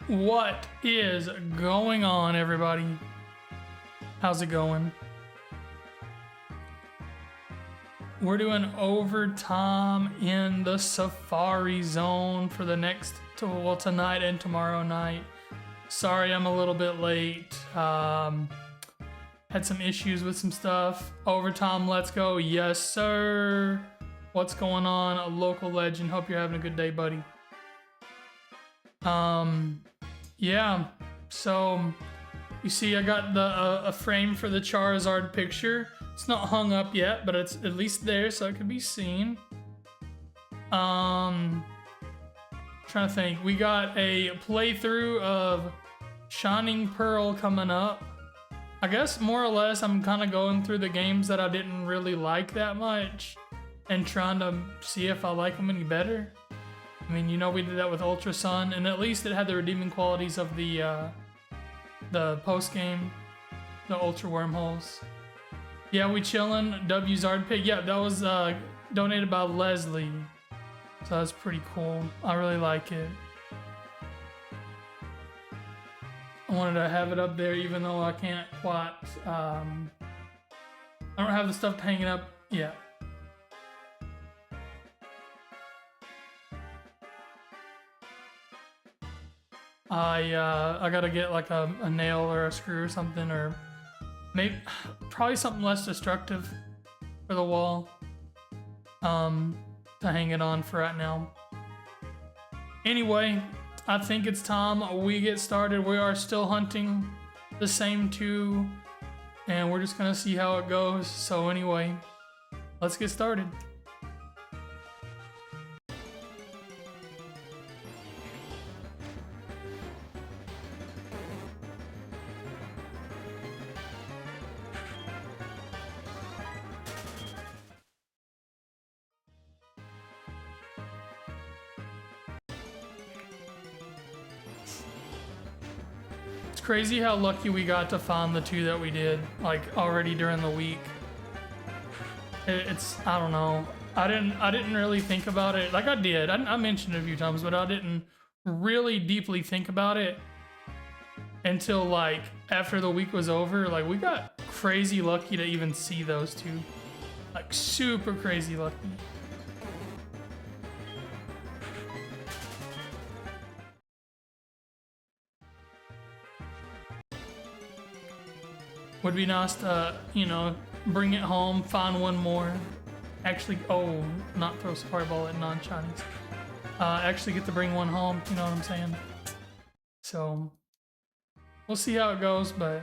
What is going on, everybody? How's it going? We're doing overtime in the Safari Zone for the next, well, tonight and tomorrow night. Sorry, I'm a little bit late. Had some issues with some stuff. Overtime, let's go. Yes, sir. What's going on? A local legend. Hope you're having a good day, buddy. Yeah, so you see I got the a frame for the Charizard picture. It's not hung up yet, but it's at least there so it can be seen. Trying to think. We got a playthrough of Shining Pearl coming up. I guess more or less I'm kind of going through the games that I didn't really like that much and trying to see if I like them any better. I mean, you know, we did that with Ultra Sun, and at least it had the redeeming qualities of the post game, the Ultra Wormholes. Yeah, we chillin'. W Zard Pig. Yeah, that was donated by Leslie, so that's pretty cool. I really like it. I wanted to have it up there, even though I can't quite. I don't have the stuff to hang it up yet. I gotta get like a nail or a screw or something, or maybe probably something less destructive for the wall to hang it on for right now. Anyway, I think it's time we get started. We are still hunting the same two, and we're just gonna see how it goes. So anyway, let's get started. Crazy how lucky we got to find the two that we did, like already during the week. It's, I don't know, I didn't really think about it. Like I did, I mentioned it a few times, but I didn't really deeply think about it until like after the week was over. Like we got crazy lucky to even see those two, like super crazy lucky. Would be nice to, you know, bring it home, find one more. Actually, oh, not throw Safari Ball at non-Chinese. Actually get to bring one home, you know what I'm saying? So, we'll see how it goes, but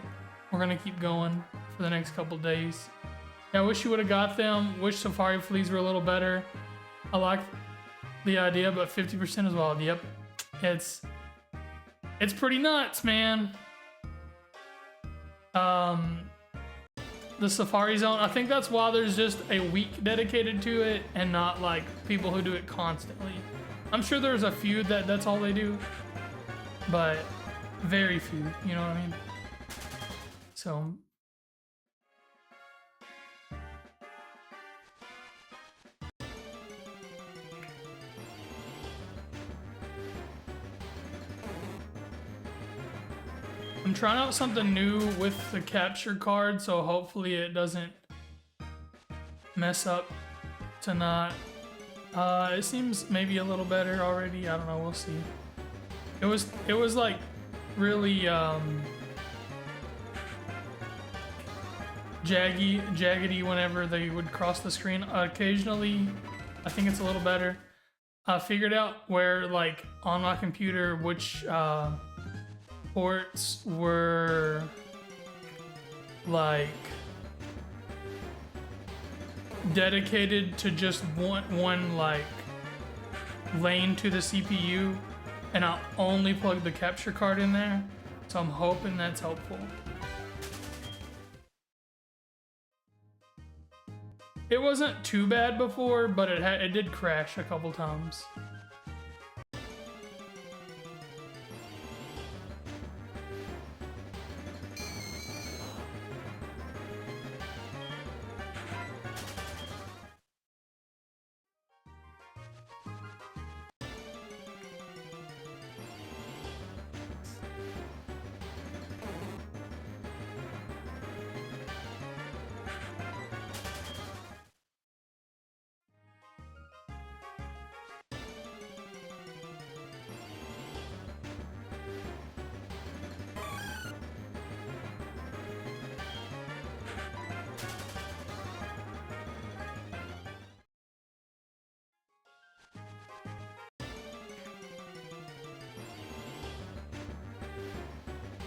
we're gonna keep going for the next couple days. Yeah, I wish you would have got them. Wish Safari Fleas were a little better. I like the idea, but 50% as well. Yep, it's pretty nuts, man. The Safari Zone, I think that's why there's just a week dedicated to it and not like people who do it constantly. I'm sure there's a few that's all they do, but very few, you know what I mean? So I'm trying out something new with the capture card, so hopefully it doesn't mess up tonight. It seems maybe a little better already. I don't know, we'll see. It was like really jaggedy whenever they would cross the screen. Occasionally, I think it's a little better. I figured out where, like, on my computer, which ports were like dedicated to just one like lane to the CPU, and I'll only plug the capture card in there, so I'm hoping that's helpful. It wasn't too bad before, but it did crash a couple times.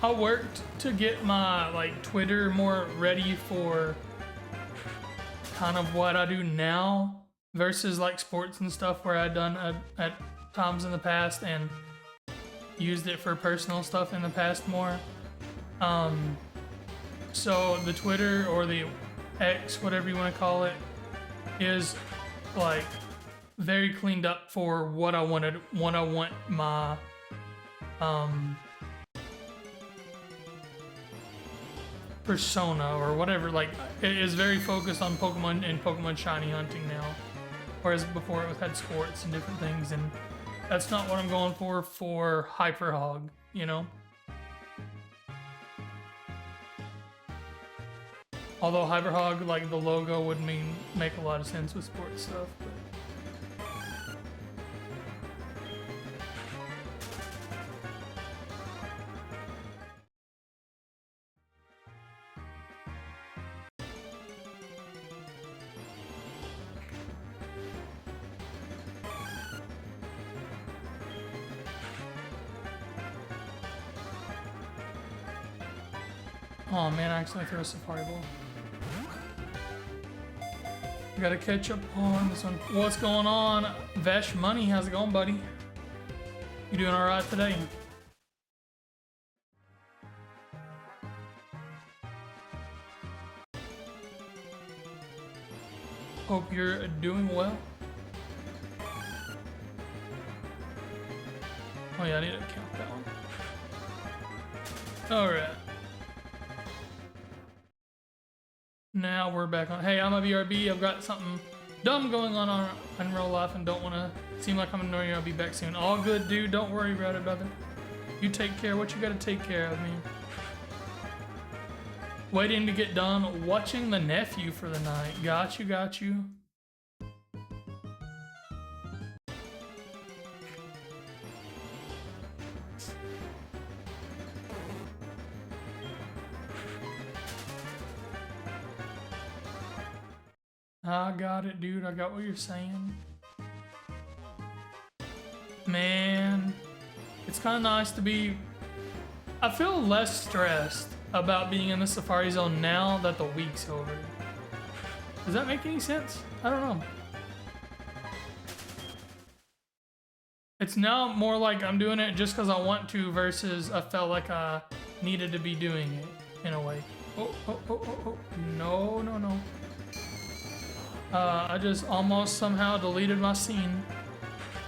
I worked to get my like Twitter more ready for kind of what I do now versus like sports and stuff where I'd done at times in the past and used it for personal stuff in the past more. So the Twitter or the X, whatever you want to call it, is like very cleaned up for what I want my persona or whatever. Like it is very focused on Pokemon and Pokemon shiny hunting now, whereas before it had sports and different things, and that's not what I'm going for Hyper Hog, you know. Although Hyper Hog, like the logo would make a lot of sense with sports stuff. But. Oh man, I accidentally threw a Safari Ball. I gotta catch up on this one. What's going on? Vesh Money, how's it going, buddy? You doing alright today? Hope you're doing well. Oh yeah, I need to count that one. Alright. Now we're back on. Hey, I'm a BRB. I've got something dumb going on in real life and don't want to seem like I'm annoying you. I'll be back soon. All good, dude. Don't worry about it, brother. You take care of what you got to take care of, man. Waiting to get done watching the nephew for the night. Got you, got you. I got it, dude. I got what you're saying. Man, it's kind of nice to be... I feel less stressed about being in the Safari Zone now that the week's over. Does that make any sense? I don't know. It's now more like I'm doing it just because I want to versus I felt like I needed to be doing it in a way. Oh. No. I just almost somehow deleted my scene.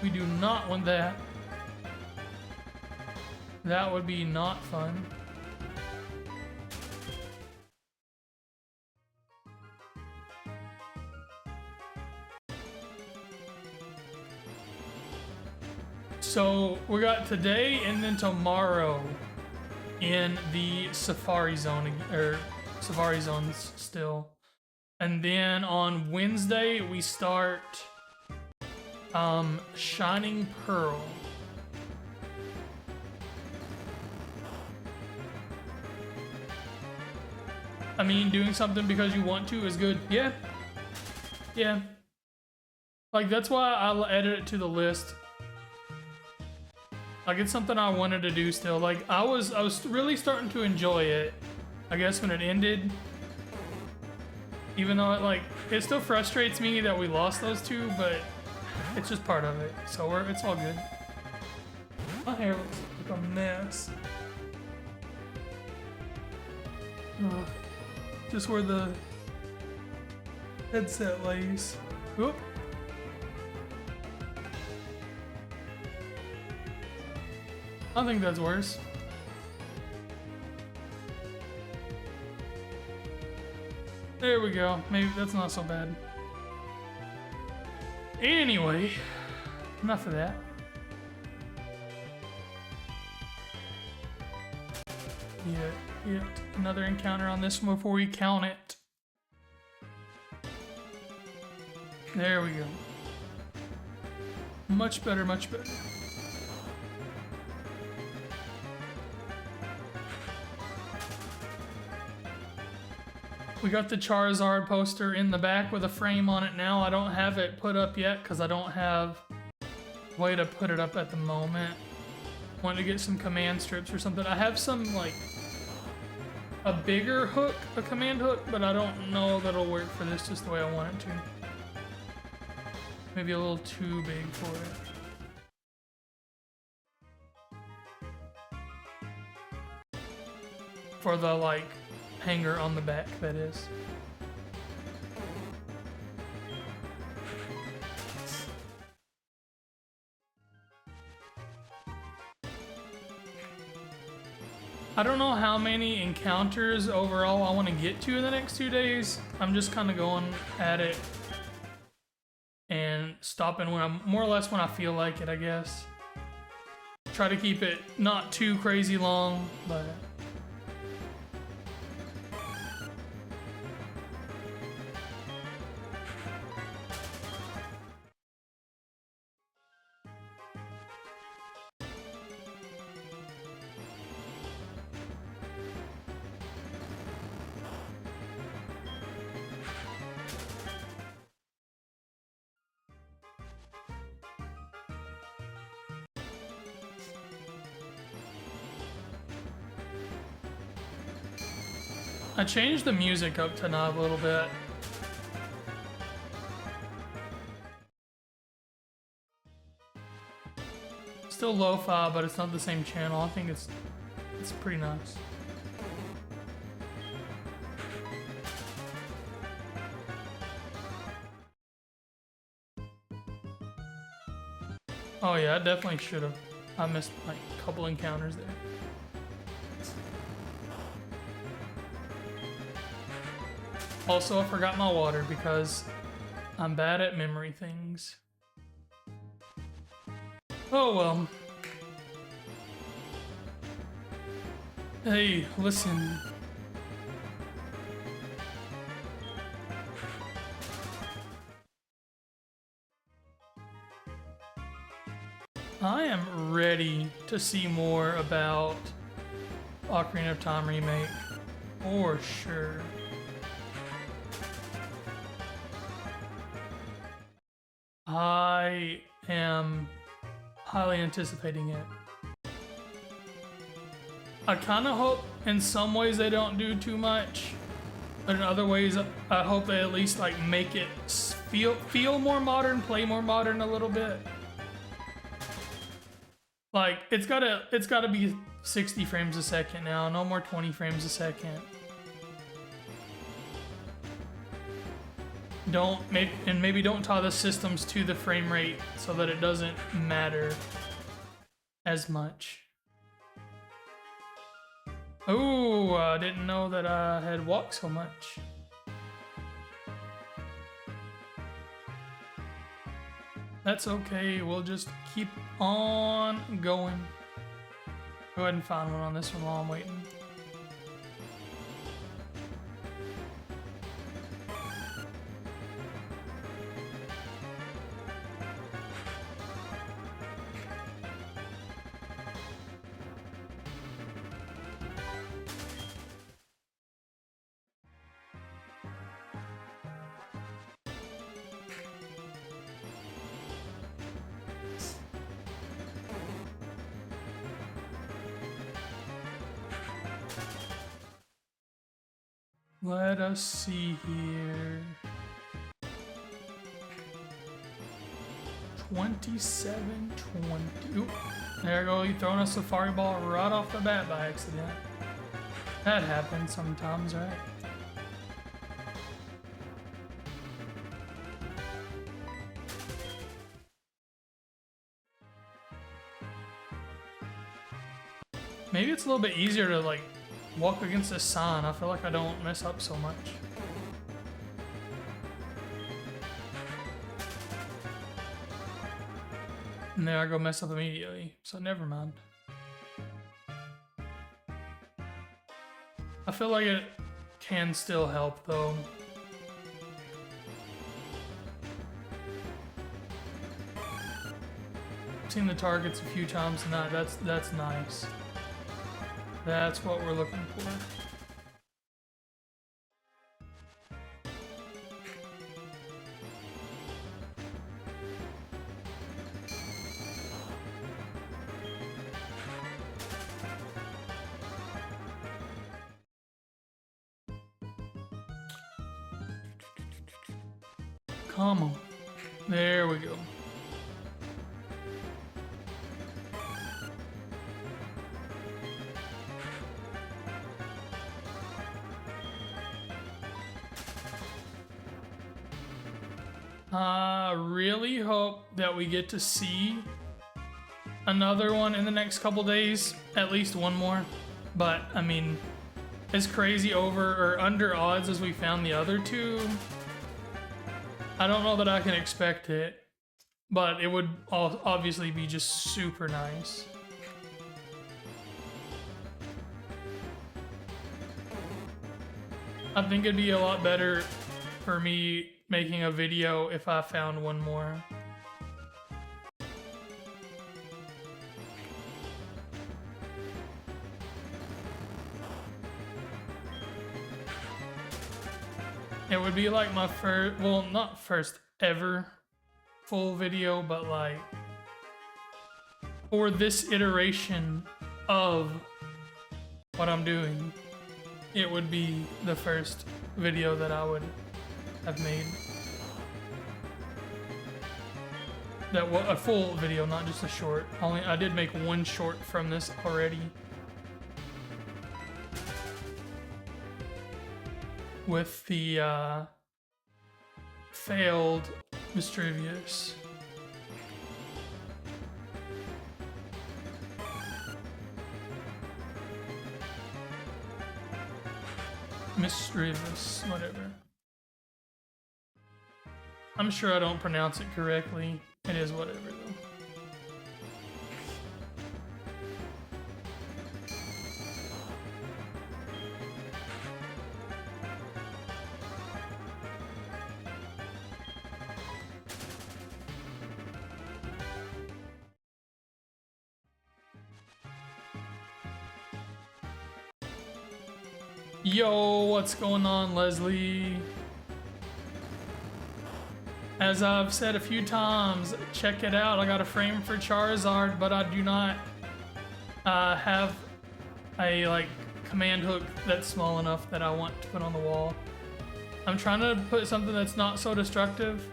We do not want that. That would be not fun. So we got today and then tomorrow in the Safari Zone, or Safari Zones still. And then on Wednesday, we start Shining Pearl. I mean, doing something because you want to is good. Yeah. Like, that's why I'll edit it to the list. Like, it's something I wanted to do still. Like, I was really starting to enjoy it, I guess, when it ended. Even though it still frustrates me that we lost those two, but it's just part of it. So it's all good. My hair looks like a mess. Ugh. Just where the headset lays. Oop. I think that's worse. There we go. Maybe that's not so bad. Anyway, enough of that. Yeah, another encounter on this one before we count it. There we go. Much better, much better. We got the Charizard poster in the back with a frame on it now. I don't have it put up yet because I don't have a way to put it up at the moment. Want to get some command strips or something. I have some like a bigger hook, a command hook, but I don't know that'll work for this just the way I want it to. Maybe a little too big for it. For the like hanger on the back, that is. I don't know how many encounters overall I want to get to in the next 2 days. I'm just kind of going at it and stopping when I'm more or less when I feel like it, I guess. Try to keep it not too crazy long, but I changed the music up to knob a little bit. Still lo-fi, but it's not the same channel. I think it's pretty nice. Oh yeah, I definitely should have. I missed like a couple encounters there. Also, I forgot my water because I'm bad at memory things. Oh well. Hey, listen. I am ready to see more about Ocarina of Time Remake, for sure. I am highly anticipating it. I kind of hope in some ways they don't do too much, but in other ways I hope they at least like make it feel more modern, play more modern a little bit. Like it's gotta be 60 frames a second now, no more 20 frames a second. Maybe don't tie the systems to the frame rate so that it doesn't matter as much. Oh, I didn't know that I had walked so much. That's okay, we'll just keep on going. Go ahead and find one on this one while I'm waiting. Let us see here. 27-20. Oop. There you go, you throwing a safari ball right off the bat by accident. That happens sometimes, right? Maybe it's a little bit easier to like walk against this sign. I feel like I don't mess up so much. And there I go mess up immediately, so never mind. I feel like it can still help though. I've seen the targets a few times tonight. That's nice. That's what we're looking for. Come on. There we go. I really hope that we get to see another one in the next couple days, at least one more. But I mean, as crazy over or under odds as we found the other two, I don't know that I can expect it, but it would obviously be just super nice. I think it'd be a lot better for me making a video if I found one more. It would be like my first, well, not first ever full video, but like for this iteration of what I'm doing, it would be the first video that I would have made. That was a full video, not just a short. I did make one short from this already. With the failed mischievous. Mischievous, whatever. I'm sure I don't pronounce it correctly. It is whatever though. Yo, what's going on, Leslie? As I've said a few times, check it out. I got a frame for Charizard, but I do not have a like command hook that's small enough that I want to put on the wall. I'm trying to put something that's not so destructive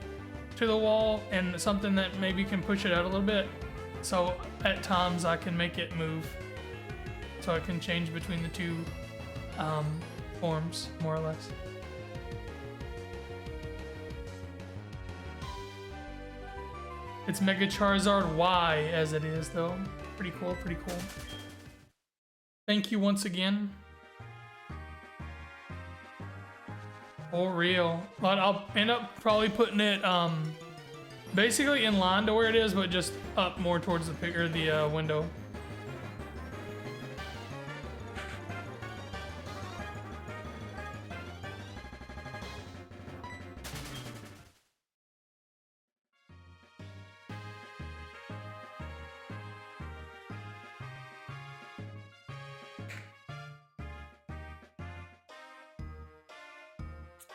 to the wall and something that maybe can push it out a little bit. So at times I can make it move. So I can change between the two forms, more or less. It's Mega Charizard Y as it is, though. Pretty cool, pretty cool. Thank you once again. For real. But I'll end up probably putting it basically in line to where it is, but just up more towards the window.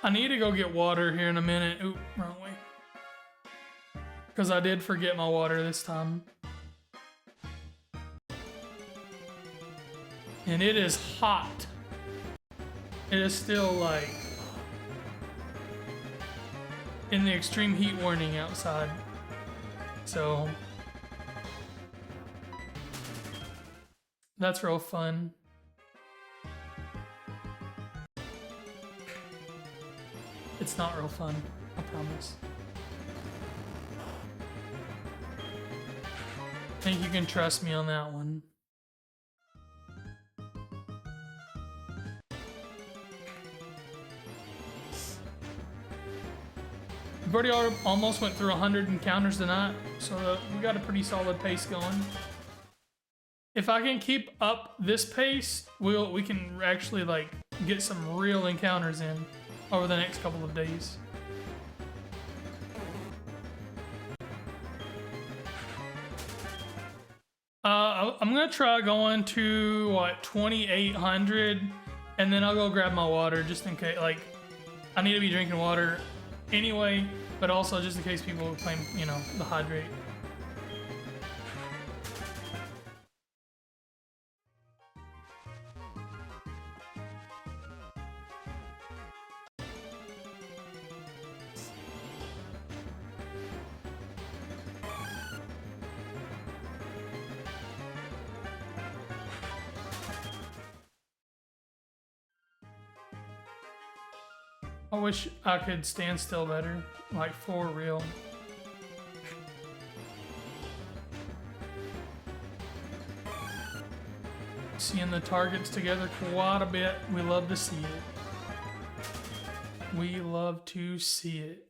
I need to go get water here in a minute. Oop, wrong way. Because I did forget my water this time. And it is hot. It is still like in the extreme heat warning outside. So that's real fun. It's not real fun, I promise. I think you can trust me on that one. We've already almost went through 100 encounters tonight, so we got a pretty solid pace going. If I can keep up this pace, we can actually like get some real encounters in over the next couple of days. I'm gonna try going to what 2,800, and then I'll go grab my water just in case. Like, I need to be drinking water anyway, but also just in case people claim, you know, the hydrate. I wish I could stand still better, like for real. Seeing the targets together quite a bit. We love to see it. We love to see it.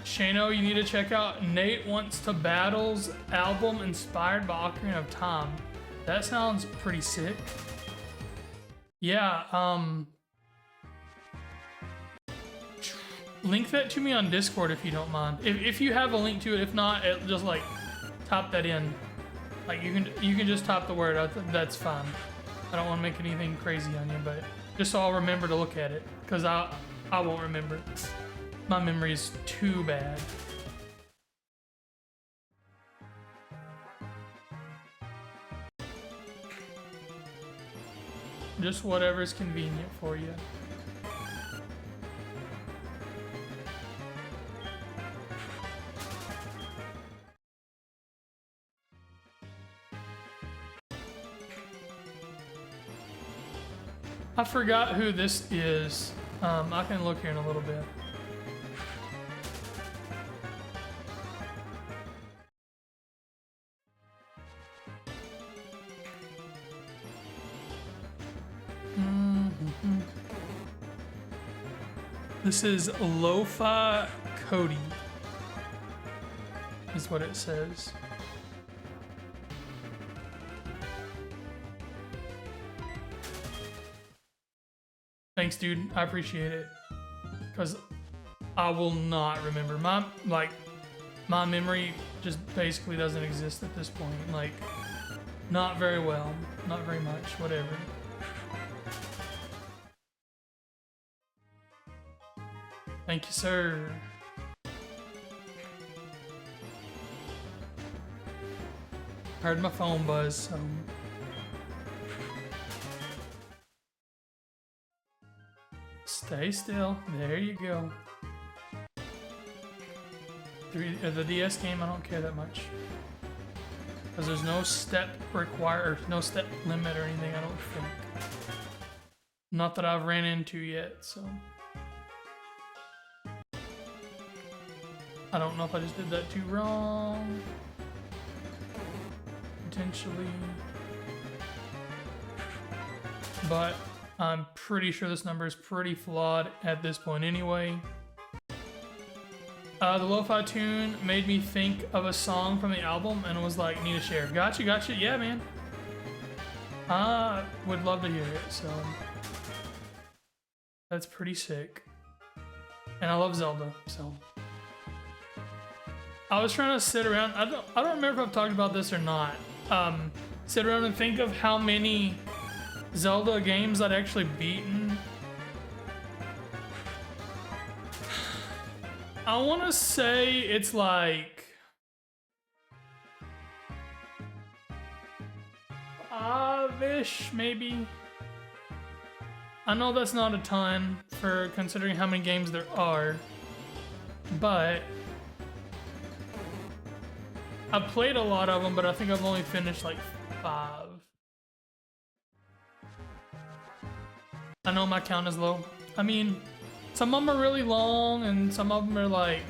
Shano, you need to check out Nate Wants to Battle's album inspired by Ocarina of Time. That sounds pretty sick. Yeah, link that to me on Discord if you don't mind. If you have a link to it, if not, just like type that in. Like you can just type the word. That's fine. I don't want to make anything crazy on you, but just so I'll remember to look at it, because I won't remember. My memory is too bad. Just whatever's convenient for you. I forgot who this is. I can look here in a little bit. This is Lo-Fi Cody, is what it says. Thanks, dude. I appreciate it. Because I will not remember. My memory just basically doesn't exist at this point. Like, not very well. Not very much. Whatever. Thank you, sir. Heard my phone buzz, so. Stay still. There you go. The DS game, I don't care that much. Because there's no step required, or no step limit or anything, I don't think. Not that I've ran into yet, so. I don't know if I just did that too wrong. Potentially. But I'm pretty sure this number is pretty flawed at this point anyway. The lo-fi tune made me think of a song from the album and was like, need to share. Gotcha, gotcha. Yeah, man. I would love to hear it, so. That's pretty sick. And I love Zelda, so. I was trying to sit around, I don't remember if I've talked about this or not. Sit around and think of how many Zelda games I'd actually beaten. I want to say it's like 5-ish, maybe. I know that's not a ton for considering how many games there are, but I've played a lot of them, but I think I've only finished like 5. I know my count is low. I mean, some of them are really long, and some of them are like,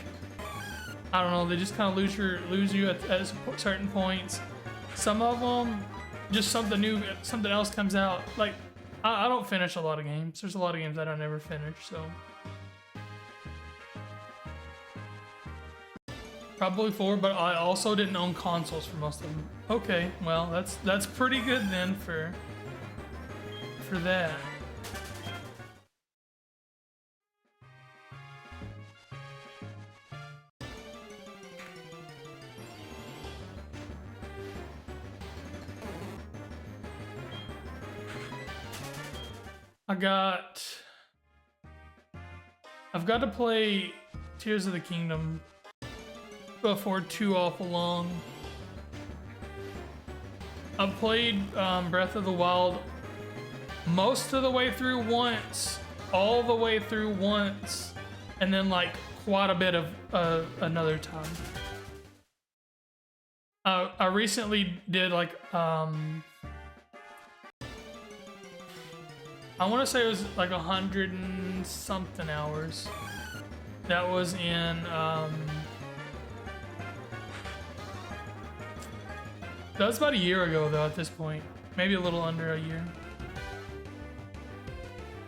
I don't know, they just kind of lose you at certain points. Some of them, just something new, something else comes out. Like, I don't finish a lot of games. There's a lot of games that I never finish, so. Probably 4, but I also didn't own consoles for most of them. Okay, well, that's pretty good then for I've got to play Tears of the Kingdom before too awful long. I've played Breath of the Wild most of the way through once, all the way through once, and then like quite a bit of another time. I recently did like I want to say it was like 100 and something hours. That was in that was about a year ago though at this point. Maybe a little under a year.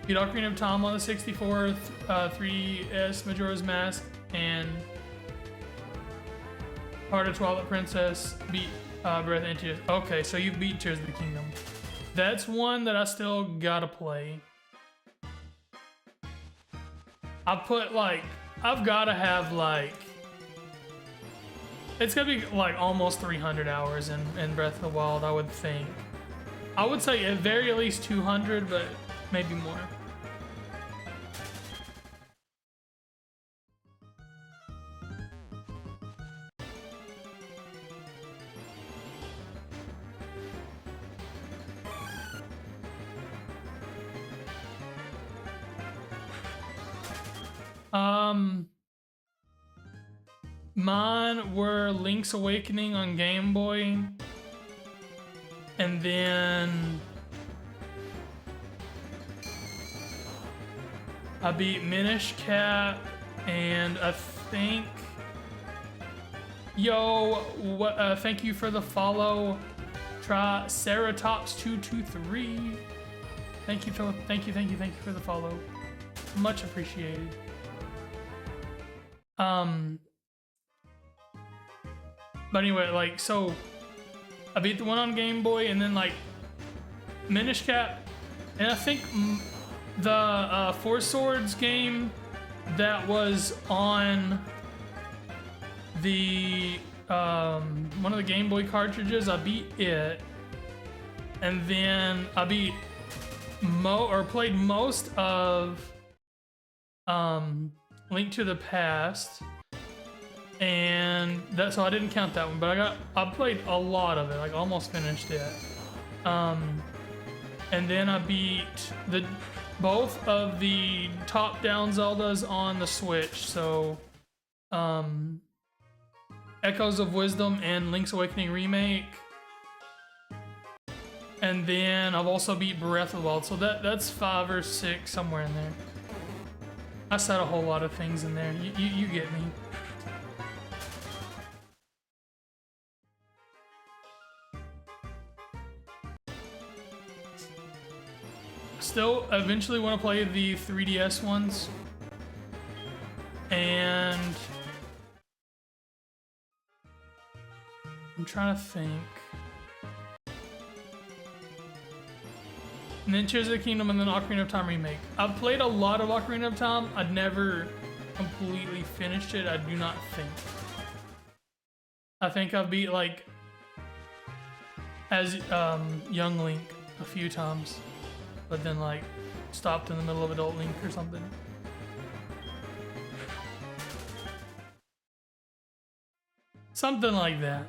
Beat Ocarina of Time on the 64, 3DS Majora's Mask, and Part of Twilight Princess, beat Breath and Tears. Okay, so you beat Tears of the Kingdom. That's one that I still gotta play. I've gotta have like, it's gonna be like almost 300 hours in Breath of the Wild, I would think. I would say at very least 200, but maybe more. Mine were Link's Awakening on Game Boy, and then I beat Minish Cap, and I think, thank you for the follow, Triceratops223. Thank you for the follow, much appreciated. But anyway, like, so I beat the one on Game Boy, and then like Minish Cap, and I think the Four Swords game that was on the one of the Game Boy cartridges, I beat it, and then I beat played most of Link to the Past. And so I didn't count that one, but I played a lot of it, like almost finished it. And then I beat both of the top-down Zeldas on the Switch, so Echoes of Wisdom and Link's Awakening Remake. And then I've also beat Breath of the Wild, so that's 5 or 6, somewhere in there. I said a whole lot of things in there, you get me. Still eventually want to play the 3DS ones, and I'm trying to think. And then Tears of the Kingdom, and then Ocarina of Time Remake. I've played a lot of Ocarina of Time. I'd never completely finished it, I do not think. I think I've beat like as young Link a few times, but then like stopped in the middle of Adult Link or something. Something like that.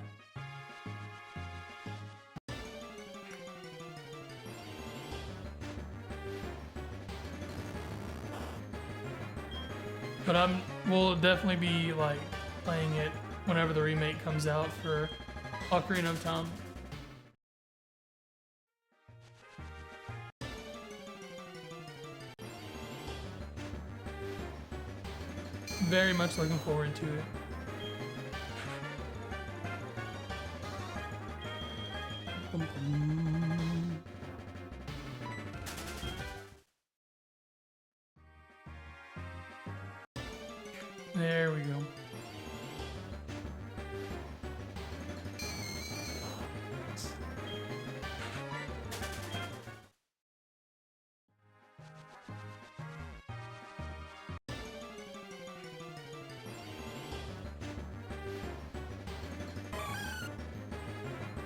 But we'll definitely be like playing it whenever the remake comes out for Ocarina of Time. Very much looking forward to it. There we go.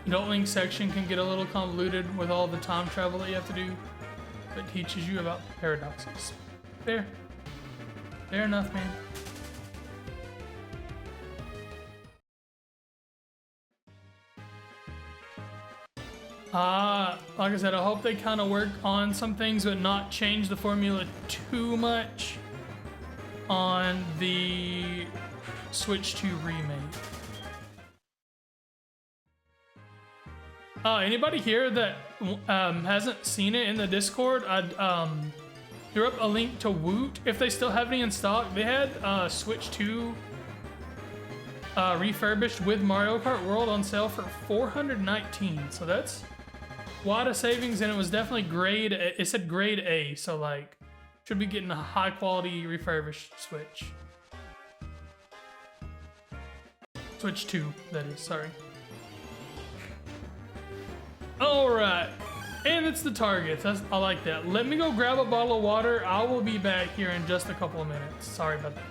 Adult Link section can get a little convoluted with all the time travel that you have to do. but teaches you about paradoxes. Fair. Fair enough, man. Like I said, I hope they kind of work on some things, but not change the formula too much on the Switch 2 remake. Anybody here that hasn't seen it in the Discord, I'd threw up a link to Woot if they still have any in stock. They had Switch 2 refurbished with Mario Kart World on sale for $419. So that's a lot of savings, and it was definitely grade. It said grade A, so like should be getting a high quality refurbished Switch. Switch 2, that is. Sorry. All right, and it's the targets. I like that. Let me go grab a bottle of water. I will be back here in just a couple of minutes. Sorry about that.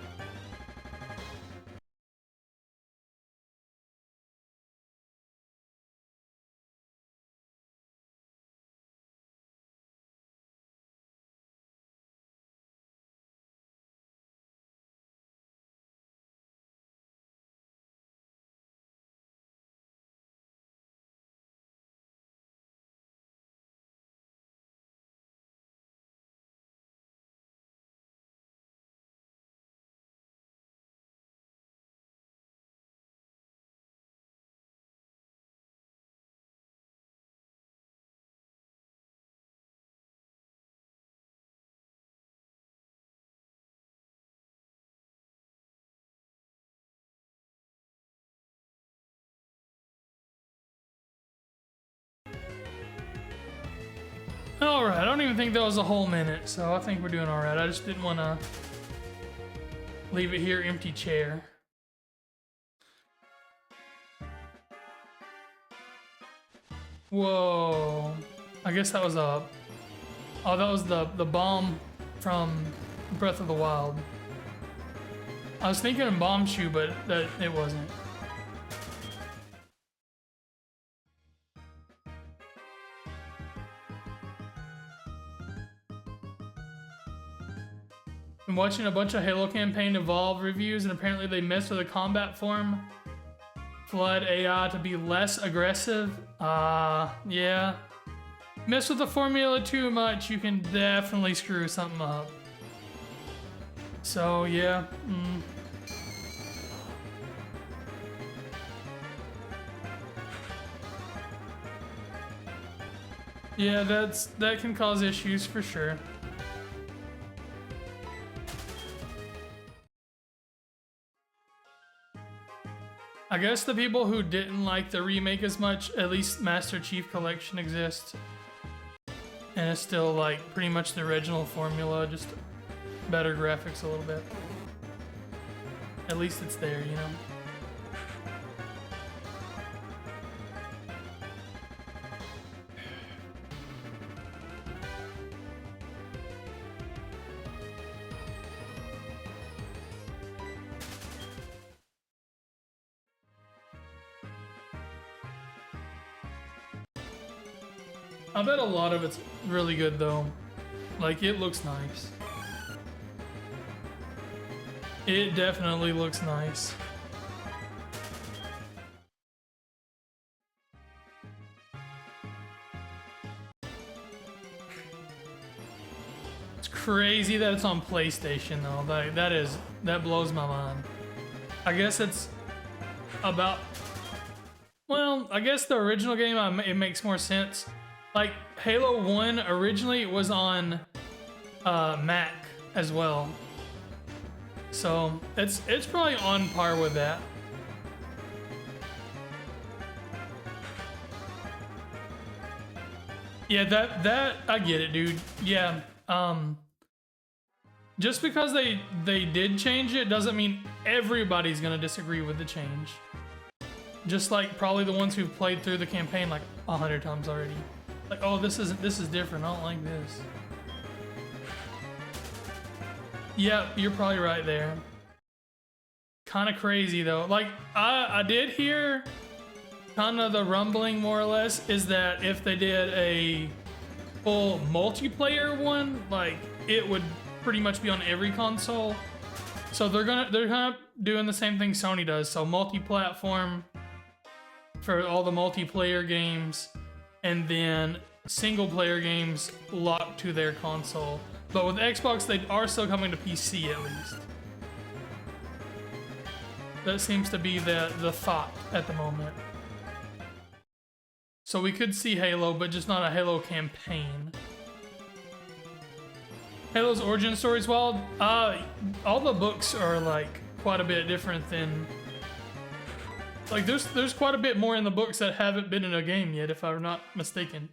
All right, I don't even think that was a whole minute, so I think we're doing all right. I just didn't want to leave it here empty chair. Whoa, I guess that was a, oh, that was the bomb from Breath of the Wild. I was thinking of Bomb Shoe, but that it wasn't. I'm watching a bunch of Halo campaign Evolve reviews, and apparently they messed with the combat form. Flood AI to be less aggressive. Yeah. Mess with the formula too much, you can definitely screw something up. So, yeah. Yeah, that can cause issues for sure. I guess the people who didn't like the remake as much, at least Master Chief Collection exists. And it's still like pretty much the original formula, just better graphics a little bit. At least it's there, you know? I bet a lot of it's really good though. Like, it looks nice. It definitely looks nice. It's crazy that it's on PlayStation though. That blows my mind. I guess it's about, well, I guess the original game, it makes more sense. Like, Halo 1 originally was on Mac as well. So, it's probably on par with that. Yeah, that I get it, dude. Yeah. Just because they did change it doesn't mean everybody's gonna disagree with the change. Just like probably the ones who've played through the campaign like 100 times already. Like, oh, this is different. I don't like this. Yeah, you're probably right there. Kind of crazy though. Like, I did hear kind of the rumbling more or less is that if they did full multiplayer one, like it would pretty much be on every console. So they're kind of doing the same thing Sony does. So multi-platform for all the multiplayer games, and then single player games locked to their console. But with Xbox, they are still coming to PC at least. That seems to be the thought at the moment. So we could see Halo, but just not a Halo campaign. Halo's origin story is wild. All the books are like quite a bit different than. Like there's quite a bit more in the books that haven't been in a game yet, if I'm not mistaken.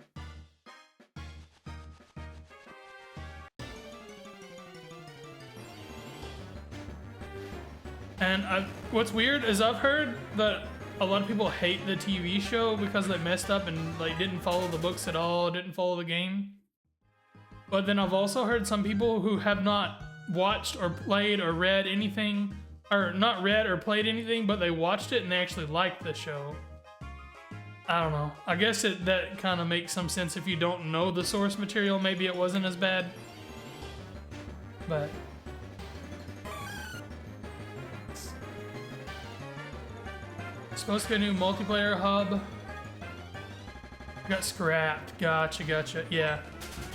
And what's weird is I've heard that a lot of people hate the TV show because they messed up and like didn't follow the books at all, didn't follow the game. But then I've also heard some people who have not watched or played or read anything, or not read or played anything, but they watched it and they actually liked the show. I don't know. I guess that kind of makes some sense if you don't know the source material. Maybe it wasn't as bad. But supposed to be a new multiplayer hub. Got scrapped. Gotcha. Yeah,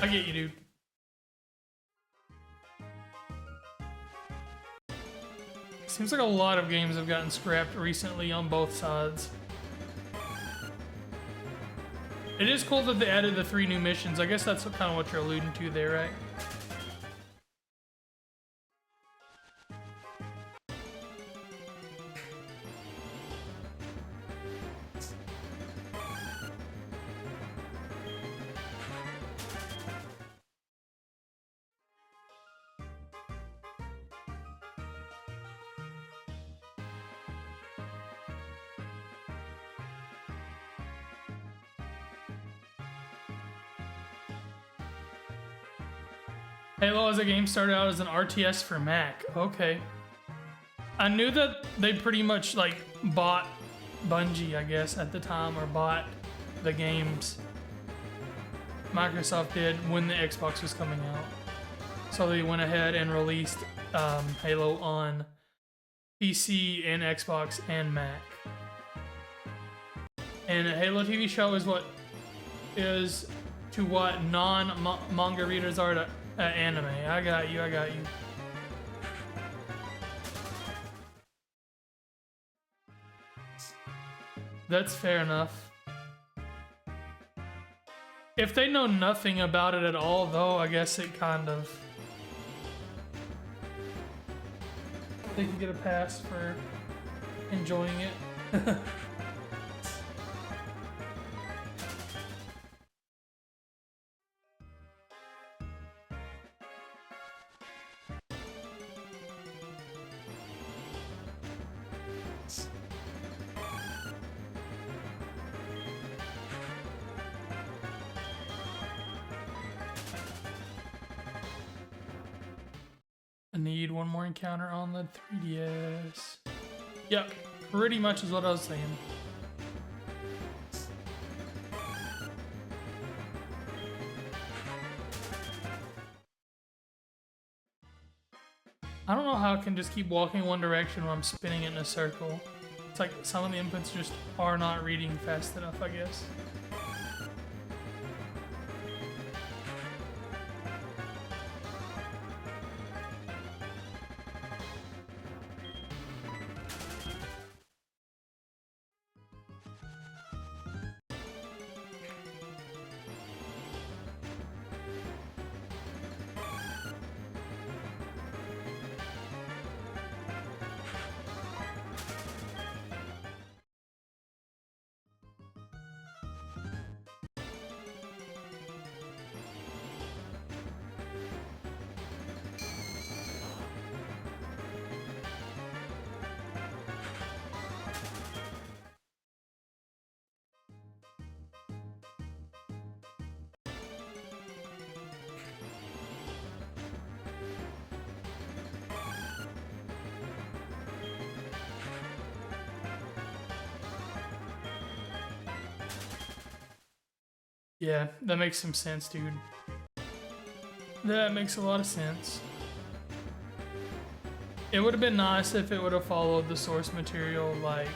I get you, dude. Seems like a lot of games have gotten scrapped recently on both sides. It is cool that they added the 3 new missions. I guess that's kind of what you're alluding to there, right? Halo as a game started out as an RTS for Mac. Okay. I knew that they pretty much like bought Bungie, I guess, at the time, or bought the games. Microsoft did when the Xbox was coming out. So they went ahead and released Halo on PC and Xbox and Mac. And a Halo TV show is what is to what non-manga readers are to anime. I got you. That's fair enough. If they know nothing about it at all, though, I guess it kind of... They can get a pass for enjoying it. I need one more encounter on the 3DS. Yep, pretty much is what I was saying. I don't know how I can just keep walking one direction when I'm spinning it in a circle. It's like some of the inputs just are not reading fast enough, I guess. Yeah, that makes some sense, dude. That makes a lot of sense. It would have been nice if it would have followed the source material, like...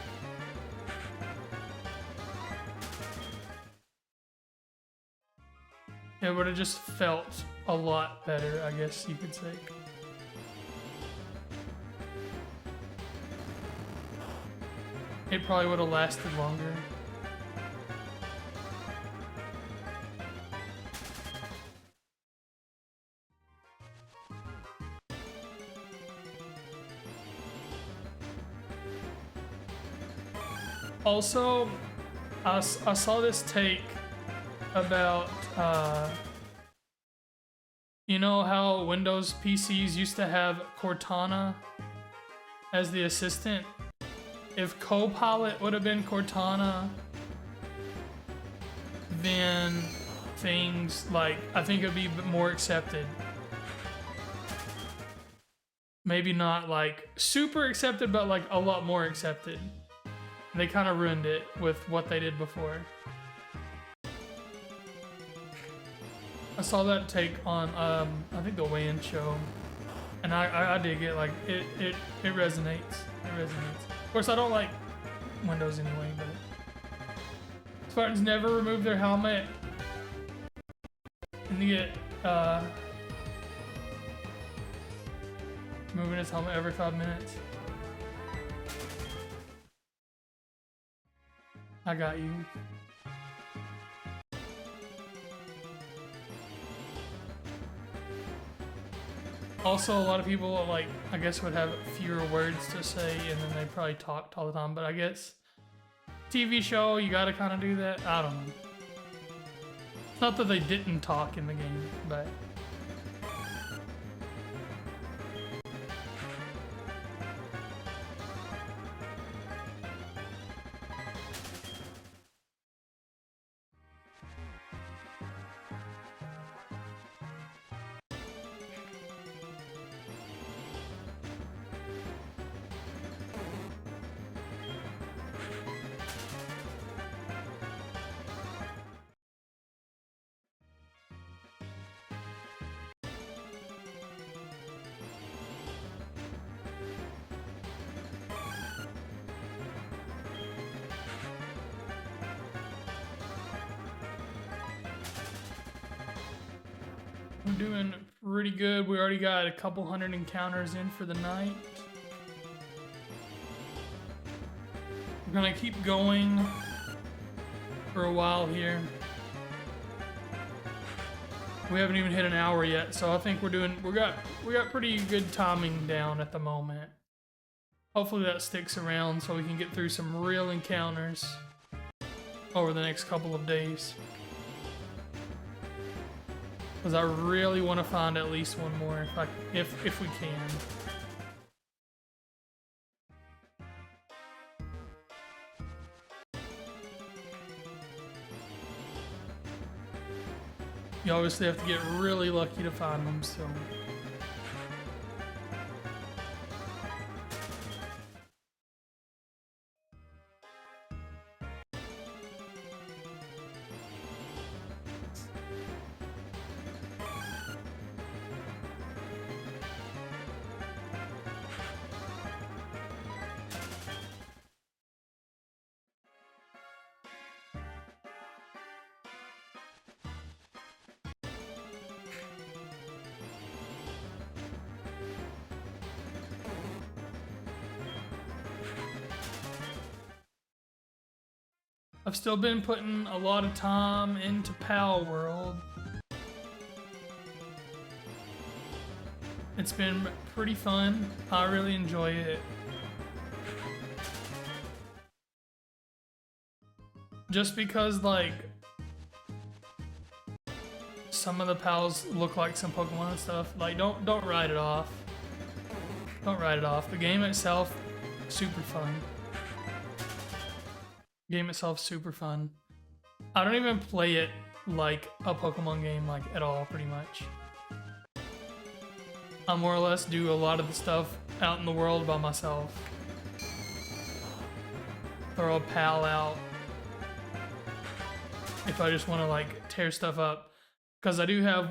It would have just felt a lot better, I guess you could say. It probably would have lasted longer. Also, I saw this take about, you know how Windows PCs used to have Cortana as the assistant? If Copilot would have been Cortana, then things like, I think it would be more accepted. Maybe not like super accepted, but like a lot more accepted. They kind of ruined it with what they did before. I saw that take on, I think the Weigh-In show, and I dig it. Like it resonates. It resonates. Of course, I don't like Windows anyway, but Spartans never remove their helmet, and you get moving his helmet every 5 minutes. I got you. Also, a lot of people, like, I guess would have fewer words to say, and then they probably talked all the time, but I guess TV show, you gotta kind of do that. I don't know. It's not that they didn't talk in the game, but... We're doing pretty good. We already got a couple hundred encounters in for the night. We're gonna keep going for a while here. We haven't even hit an hour yet, so I think we got pretty good timing down at the moment. Hopefully that sticks around so we can get through some real encounters over the next couple of days. Because I really want to find at least one more if we can. You obviously have to get really lucky to find them, so... I've still been putting a lot of time into Pal World. It's been pretty fun. I really enjoy it. Just because, like, some of the pals look like some Pokemon and stuff. Like, don't write it off. Don't write it off. The game itself, super fun. Game itself super fun. I don't even play it like a Pokemon game, like, at all, pretty much. I more or less do a lot of the stuff out in the world by myself. Throw a pal out if I just want to, like, tear stuff up. Because I do have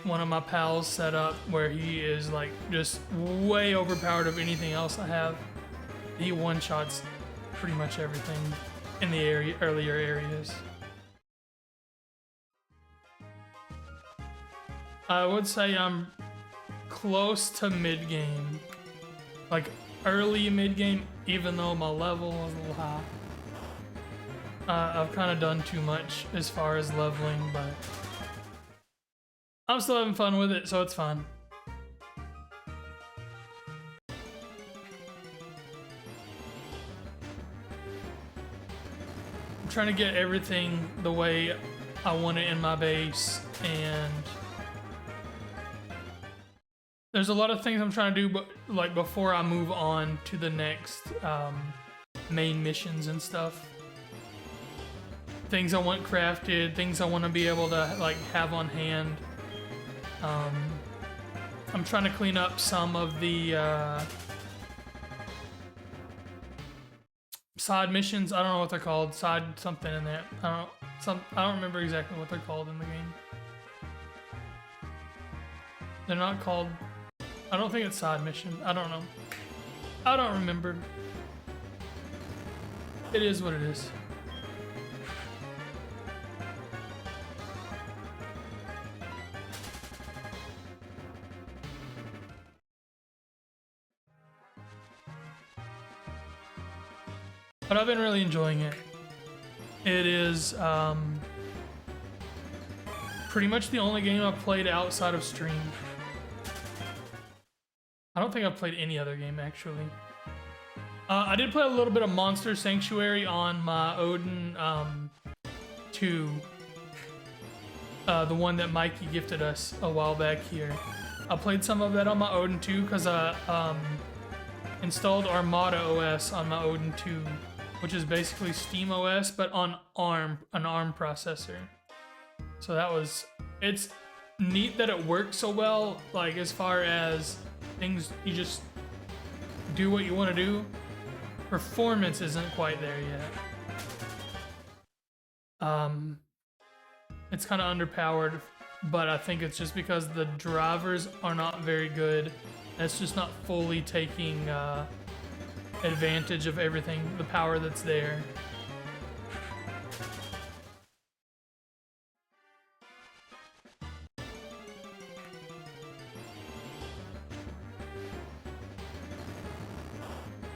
one of my pals set up where he is like just way overpowered of anything else I have. He one-shots pretty much everything in the earlier areas. I would say I'm close to mid-game. Like early mid-game, even though my level was a little high. I've kind of done too much as far as leveling, but I'm still having fun with it, so it's fun. I'm trying to get everything the way I want it in my base, and there's a lot of things I'm trying to do, but like before I move on to the next main missions and stuff. Things I want crafted, things I want to be able to like have on hand. I'm trying to clean up some of the side missions. I don't know what they're called. Side something in there. I don't remember exactly what they're called in the game. They're not called. I don't think it's side mission. I don't know. I don't remember. It is what it is. But I've been really enjoying it. It is pretty much the only game I've played outside of stream. I don't think I've played any other game, actually. I did play a little bit of Monster Sanctuary on my Odin 2. The one that Mikey gifted us a while back here. I played some of that on my Odin 2 because I installed Armada OS on my Odin 2, which is basically Steam OS, but on an ARM processor. So that was, it's neat that it works so well, like as far as things, you just do what you want to do. Performance isn't quite there yet. It's kind of underpowered, but I think it's just because the drivers are not very good. It's just not fully taking advantage of everything, the power that's there.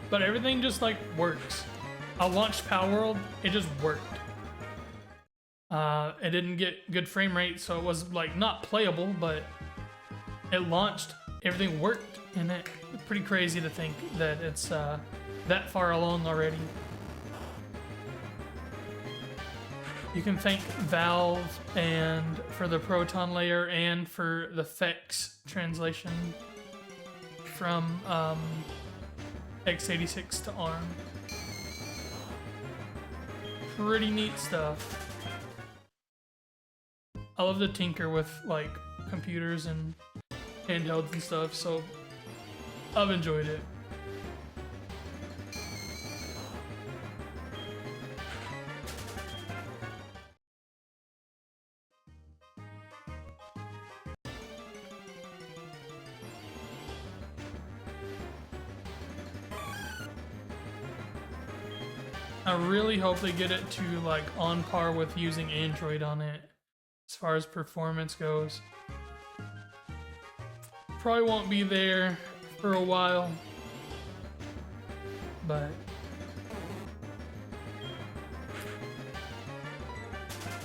But everything just like works. I launched Palworld, it just worked. It didn't get good frame rate, so it was like not playable, but it launched, everything worked, and it's pretty crazy to think that it's that far along already. You can thank Valve and for the Proton layer and for the FX translation from x86 to ARM. Pretty neat stuff. I love to tinker with like computers and handhelds and stuff, so I've enjoyed it. I really hope they get it to like on par with using Android on it as far as performance goes. Probably won't be there for a while, but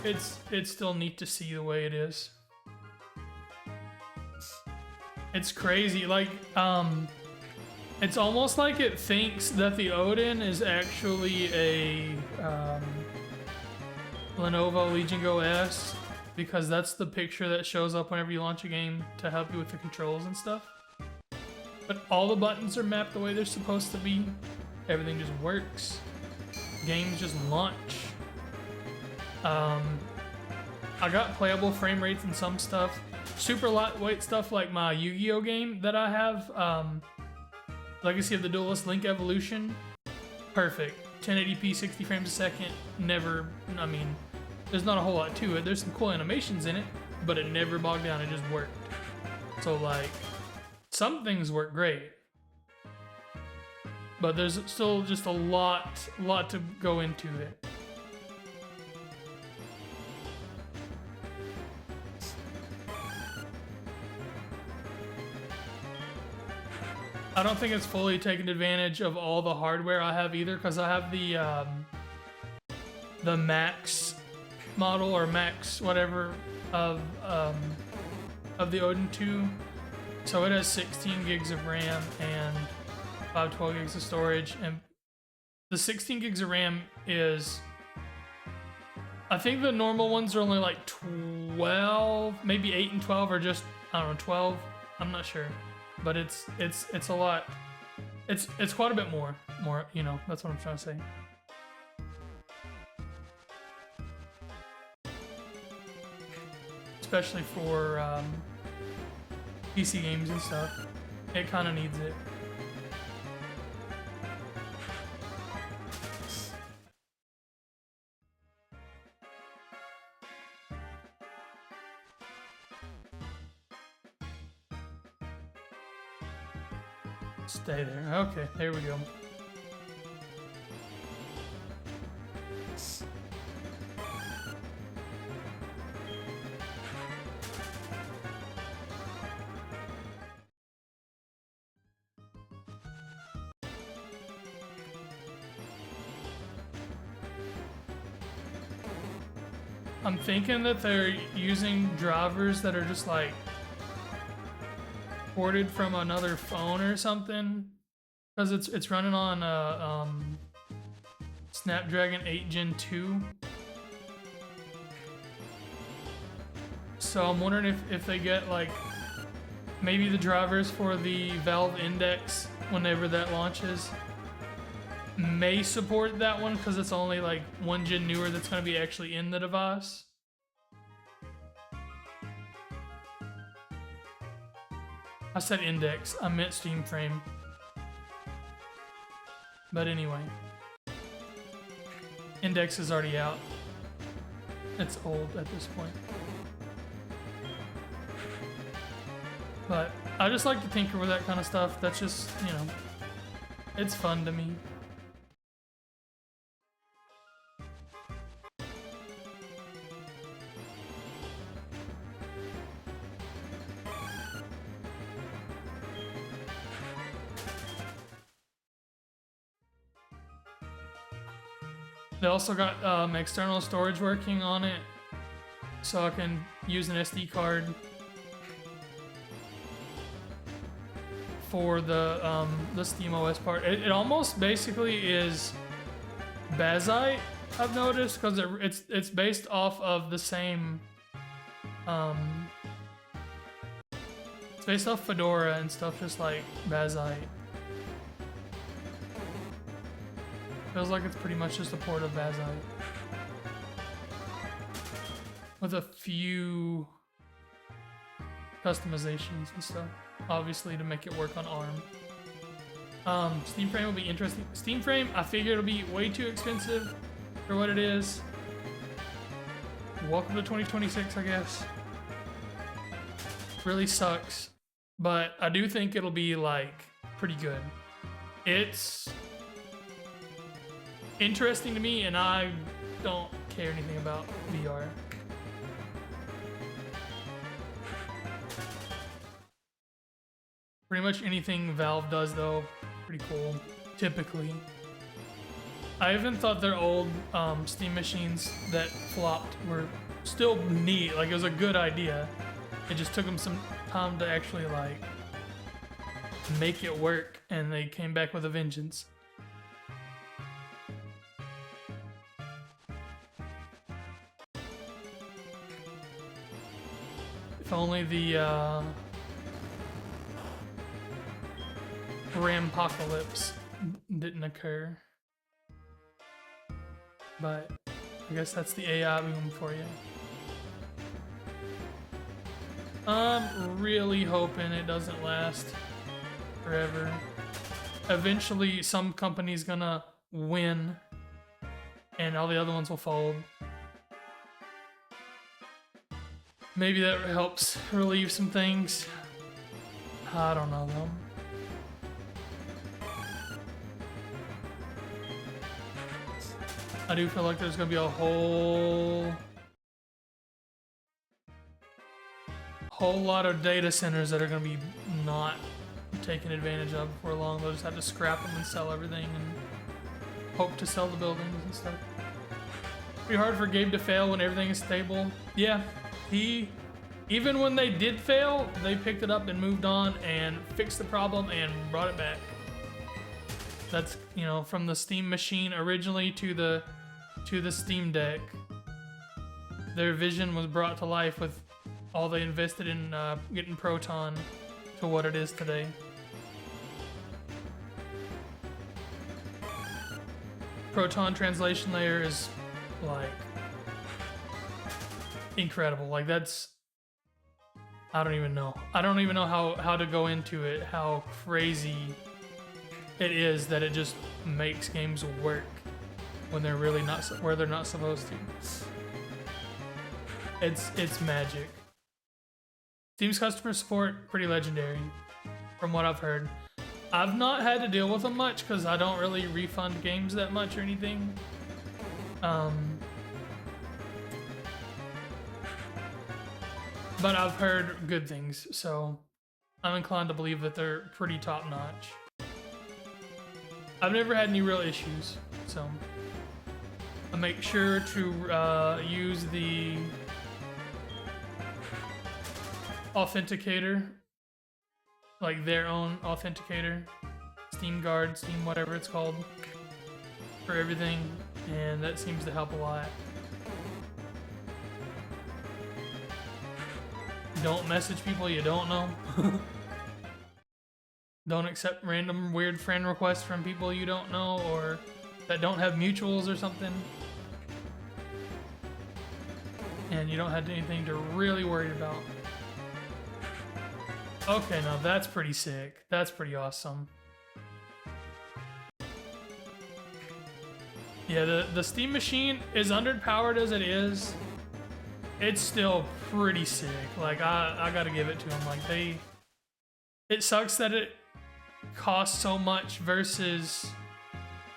it's still neat to see the way it is. It's crazy, like it's almost like it thinks that the Odin is actually a Lenovo Legion Go S, because that's the picture that shows up whenever you launch a game to help you with the controls and stuff. But all the buttons are mapped the way they're supposed to be. Everything just works. Games just launch. I got playable frame rates and some stuff. Super lightweight stuff like my Yu-Gi-Oh game that I have. Legacy of the Duelist Link Evolution. Perfect. 1080p, 60 frames a second. Never, I mean, there's not a whole lot to it. There's some cool animations in it, but it never bogged down. It just worked. So like, some things work great, but there's still just a lot to go into it. I don't think it's fully taken advantage of all the hardware I have either, because I have the Max model, or Max whatever, of the Odin 2. So it has 16 gigs of RAM and 512 gigs of storage, and the 16 gigs of RAM is, I think the normal ones are only like 12, maybe 8 and 12, or just, I don't know, 12. I'm not sure. But it's a lot. It's quite a bit more, you know, that's what I'm trying to say. Especially for PC games and stuff. It kind of needs it. Stay there. Okay, there we go. I'm thinking that they're using drivers that are just like ported from another phone or something, because it's running on Snapdragon 8 Gen 2. So I'm wondering if they get like maybe the drivers for the Valve Index whenever that launches may support that one, because it's only like 1 gen newer that's going to be actually in the device. I said Index, I meant Steam Frame. But anyway, Index is already out. It's old at this point. But I just like to tinker with that kind of stuff. That's just, you know, it's fun to me. They also got external storage working on it, so I can use an SD card for the SteamOS part. It almost basically is Bazite, I've noticed, because it's based off of the same. It's based off Fedora and stuff, just like Bazite. Feels like it's pretty much just a port of Bazite, with a few customizations and stuff, obviously, to make it work on ARM. Steam Frame will be interesting. Steam Frame, I figure it'll be way too expensive for what it is. Welcome to 2026, I guess. Really sucks, but I do think it'll be like pretty good. It's interesting to me, and I don't care anything about VR. Pretty much anything Valve does, though, pretty cool, typically. I even thought their old Steam machines that flopped were still neat. Like, it was a good idea. It just took them some time to actually, like, make it work, and they came back with a vengeance. If only the Rampocalypse didn't occur. But I guess that's the AI boom for you. I'm really hoping it doesn't last forever. Eventually, some company's gonna win and all the other ones will fold. Maybe that helps relieve some things. I don't know though. I do feel like there's gonna be a whole lot of data centers that are gonna be not taken advantage of before long. They'll just have to scrap them and sell everything and hope to sell the buildings and stuff. Pretty hard for Gabe to fail when everything is stable. Yeah, even when they did fail, they picked it up and moved on and fixed the problem and brought it back. That's, you know, from the Steam machine originally to the Steam Deck. Their vision was brought to life with all they invested in getting Proton to what it is today. Proton translation layer is like incredible. Like that's, I don't even know how to go into it, how crazy it is that it just makes games work when they're really not, where they're not supposed to. It's magic. Steam's customer support, pretty legendary from what I've heard. I've not had to deal with them much because I don't really refund games that much or anything. But I've heard good things, so I'm inclined to believe that they're pretty top notch. I've never had any real issues, so I make sure to use the authenticator, like their own authenticator, Steam Guard, Steam whatever it's called, for everything, and that seems to help a lot. Don't message people you don't know. Don't accept random weird friend requests from people you don't know or that don't have mutuals or something. And you don't have anything to really worry about. Okay, now that's pretty sick. That's pretty awesome. Yeah, the Steam machine, as underpowered as it is, it's still pretty sick. Like, I gotta give it to them. Like, it sucks that it costs so much versus,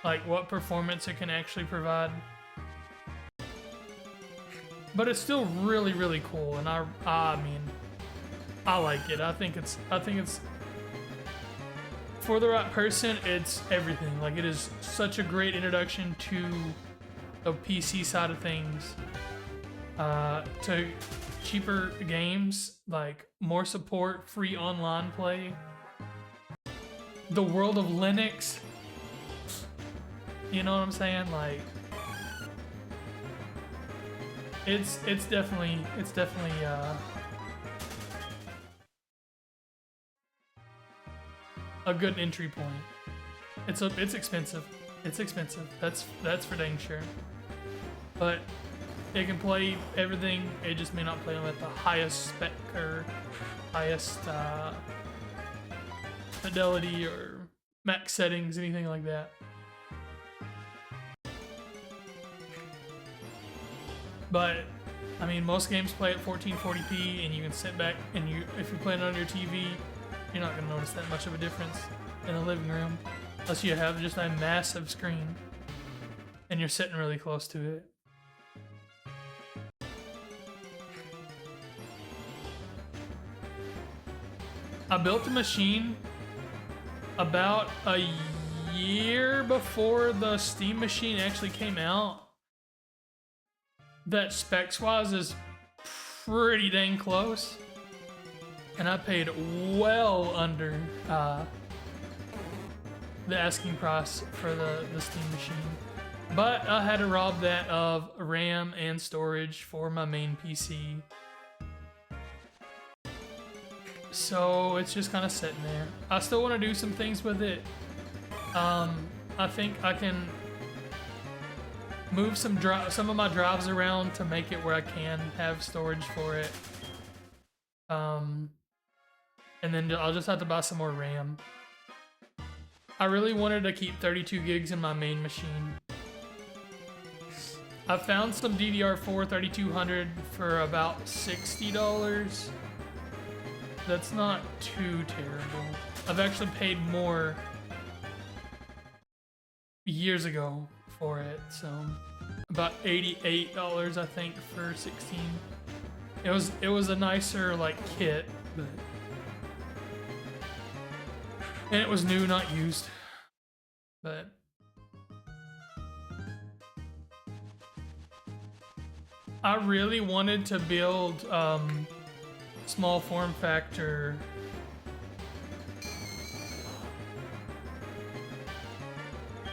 like, what performance it can actually provide. But it's still really, really cool, and I mean, I like it. I think it's for the right person, it's everything. Like, it is such a great introduction to the PC side of things. To cheaper games, like more support, free online play, the world of Linux. You know what I'm saying? Like, it's definitely a good entry point. It's expensive. It's expensive. That's for dang sure. But it can play everything. It just may not play them at the highest spec or highest fidelity or max settings, anything like that. But I mean, most games play at 1440p, and you can sit back and if you're playing on your TV, you're not gonna notice that much of a difference in the living room, unless you have just a massive screen and you're sitting really close to it. I built a machine about a year before the Steam machine actually came out that specs-wise is pretty dang close. And I paid well under the asking price for the Steam machine. But I had to rob that of RAM and storage for my main PC. So it's just kind of sitting there. I still want to do some things with it. I think I can move some of my drives around to make it where I can have storage for it. And then I'll just have to buy some more RAM. I really wanted to keep 32 gigs in my main machine. I found some DDR4 3200 for about $60. That's not too terrible. I've actually paid more years ago for it, so about $88 I think for 16. It was a nicer like kit, but and it was new, not used. But I really wanted to build small form factor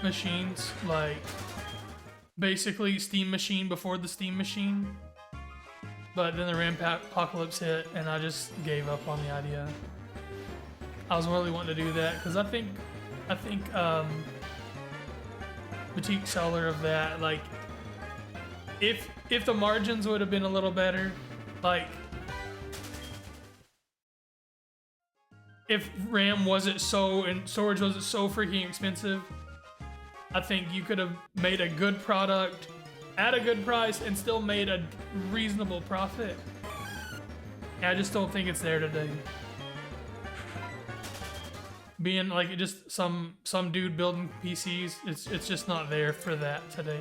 machines, like basically Steam Machine before the Steam Machine. But then the RAM apocalypse hit and I just gave up on the idea. I was really wanting to do that because I think boutique seller of that, like if the margins would have been a little better, like if RAM wasn't so and storage wasn't so freaking expensive, I think you could have made a good product at a good price and still made a reasonable profit. I just don't think it's there today. Being like just some dude building PCs, it's just not there for that today.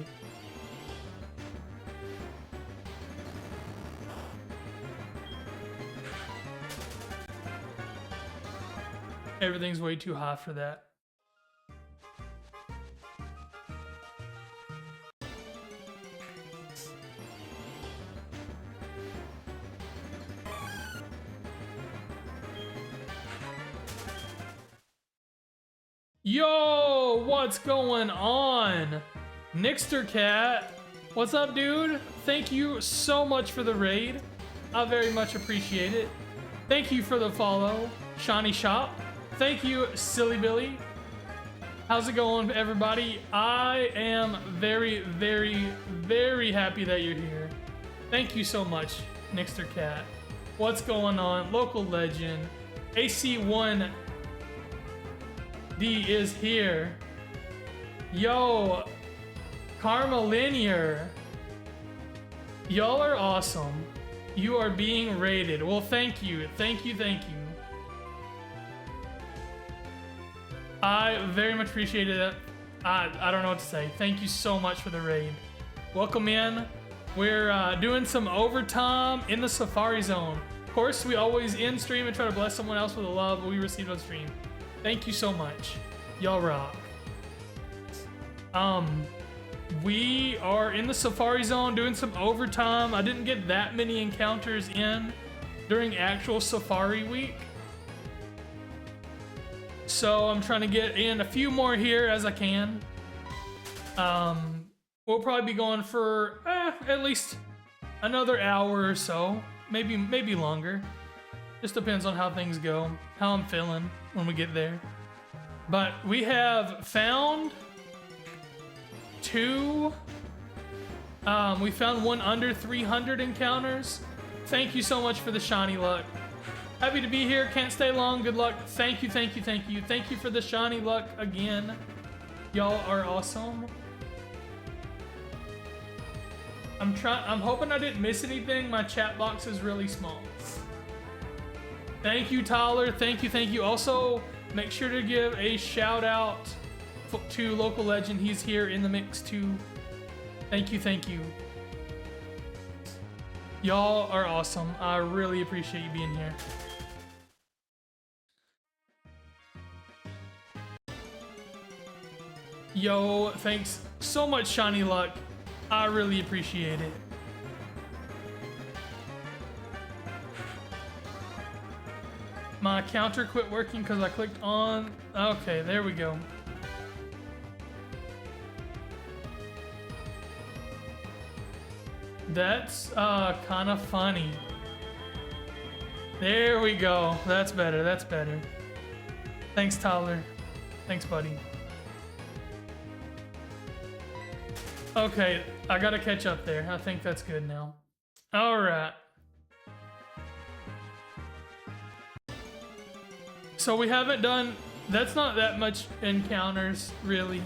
Everything's way too high for that. Yo, what's going on? Nixter Cat, what's up, dude? Thank you so much for the raid. I very much appreciate it. Thank you for the follow, Shawnee Shop. Thank you, Silly Billy. How's it going, everybody? I am very, very, very happy that you're here. Thank you so much, Nixter Cat. What's going on? Local legend. AC1 D is here. Yo, Karma Linear. Y'all are awesome. You are being rated. Well, thank you. Thank you, thank you. I very much appreciated it. I don't know what to say. Thank you so much for the raid. Welcome in. We're doing some overtime in the Safari Zone. Of course, we always end stream and try to bless someone else with the love we received on stream. Thank you so much. Y'all rock. We are in the Safari Zone doing some overtime. I didn't get that many encounters in during actual Safari week, so I'm trying to get in a few more here as I can. We'll probably be going for at least another hour or so, maybe longer. Just depends on how things go, how I'm feeling when we get there. But we have found two. We found one under 300 encounters. Thank you so much for the shiny luck. Happy to be here. Can't stay long. Good luck. Thank you, thank you, thank you. Thank you for the shiny luck again. Y'all are awesome. I'm hoping I didn't miss anything. My chat box is really small. Thank you, Tyler. Thank you, thank you. Also, make sure to give a shout out to Local Legend. He's here in the mix too. Thank you, thank you. Y'all are awesome. I really appreciate you being here. Yo, thanks so much, Shiny Luck. I really appreciate it. My counter quit working because I clicked on... Okay, there we go. That's kind of funny. There we go. That's better, that's better. Thanks, Tyler. Thanks, buddy. Okay, I gotta catch up there. I think that's good now. All right. So we haven't done... That's not that much encounters, really.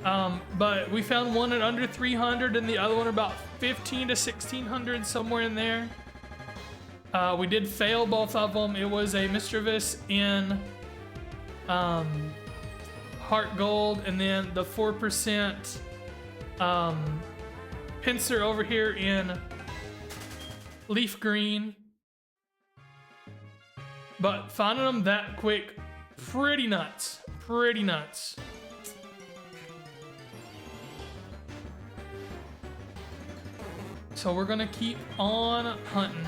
But we found one at under 300 and the other one about 15 to 1600, somewhere in there. We did fail both of them. It was a mischievous in heart gold, and then the 4% pincer over here in leaf green. But finding them that quick, pretty nuts. Pretty nuts. So we're gonna keep on hunting.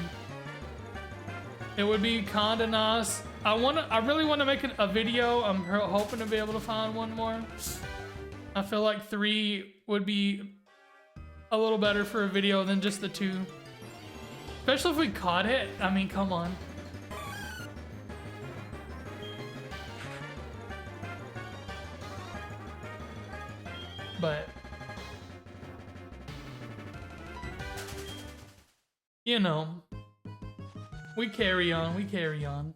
It would be kinda nice. I really wanna make a video. I'm hoping to be able to find one more. I feel like 3 would be a little better for a video than just the 2. Especially if we caught it. I mean, come on. But you know, we carry on, we carry on.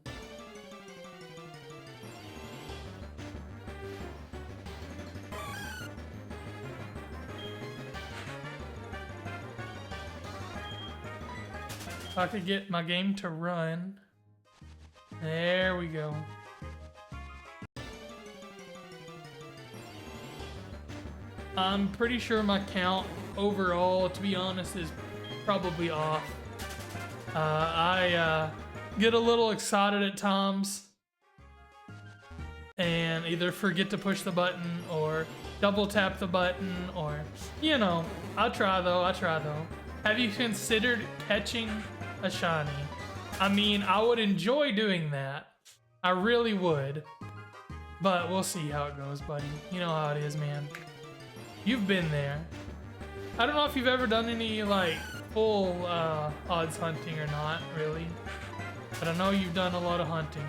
If I could get my game to run. There we go. I'm pretty sure my count overall, to be honest, is probably off. I get a little excited at times and either forget to push the button or double tap the button, or, you know, I try though. Have you considered catching a shiny? I mean, I would enjoy doing that. I really would. But we'll see how it goes, buddy. You know how it is, man. You've been there. I don't know if you've ever done any, like, full odds hunting or not, really. But I know you've done a lot of hunting.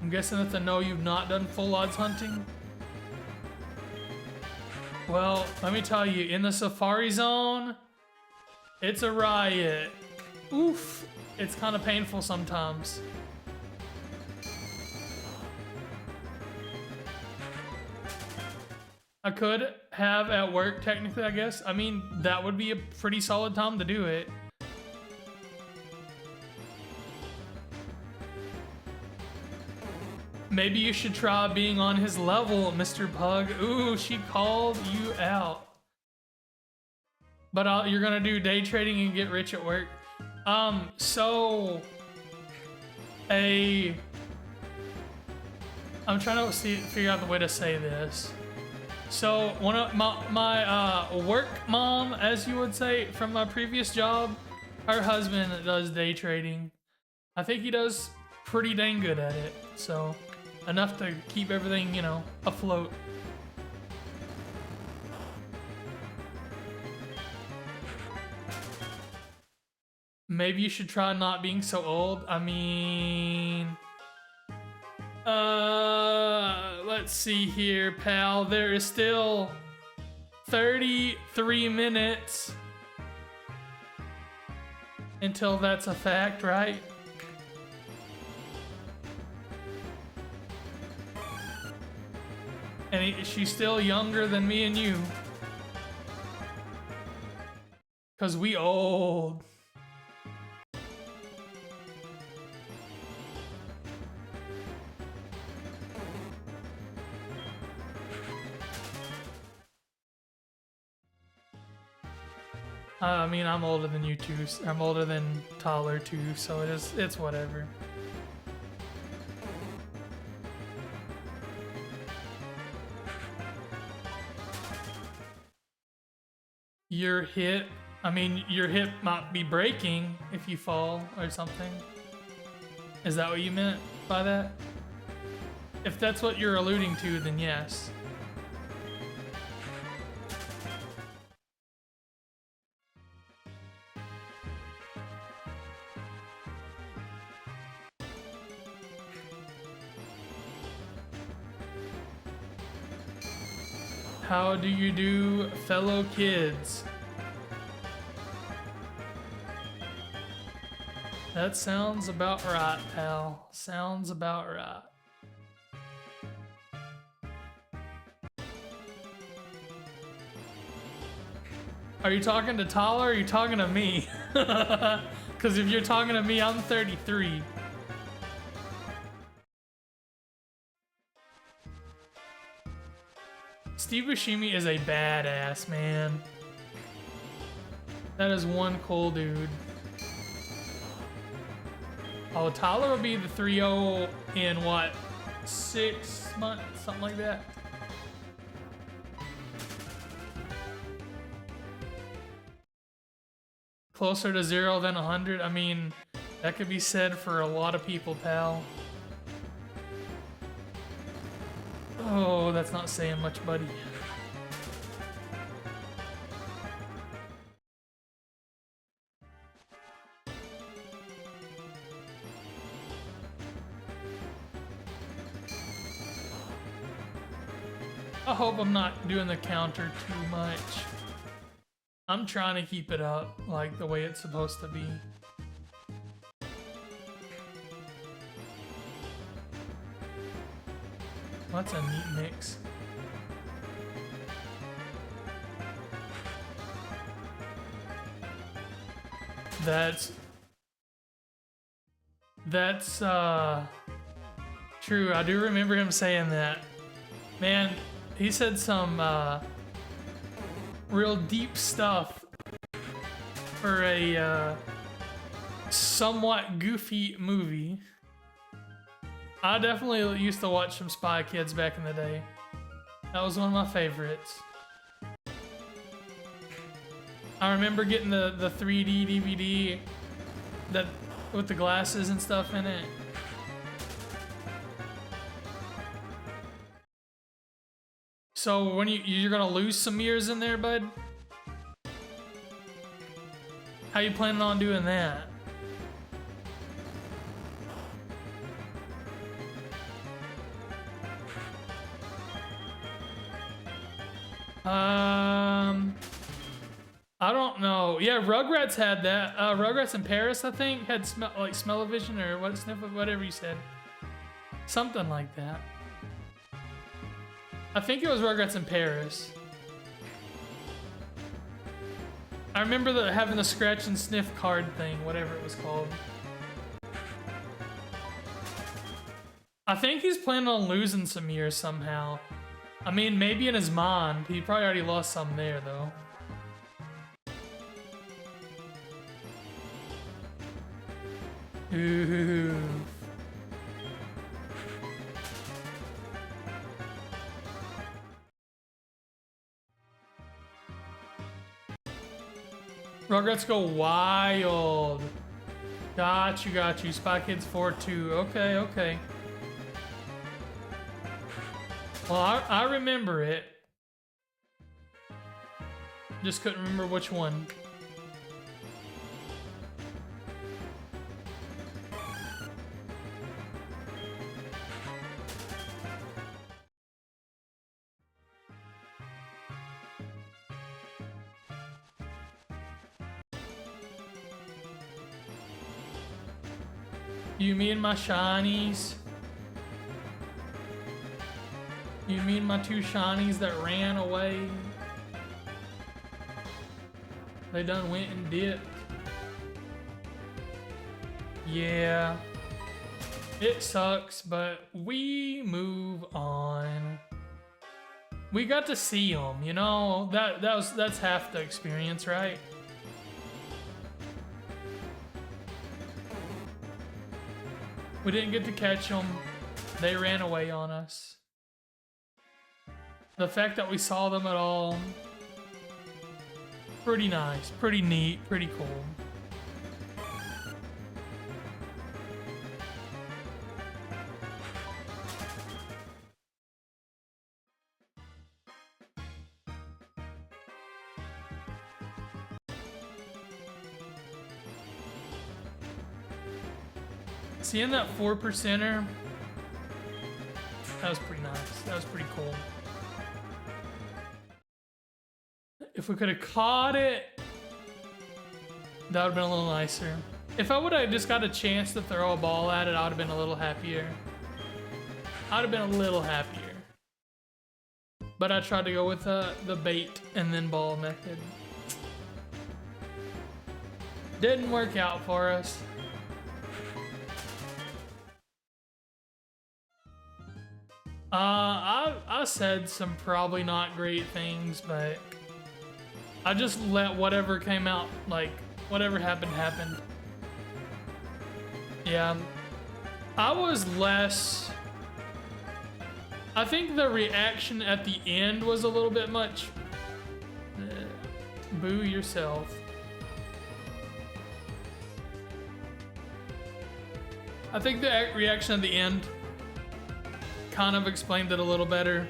I'm guessing that's a no, you've not done full odds hunting? Well, let me tell you, in the Safari Zone, it's a riot. Oof, it's kind of painful sometimes. I could have at work, technically, I guess. I mean, that would be a pretty solid time to do it. Maybe you should try being on his level, Mr. Pug. Ooh, she called you out. But you're gonna do day trading and get rich at work. So I'm trying to figure out the way to say this. So one of my work mom, as you would say, from my previous job, her husband does day trading. I think he does pretty dang good at it. So enough to keep everything, you know, afloat. Maybe you should try not being so old. I mean, let's see here, pal. There is still 33 minutes until that's a fact, right? And she's still younger than me and you. 'Cause we old. I mean, I'm older than you too. I'm older than Tyler too, so it's whatever. Your hip, I mean, your hip might be breaking if you fall or something. Is that what you meant by that? If that's what you're alluding to, then yes. How do you do, fellow kids? That sounds about right, pal. Sounds about right. Are you talking to Tala or are you talking to me? Because if you're talking to me, I'm 33. Steve Buscemi is a badass, man. That is one cool dude. Oh, Tyler will be the 3-0 in what? 6 months? Something like that. Closer to 0 than 100. I mean, that could be said for a lot of people, pal. Oh, that's not saying much, buddy. I hope I'm not doing the counter too much. I'm trying to keep it up like the way it's supposed to be. That's a neat mix. That's true. I do remember him saying that. Man, he said some real deep stuff for a somewhat goofy movie. I definitely used to watch some Spy Kids back in the day. That was one of my favorites. I remember getting the 3D DVD that with the glasses and stuff in it. So when you're gonna lose some years in there, bud? How you planning on doing that? I don't know. Yeah, Rugrats had that. Rugrats in Paris, I think, had smell-o-vision or what, whatever you said. Something like that. I think it was Rugrats in Paris. I remember having the scratch and sniff card thing, whatever it was called. I think he's planning on losing some years somehow. I mean, maybe in his mind. He probably already lost some there, though. Ooh. Rugrats go wild. Got you. Spy Kids 4-2. Okay, okay. Well, I remember it. Just couldn't remember which one. You mean my shinies? You mean my 2 shinies that ran away? They done went and dipped. Yeah. It sucks, but we move on. We got to see them, you know? That's half the experience, right? We didn't get to catch them. They ran away on us. The fact that we saw them at all, pretty nice, pretty neat, pretty cool. Seeing that 4%er, that was pretty nice. That was pretty cool. If we could have caught it, that would have been a little nicer. If I would have just got a chance to throw a ball at it, I would have been a little happier. I'd have been a little happier. But I tried to go with the bait and then ball method. Didn't work out for us. I said some probably not great things, but I just let whatever came out, like whatever happened, happened. Yeah, I was less. I think the reaction at the end was a little bit much. Boo yourself. I think the reaction at the end kind of explained it a little better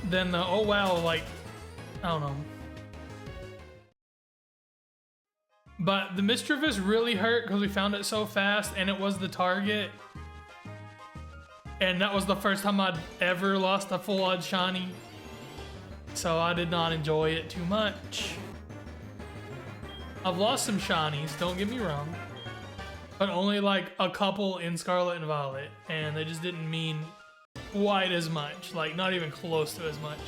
than the, oh wow, like, I don't know. But the Mischievous really hurt because we found it so fast and it was the target. And that was the first time I'd ever lost a full odd shiny. So I did not enjoy it too much. I've lost some shinies, don't get me wrong. But only like a couple in Scarlet and Violet. And they just didn't mean quite as much. Like not even close to as much.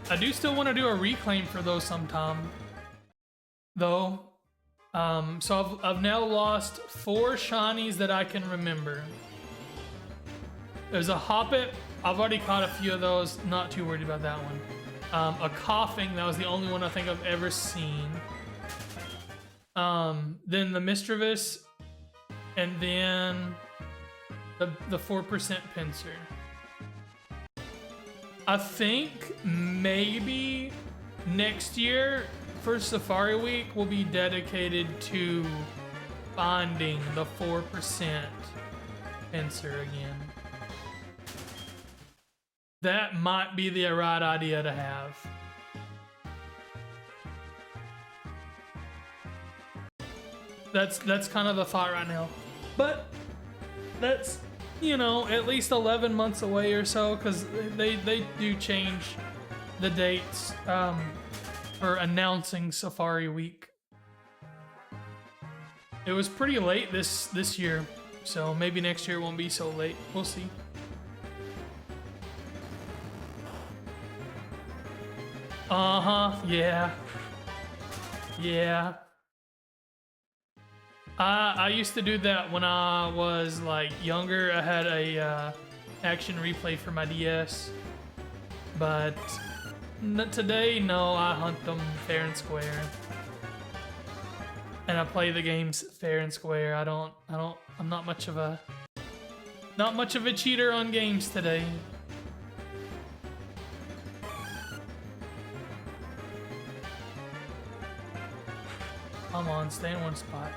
I do still want to do a reclaim for those sometime. Though. So I've now lost 4 shinies that I can remember. There's a Hoppet. I've already caught a few of those. Not too worried about that one. A Coughing. That was the only one I think I've ever seen. Then the Mischievous. And then the 4% Pincer. I think maybe next year for Safari Week will be dedicated to finding the 4% Pincer again. That might be the right idea to have. That's kind of the thought right now. But that's, you know, at least 11 months away or so, because they do change the dates for announcing Safari Week. It was pretty late this year, so maybe next year it won't be so late. We'll see. Yeah. Yeah. I used to do that when I was like younger. I had a action replay for my DS, but today, no, I hunt them fair and square, and I play the games fair and square. I'm not much of a cheater on games today. Come on, stay in one spot.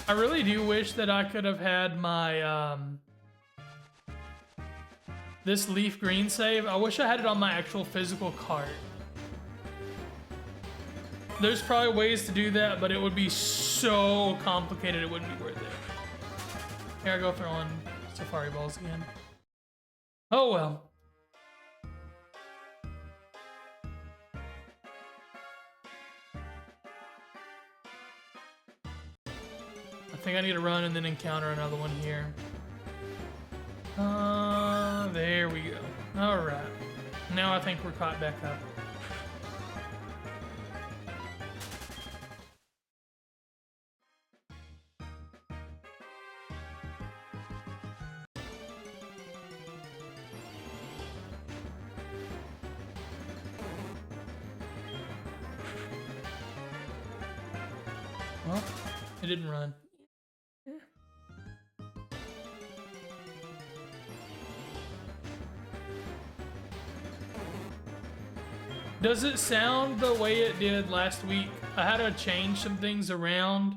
I really do wish that I could have had my, this leaf green save. I wish I had it on my actual physical cart. There's probably ways to do that, but it would be so complicated it wouldn't be worth it. Here I go throwing Safari Balls again. Oh well. I think I need to run and then encounter another one here. There we go. All right. Now I think we're caught back up. Well, it didn't run. Does it sound the way it did last week? I had to change some things around.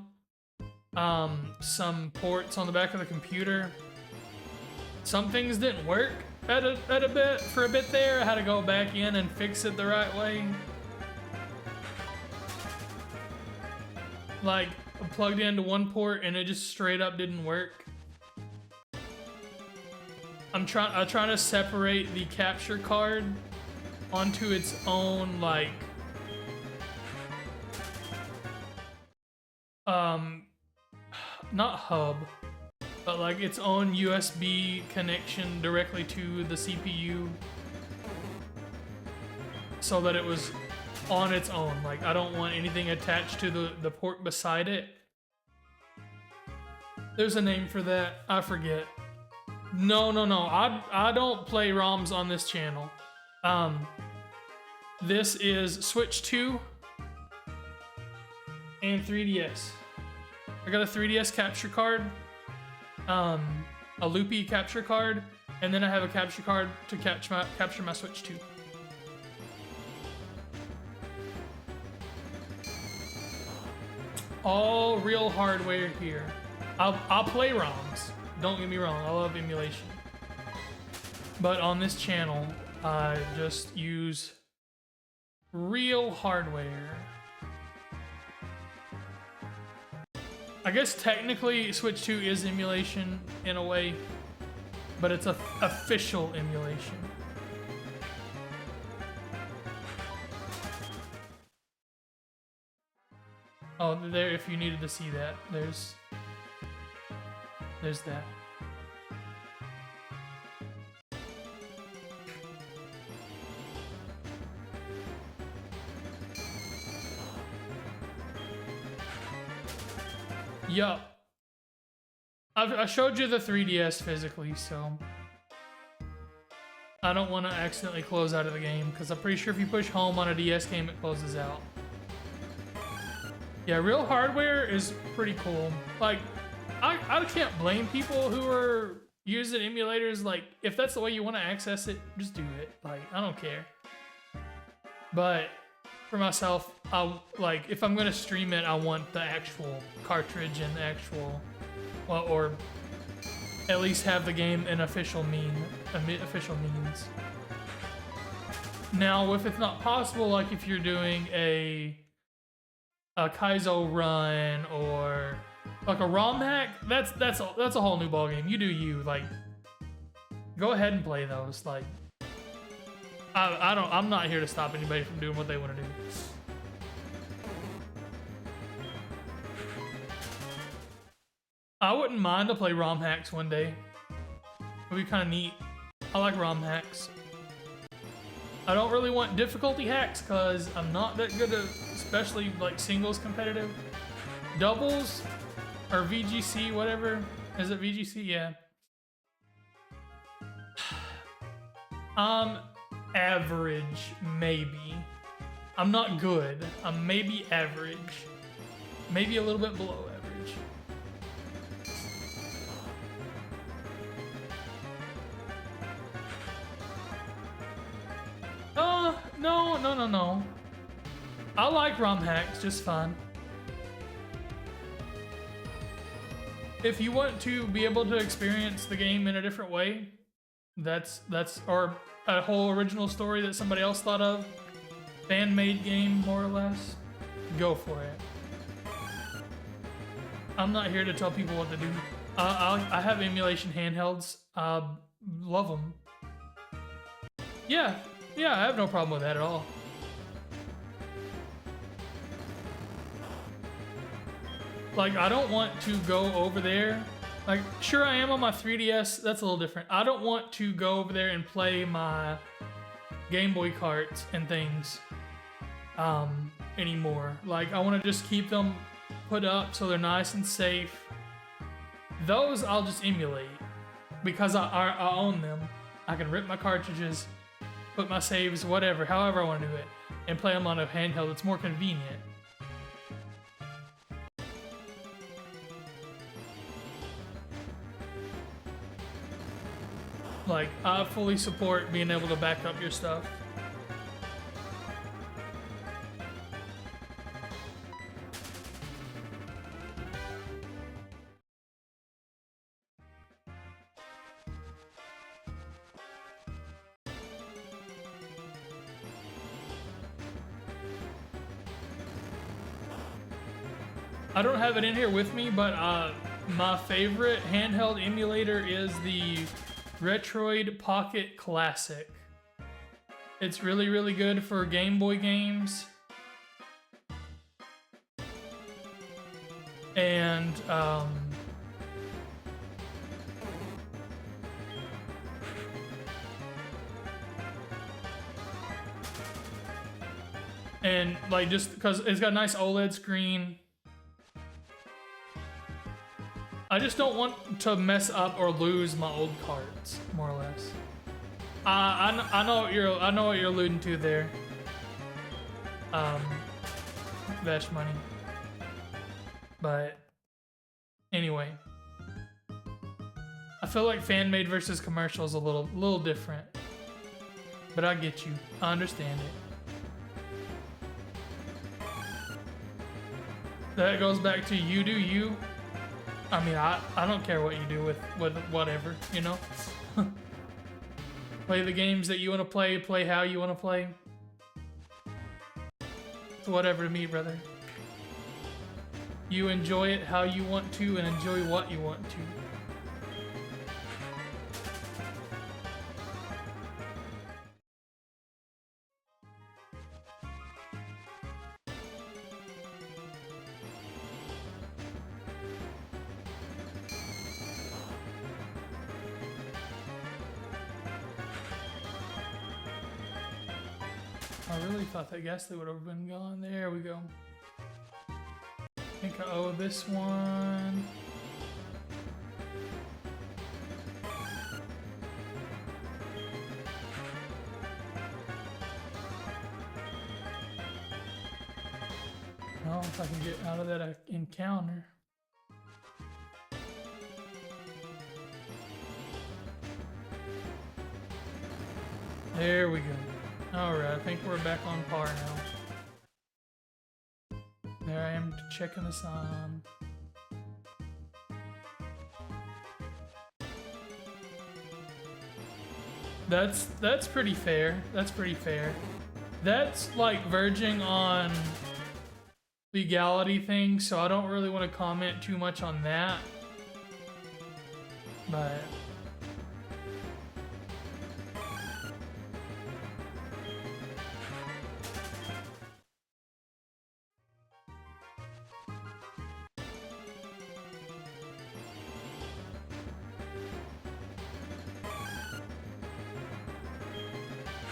Some ports on the back of the computer. Some things didn't work for a bit there. I had to go back in and fix it the right way. Like, I plugged into one port and it just straight up didn't work. I'm trying to separate the capture card onto its own, like, not hub, but like its own USB connection directly to the CPU so that it was on its own. Like, I don't want anything attached to the port beside it. There's a name for that. I forget. No. I don't play ROMs on this channel. This is Switch 2 and 3DS. I got a 3DS capture card, a loopy capture card, and then I have a capture card to capture my Switch 2. All real hardware here. I'll play ROMs. Don't get me wrong, I love emulation. But on this channel, I just use real hardware. I guess technically Switch 2 is emulation in a way, but it's a official emulation. Oh, there, if you needed to see that, there's that. Yup. I showed you the 3DS physically, so I don't want to accidentally close out of the game, because I'm pretty sure if you push home on a DS game, it closes out. Yeah, real hardware is pretty cool. Like, I can't blame people who are using emulators. Like, if that's the way you want to access it, just do it. Like, I don't care. But for myself, like, if I'm gonna stream it, I want the actual cartridge and the actual, well, or at least have the game in official means. Now, if it's not possible, like if you're doing a Kaizo run or like a ROM hack, that's a whole new ballgame. You do you. Like, go ahead and play those. Like, I'm not here to stop anybody from doing what they want to do. I wouldn't mind to play ROM hacks one day. It would be kind of neat. I like ROM hacks. I don't really want difficulty hacks because I'm not that good at, especially like singles competitive. Doubles or VGC, whatever. Is it VGC? Yeah. Average, maybe. I'm not good. I'm maybe average. Maybe a little bit below average. No. I like ROM hacks, just fun. If you want to be able to experience the game in a different way, or a whole original story that somebody else thought of, fan-made game, more or less, go for it. I'm not here to tell people what to do. I have emulation handhelds. Love them. Yeah, I have no problem with that at all. Like, I don't want to go over there. Like, sure, I am on my 3DS. That's a little different. I don't want to go over there and play my Game Boy carts and things anymore. Like, I want to just keep them put up so they're nice and safe. Those I'll just emulate because I own them. I can rip my cartridges, put my saves, whatever, however I want to do it, and play them on a handheld. It's more convenient. Like, I fully support being able to back up your stuff. I don't have it in here with me, but my favorite handheld emulator is the Retroid Pocket Classic. It's really, really good for Game Boy games. And, like, just because it's got a nice OLED screen. I just don't want to mess up or lose my old cards, more or less. I know what you're alluding to there. Vesh money. But anyway, I feel like fan made versus commercial is a little different. But I get you. I understand it. That goes back to you do you. I mean, I don't care what you do with whatever, you know? Play the games that you want to play how you want to play. It's whatever to me, brother. You enjoy it how you want to and enjoy what you want to. I really thought that gas would have been gone. There we go. I think I owe this one. Oh, if I can get out of that encounter. There we go. Alright, I think we're back on par now. There I am checking this on. That's pretty fair. That's pretty fair. That's like verging on legality things, so I don't really want to comment too much on that. But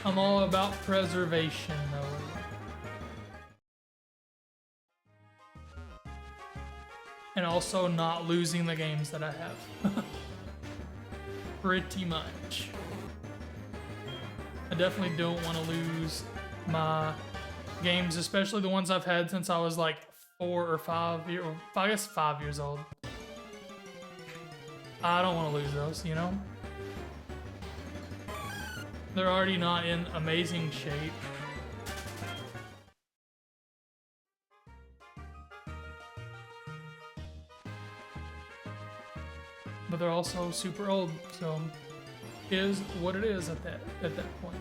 I'm all about preservation, though. And also not losing the games that I have. Pretty much. I definitely don't want to lose my games, especially the ones I've had since I was like 4 or 5 years, I guess 5 years old. I don't want to lose those, you know? They're already not in amazing shape. But they're also super old, so it is what it is at that point.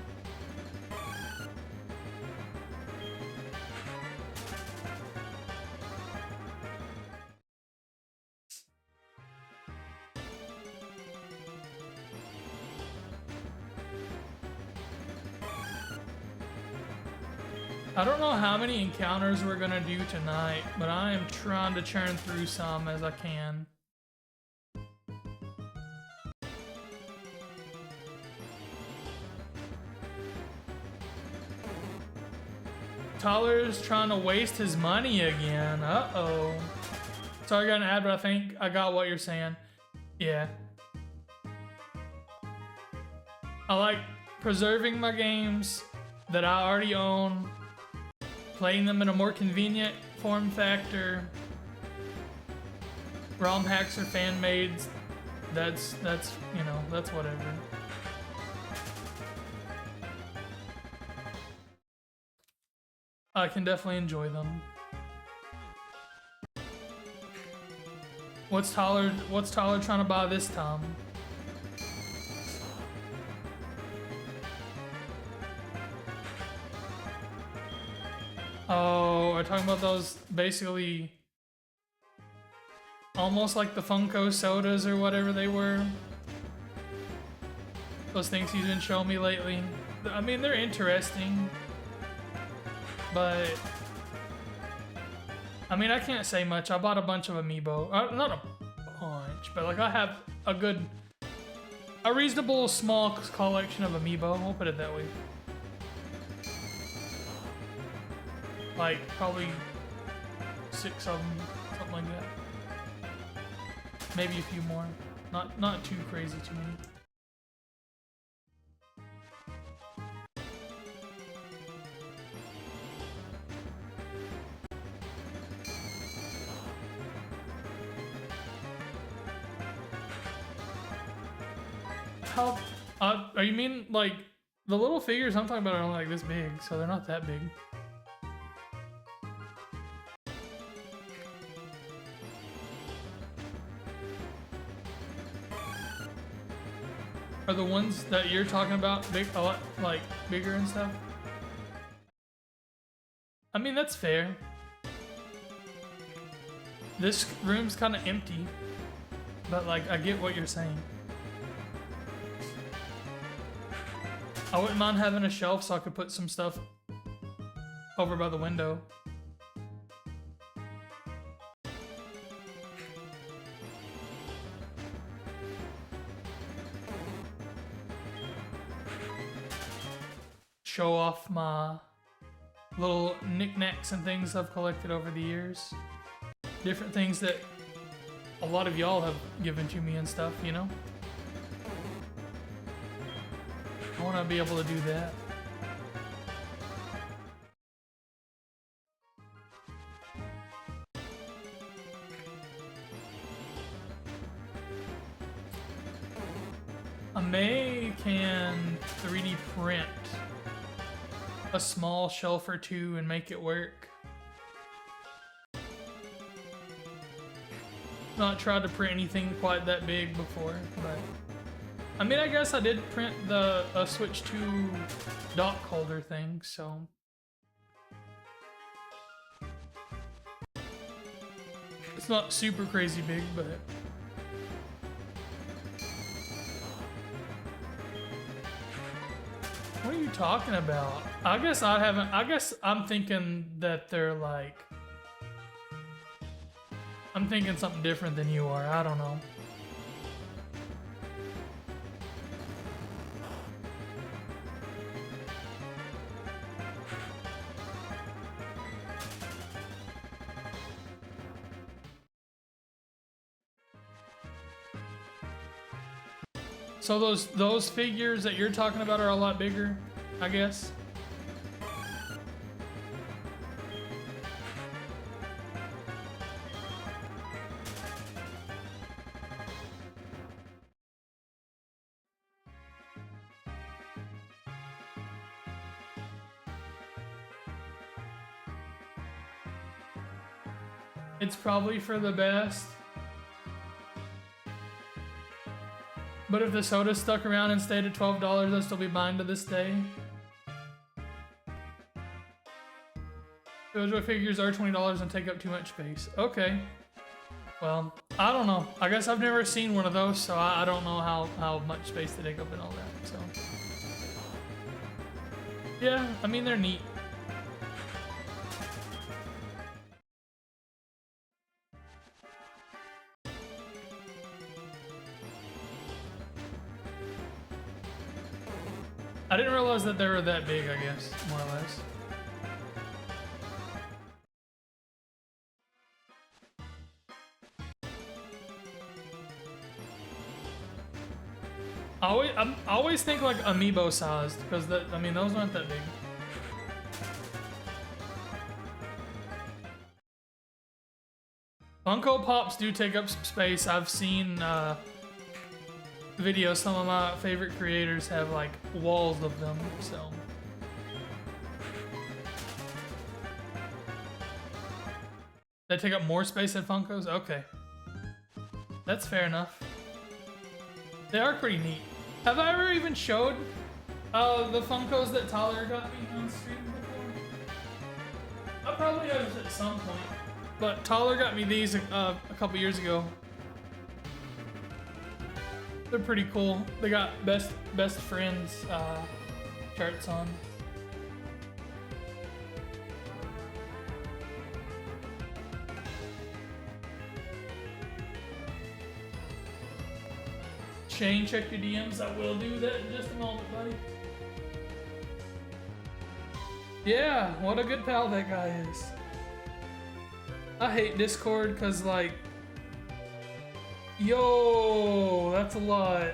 I don't know how many encounters we're gonna do tonight, but I am trying to churn through some as I can. Tyler's trying to waste his money again. Uh-oh. Sorry I got an ad, but I think I got what you're saying. Yeah. I like preserving my games that I already own, playing them in a more convenient form factor. ROM hacks or fan mades, that's you know, that's whatever. I can definitely enjoy them. What's Tyler trying to buy this time? Oh, are talking about those basically almost like the Funko sodas or whatever they were? Those things he's been showing me lately. I mean, they're interesting, but I mean, I can't say much. I bought a bunch of amiibo. Not a bunch, but like I have a reasonable small collection of amiibo. We'll put it that way. Like probably 6 of them, something like that. Maybe a few more. Not too crazy, too many. How? Are you mean like the little figures I'm talking about are only like this big, so they're not that big. Are the ones that you're talking about big, a lot like bigger and stuff? I mean, that's fair. This room's kind of empty, but like I get what you're saying. I wouldn't mind having a shelf so I could put some stuff over by the window. Show off my little knickknacks and things I've collected over the years. Different things that a lot of y'all have given to me and stuff, you know? I want to be able to do that. I can 3D print a small shelf or two and make it work. Not tried to print anything quite that big before, but I mean, I guess I did print the Switch 2 dock holder thing, so it's not super crazy big, but what are you talking about? I guess I haven't. I guess I'm thinking that they're like, I'm thinking something different than you are. I don't know. So those figures that you're talking about are a lot bigger, I guess. It's probably for the best. But if the soda stuck around and stayed at $12, I'd still be buying to this day. Those figures are $20 and take up too much space. Okay. Well, I don't know. I guess I've never seen one of those, so I don't know how much space they take up and all that, so. Yeah, I mean, they're neat. I didn't realize that they were that big, I guess, more or less. I always think like amiibo sized, because I mean, those aren't that big. Funko Pops do take up some space. I've seen videos, some of my favorite creators have like walls of them, so. They take up more space than Funkos? Okay. That's fair enough. They are pretty neat. Have I ever even showed the Funkos that Tyler got me on stream before? I probably have at some point, but Tyler got me these a couple years ago. They're pretty cool. They got best friends charts on. Shane, check your DMs. I will do that in just a moment, buddy. Yeah, what a good pal that guy is. I hate Discord because, like, yo, that's a lot.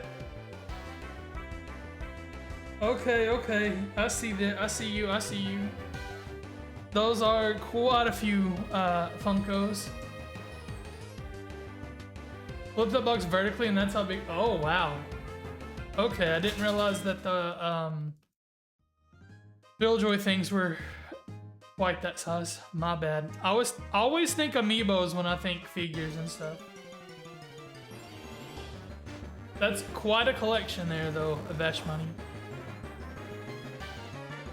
Okay, okay. I see that. I see you. I see you. Those are quite a few Funkos. Flip the box vertically, and that's how big. Oh wow. Okay, I didn't realize that the Billjoy things were quite that size. My bad. I always think amiibos when I think figures and stuff. That's quite a collection there, though, of Vesh money.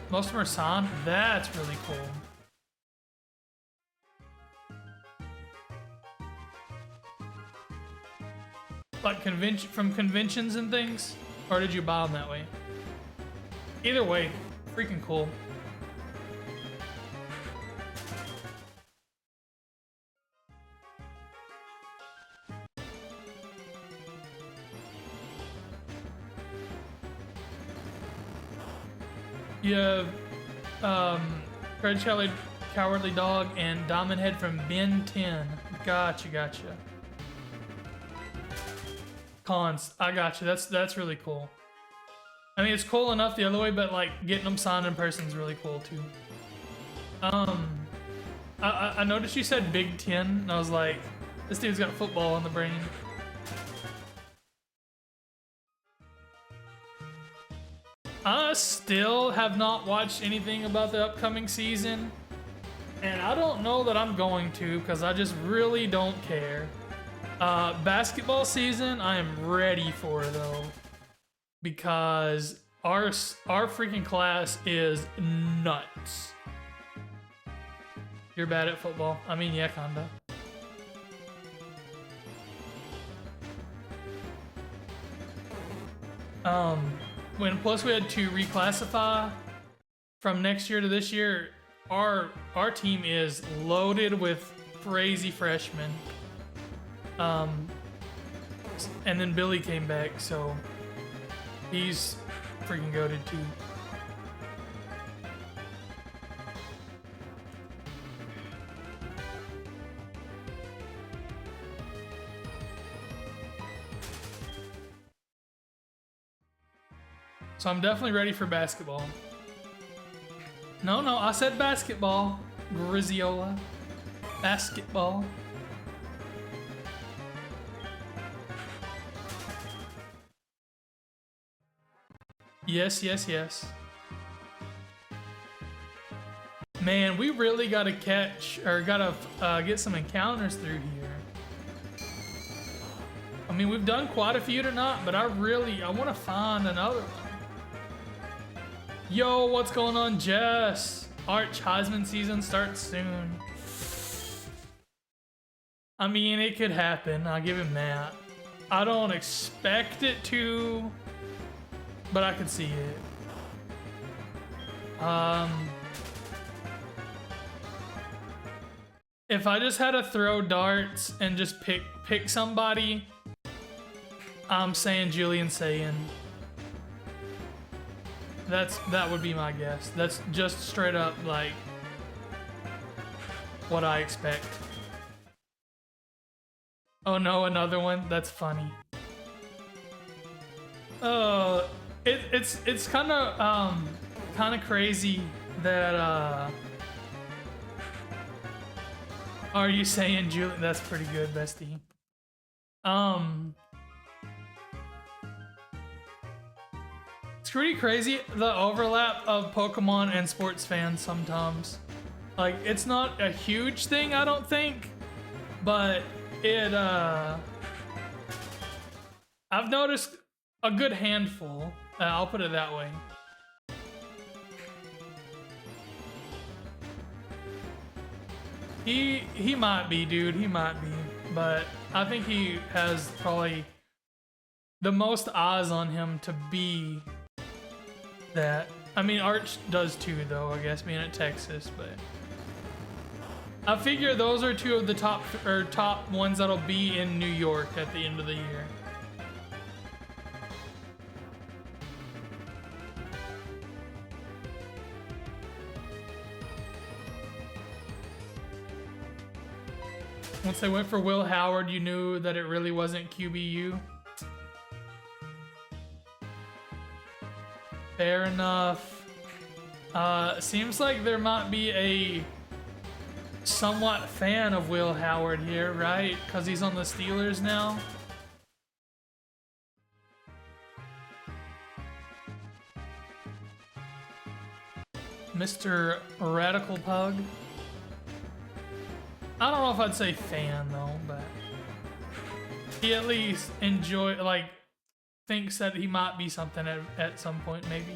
Most of them are signed. That's really cool. Like from conventions and things? Or did you buy them that way? Either way, freaking cool. You have Red Shelly, Cowardly Dog, and Diamond Head from Ben 10. Gotcha, gotcha. Cons, I got you. That's really cool. I mean, it's cool enough the other way, but like getting them signed in person is really cool too. I noticed you said Big 10, and I was like, this dude's got football on the brain. I still have not watched anything about the upcoming season, and I don't know that I'm going to because I just really don't care. Basketball season, I am ready for though, because our freaking class is nuts. You're bad at football. I mean, yeah, kinda. Plus we had to reclassify from next year to this year. Our team is loaded with crazy freshmen. And then Billy came back, so he's freaking goated too. So I'm definitely ready for basketball. No, I said basketball. Griziola. Basketball. Yes. Man, we really gotta get some encounters through here. I mean, we've done quite a few tonight, but I want to find another one. Yo, what's going on, Jess? Arch Heisman season starts soon. I mean, it could happen. I'll give him that. I don't expect it to, but I could see it. If I just had to throw darts and just pick somebody, I'm saying Julian Sayin. That would be my guess. That's just straight up like what I expect. Oh no, another one? That's funny. It's kind of crazy that are you saying Julian? That's pretty good, bestie. It's pretty crazy the overlap of Pokemon and sports fans sometimes. Like, it's not a huge thing, I don't think, but it I've noticed a good handful. I'll put it that way. He might be, dude. He might be, but I think he has probably the most eyes on him to be that. I mean, Arch does too, though, I guess, being at Texas, but I figure those are two of the top ones that'll be in New York at the end of the year. Once they went for Will Howard, you knew that it really wasn't QBU. Fair enough. Seems like there might be a somewhat fan of Will Howard here, right? Because he's on the Steelers now. Mr. Radical Pug. I don't know if I'd say fan though, but he at least thinks that he might be something at some point, maybe.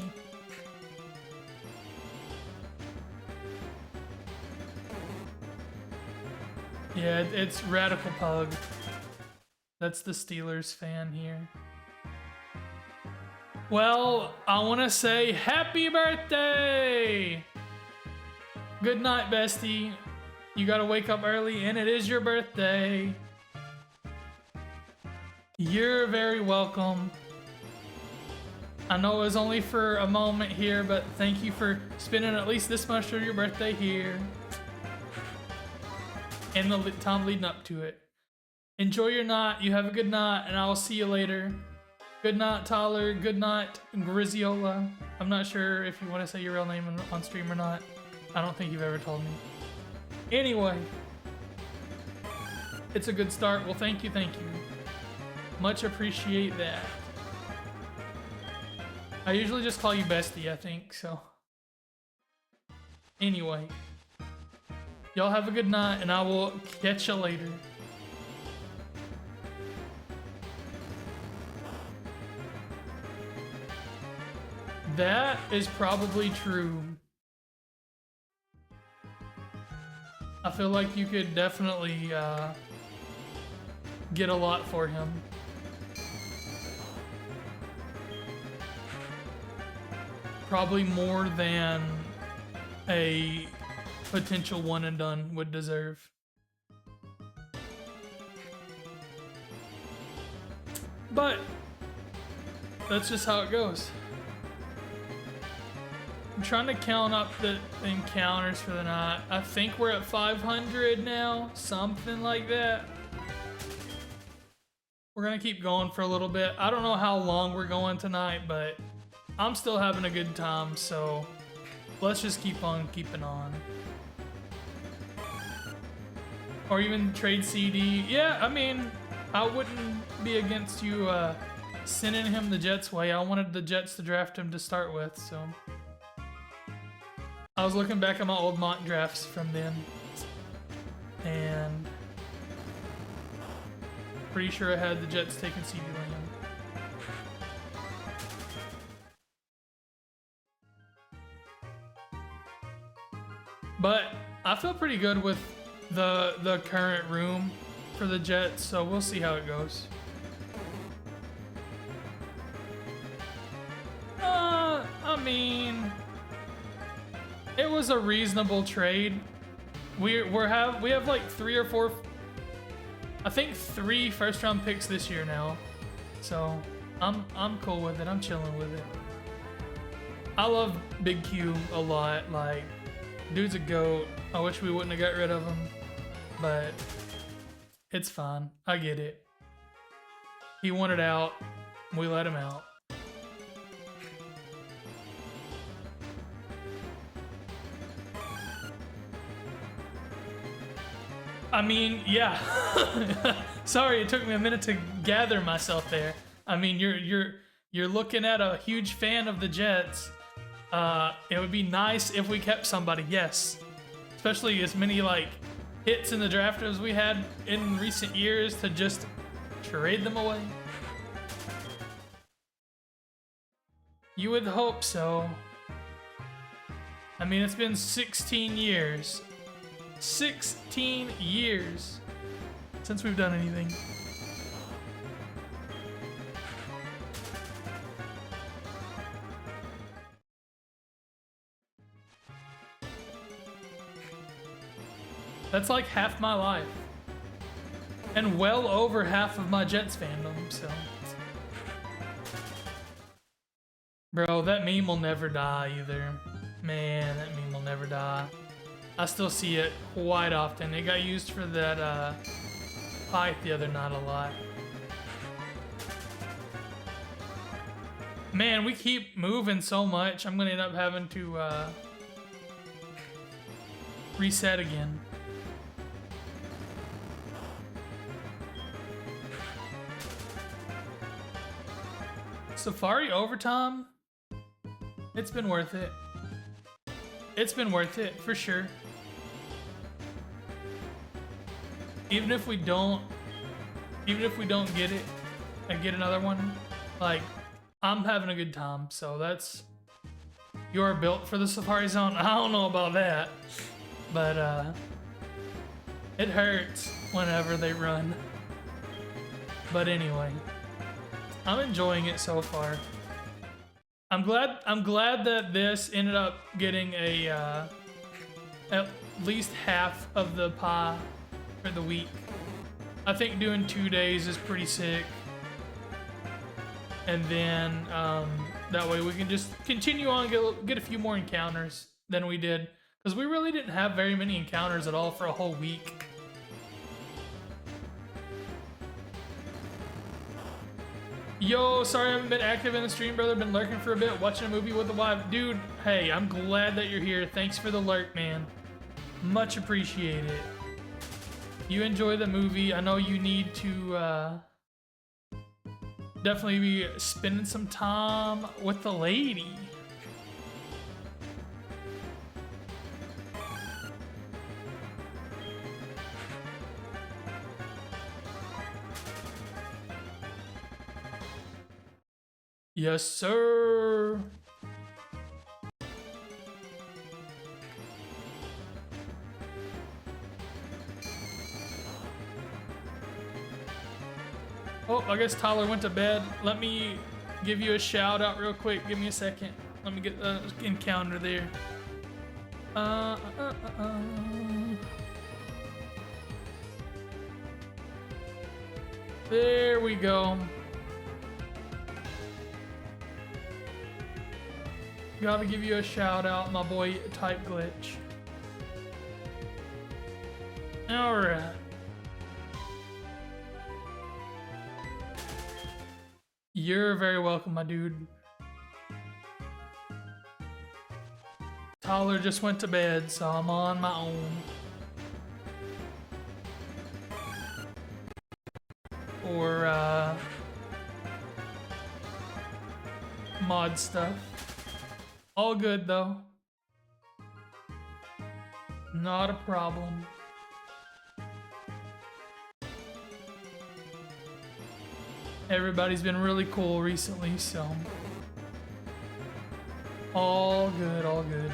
Yeah, it's Radical Pug. That's the Steelers fan here. Well, I want to say happy birthday! Good night, bestie. You gotta wake up early, and it is your birthday. You're very welcome. I know it was only for a moment here, but thank you for spending at least this much of your birthday here. And the time leading up to it. Enjoy your night. You have a good night, and I will see you later. Good night, Tyler. Good night, Griziola. I'm not sure if you want to say your real name on stream or not. I don't think you've ever told me. Anyway, it's a good start. Well, thank you, thank you. Much appreciate that. I usually just call you bestie, I think, so. Anyway, y'all have a good night, and I will catch you later. That is probably true. I feel like you could definitely get a lot for him. Probably more than a potential one and done would deserve. But that's just how it goes. I'm trying to count up the encounters for the night. I think we're at 500 now, something like that. We're gonna keep going for a little bit. I don't know how long we're going tonight, but I'm still having a good time, so let's just keep on keeping on. Or even trade CD. Yeah, I mean, I wouldn't be against you sending him the Jets way. I wanted the Jets to draft him to start with, so. I was looking back at my old mock drafts from then, and pretty sure I had the Jets taking CD Lamb. But I feel pretty good with the current room for the Jets, so we'll see how it goes. I mean, it was a reasonable trade. We have like 3 or 4, I think 3 first-round picks this year now, so I'm cool with it. I'm chilling with it. I love Big Q a lot. Like, dude's a goat. I wish we wouldn't have got rid of him, but it's fine. I get it. He wanted out. We let him out. I mean, yeah. Sorry, it took me a minute to gather myself there. I mean, you're looking at a huge fan of the Jets. It would be nice if we kept somebody, yes. Especially as many like hits in the draft as we had in recent years to just trade them away. You would hope so. I mean, it's been 16 years. 16 years since we've done anything. That's like half my life. And well over half of my Jets fandom, so. Bro, that meme will never die either. Man, that meme will never die. I still see it quite often. It got used for that fight the other night a lot. Man, we keep moving so much. I'm gonna end up having to reset again. Safari overtime? It's been worth it. It's been worth it, for sure. Even if we don't get it and get another one, like, I'm having a good time, so that's... You're built for the Safari Zone? I don't know about that, but it hurts whenever they run. But anyway, I'm enjoying it so far. I'm glad that this ended up getting a at least half of the pie for the week. I think doing 2 days is pretty sick. And then that way we can just continue on and get a few more encounters than we did. Because we really didn't have very many encounters at all for a whole week. Yo, sorry I haven't been active in the stream, brother. Been lurking for a bit, watching a movie with the wife. Dude, hey, I'm glad that you're here. Thanks for the lurk, man. Much appreciated. You enjoy the movie. I know you need to definitely be spending some time with the lady. Yes, sir. Oh, I guess Tyler went to bed. Let me give you a shout out real quick. Give me a second. Let me get the encounter there. There we go. Gotta give you a shout out, my boy Type Glitch. Alright. You're very welcome, my dude. Tyler just went to bed, so I'm on my own. Or mod stuff. All good though. Not a problem. Everybody's been really cool recently, so all good, all good.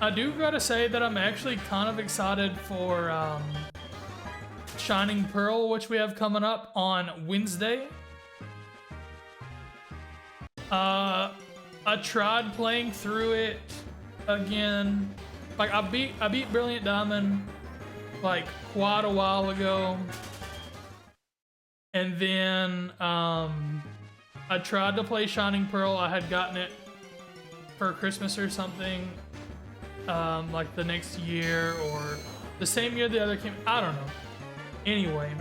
I do gotta say that I'm actually kind of excited for Shining Pearl, which we have coming up on Wednesday. I tried playing through it again. Like I beat Brilliant Diamond like quite a while ago. And then I tried to play Shining Pearl. I had gotten it for Christmas or something. Like the next year or the same year the other came. I don't know. Anyway,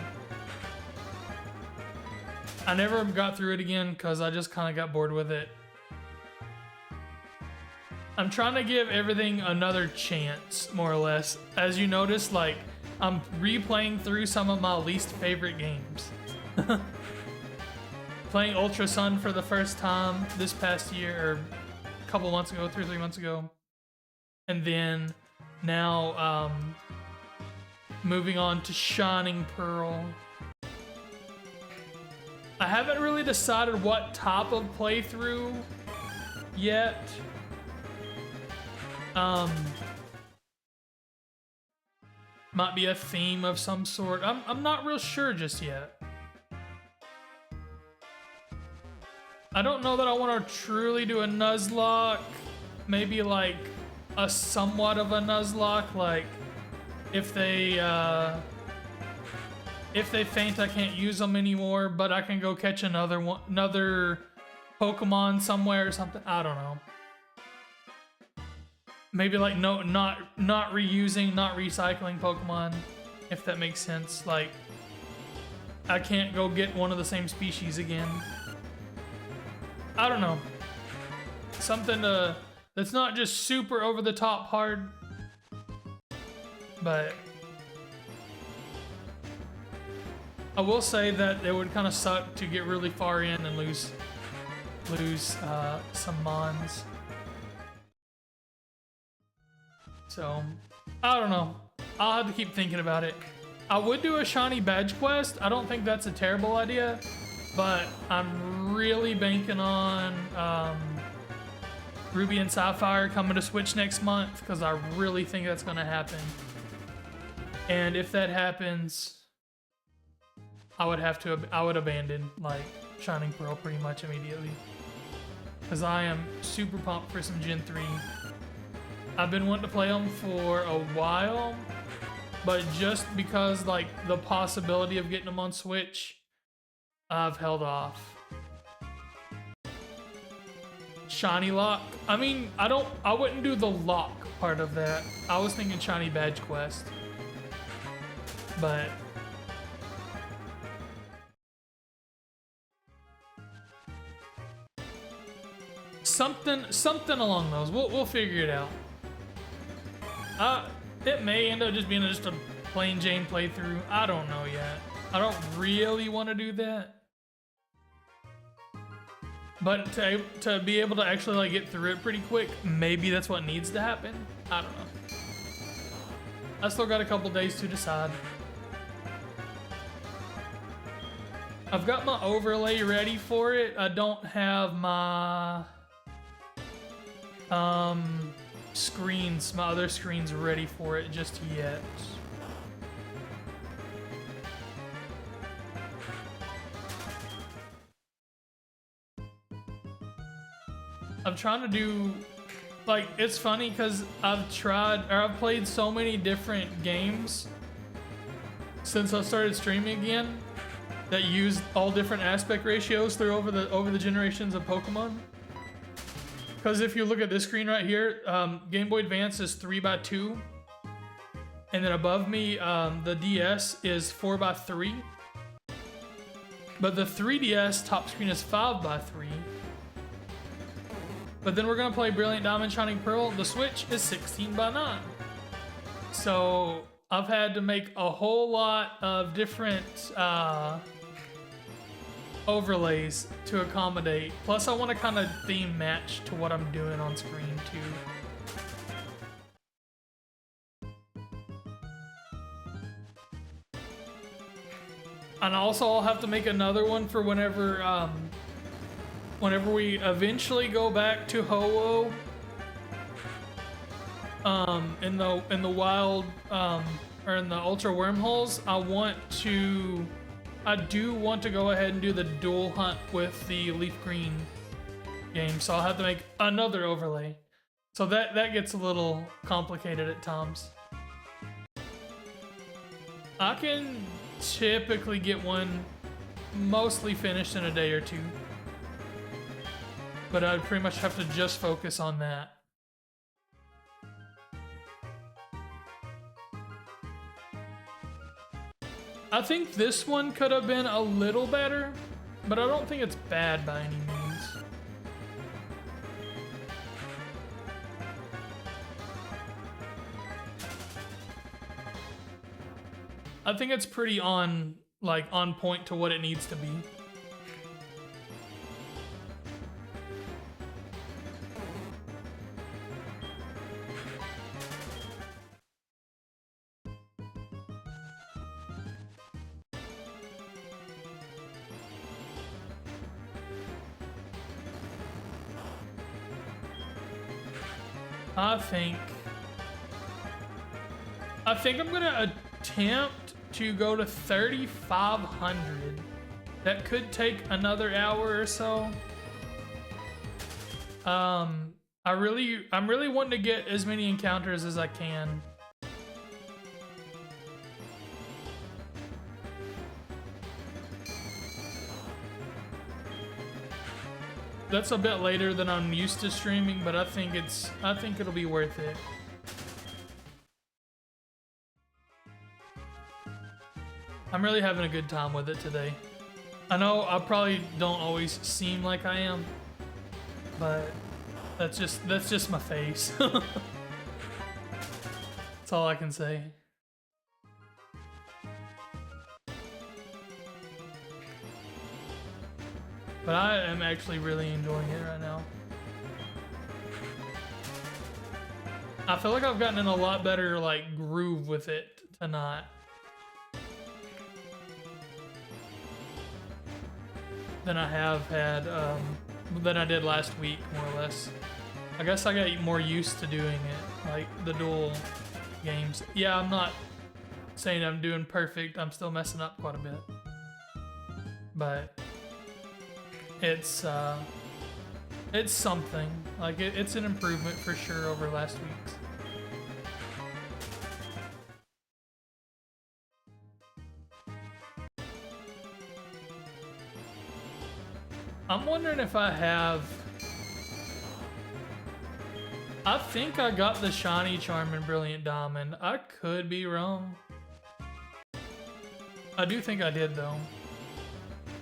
I never got through it again because I just kind of got bored with it. I'm trying to give everything another chance, more or less. As you notice, like, I'm replaying through some of my least favorite games. Playing Ultra Sun for the first time this past year, or a couple months ago, 2 or 3 months ago. And then now, moving on to Shining Pearl. I haven't really decided what type of playthrough yet. might be a theme of some sort. I'm not real sure just yet. I don't know that I want to truly do a Nuzlocke. Maybe like a somewhat of a Nuzlocke, like if they faint, I can't use them anymore, but I can go catch another Pokemon somewhere or something. I don't know. Maybe like not reusing, not recycling Pokemon, if that makes sense. Like I can't go get one of the same species again. I don't know. Something that's not just super over the top hard, but I will say that it would kind of suck to get really far in and lose some Mons. So, I don't know. I'll have to keep thinking about it. I would do a shiny badge quest. I don't think that's a terrible idea, but I'm really banking on Ruby and Sapphire coming to Switch next month because I really think that's going to happen. And if that happens, I would abandon like Shining Pearl pretty much immediately because I am super pumped for some Gen 3. I've been wanting to play them for a while, but just because like the possibility of getting them on Switch, I've held off. Shiny lock. I mean, I wouldn't do the lock part of that. I was thinking shiny badge quest, but something along those. We'll figure it out. It may end up just being just a plain Jane playthrough. I don't know yet. I don't really want to do that. But to be able to actually like get through it pretty quick, maybe that's what needs to happen. I don't know. I still got a couple days to decide. I've got my overlay ready for it. I don't have my screens, my other screens ready for it just yet. I'm trying to do, like, it's funny because I've played so many different games since I started streaming again that use all different aspect ratios through over the generations of Pokemon. Because if you look at this screen right here, Game Boy Advance is 3:2, and then above me, the DS is 4:3. But the 3DS top screen is 5:3. But then we're gonna play Brilliant Diamond Shining Pearl. The Switch is 16:9. So I've had to make a whole lot of different overlays to accommodate. Plus I want to kind of theme match to what I'm doing on screen too. And also I'll have to make another one for whenever we eventually go back to Ho-Oh in the wild or in the ultra wormholes. I do want to go ahead and do the dual hunt with the Leaf Green game, so I'll have to make another overlay. So that gets a little complicated at times. I can typically get one mostly finished in a day or two, but I'd pretty much have to just focus on that. I think this one could have been a little better, but I don't think it's bad by any means. I think it's pretty on point to what it needs to be. I think I'm gonna attempt to go to 3,500. That could take another hour or so. I'm really wanting to get as many encounters as I can. That's a bit later than I'm used to streaming, but I think it'll be worth it. I'm really having a good time with it today. I know I probably don't always seem like I am, but that's just my face. That's all I can say. But I am actually really enjoying it right now. I feel like I've gotten in a lot better like groove with it tonight. Than I have had, than I did last week, more or less. I guess I got more used to doing it, like the dual games. Yeah, I'm not saying I'm doing perfect. I'm still messing up quite a bit. But it's something. Like, it's an improvement for sure over last week's. I'm wondering if I have... I think I got the Shiny Charm and Brilliant Diamond. I could be wrong. I do think I did, though.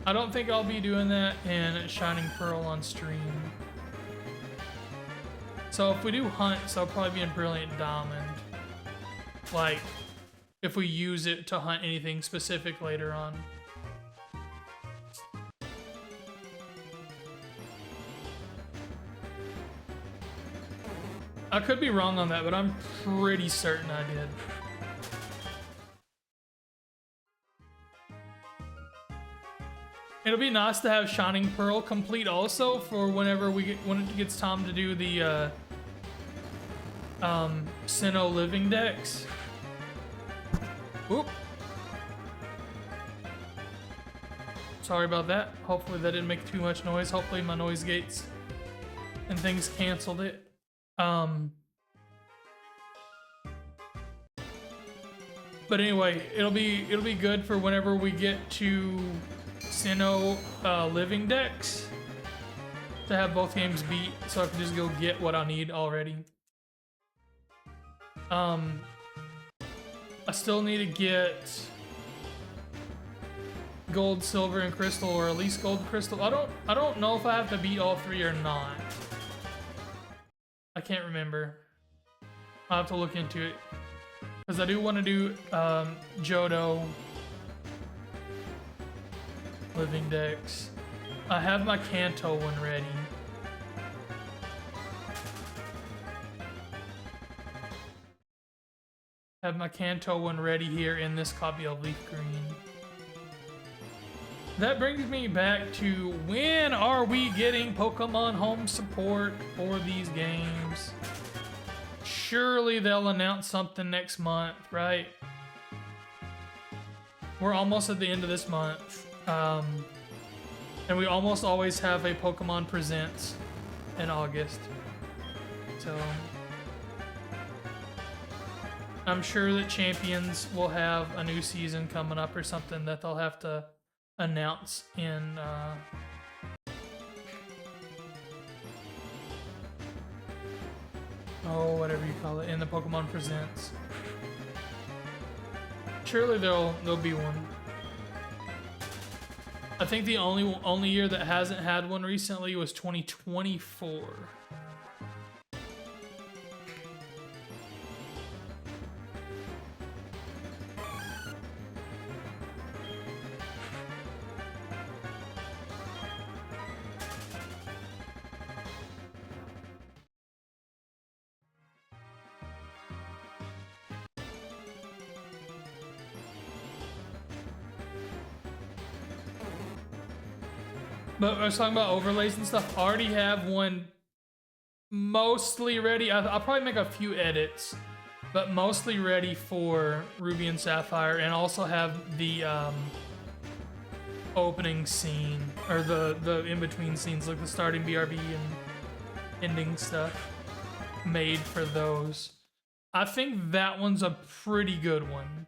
I don't think I'll be doing that in Shining Pearl on stream. So if we do hunts, I'll probably be in Brilliant Diamond. Like, if we use it to hunt anything specific later on. I could be wrong on that, but I'm pretty certain I did. It'll be nice to have Shining Pearl complete also for when it gets time to do the Sinnoh living decks. Oop. Sorry about that. Hopefully that didn't make too much noise. Hopefully my noise gates and things canceled it. But anyway, it'll be good for whenever we get to Sinnoh living decks to have both games beat, so I can just go get what I need already. I still need to get gold, silver, and crystal, or at least gold, crystal. I don't know if I have to beat all three or not. I can't remember. I'll have to look into it. Because I do want to do Johto living decks. I have my Kanto one ready. Have my Kanto one ready here in this copy of Leaf Green. That brings me back to when are we getting Pokemon Home support for these games? Surely they'll announce something next month, right? We're almost at the end of this month. And we almost always have a Pokemon Presents in August. So I'm sure that Champions will have a new season coming up or something that they'll have to announce in whatever you call it, in the Pokemon Presents. Surely there'll be one. I think the only year that hasn't had one recently was 2024. But I was talking about overlays and stuff. I already have one mostly ready. I'll probably make a few edits, but mostly ready for Ruby and Sapphire, and also have the opening scene, or the in-between scenes, like the starting BRB and ending stuff, made for those. I think that one's a pretty good one.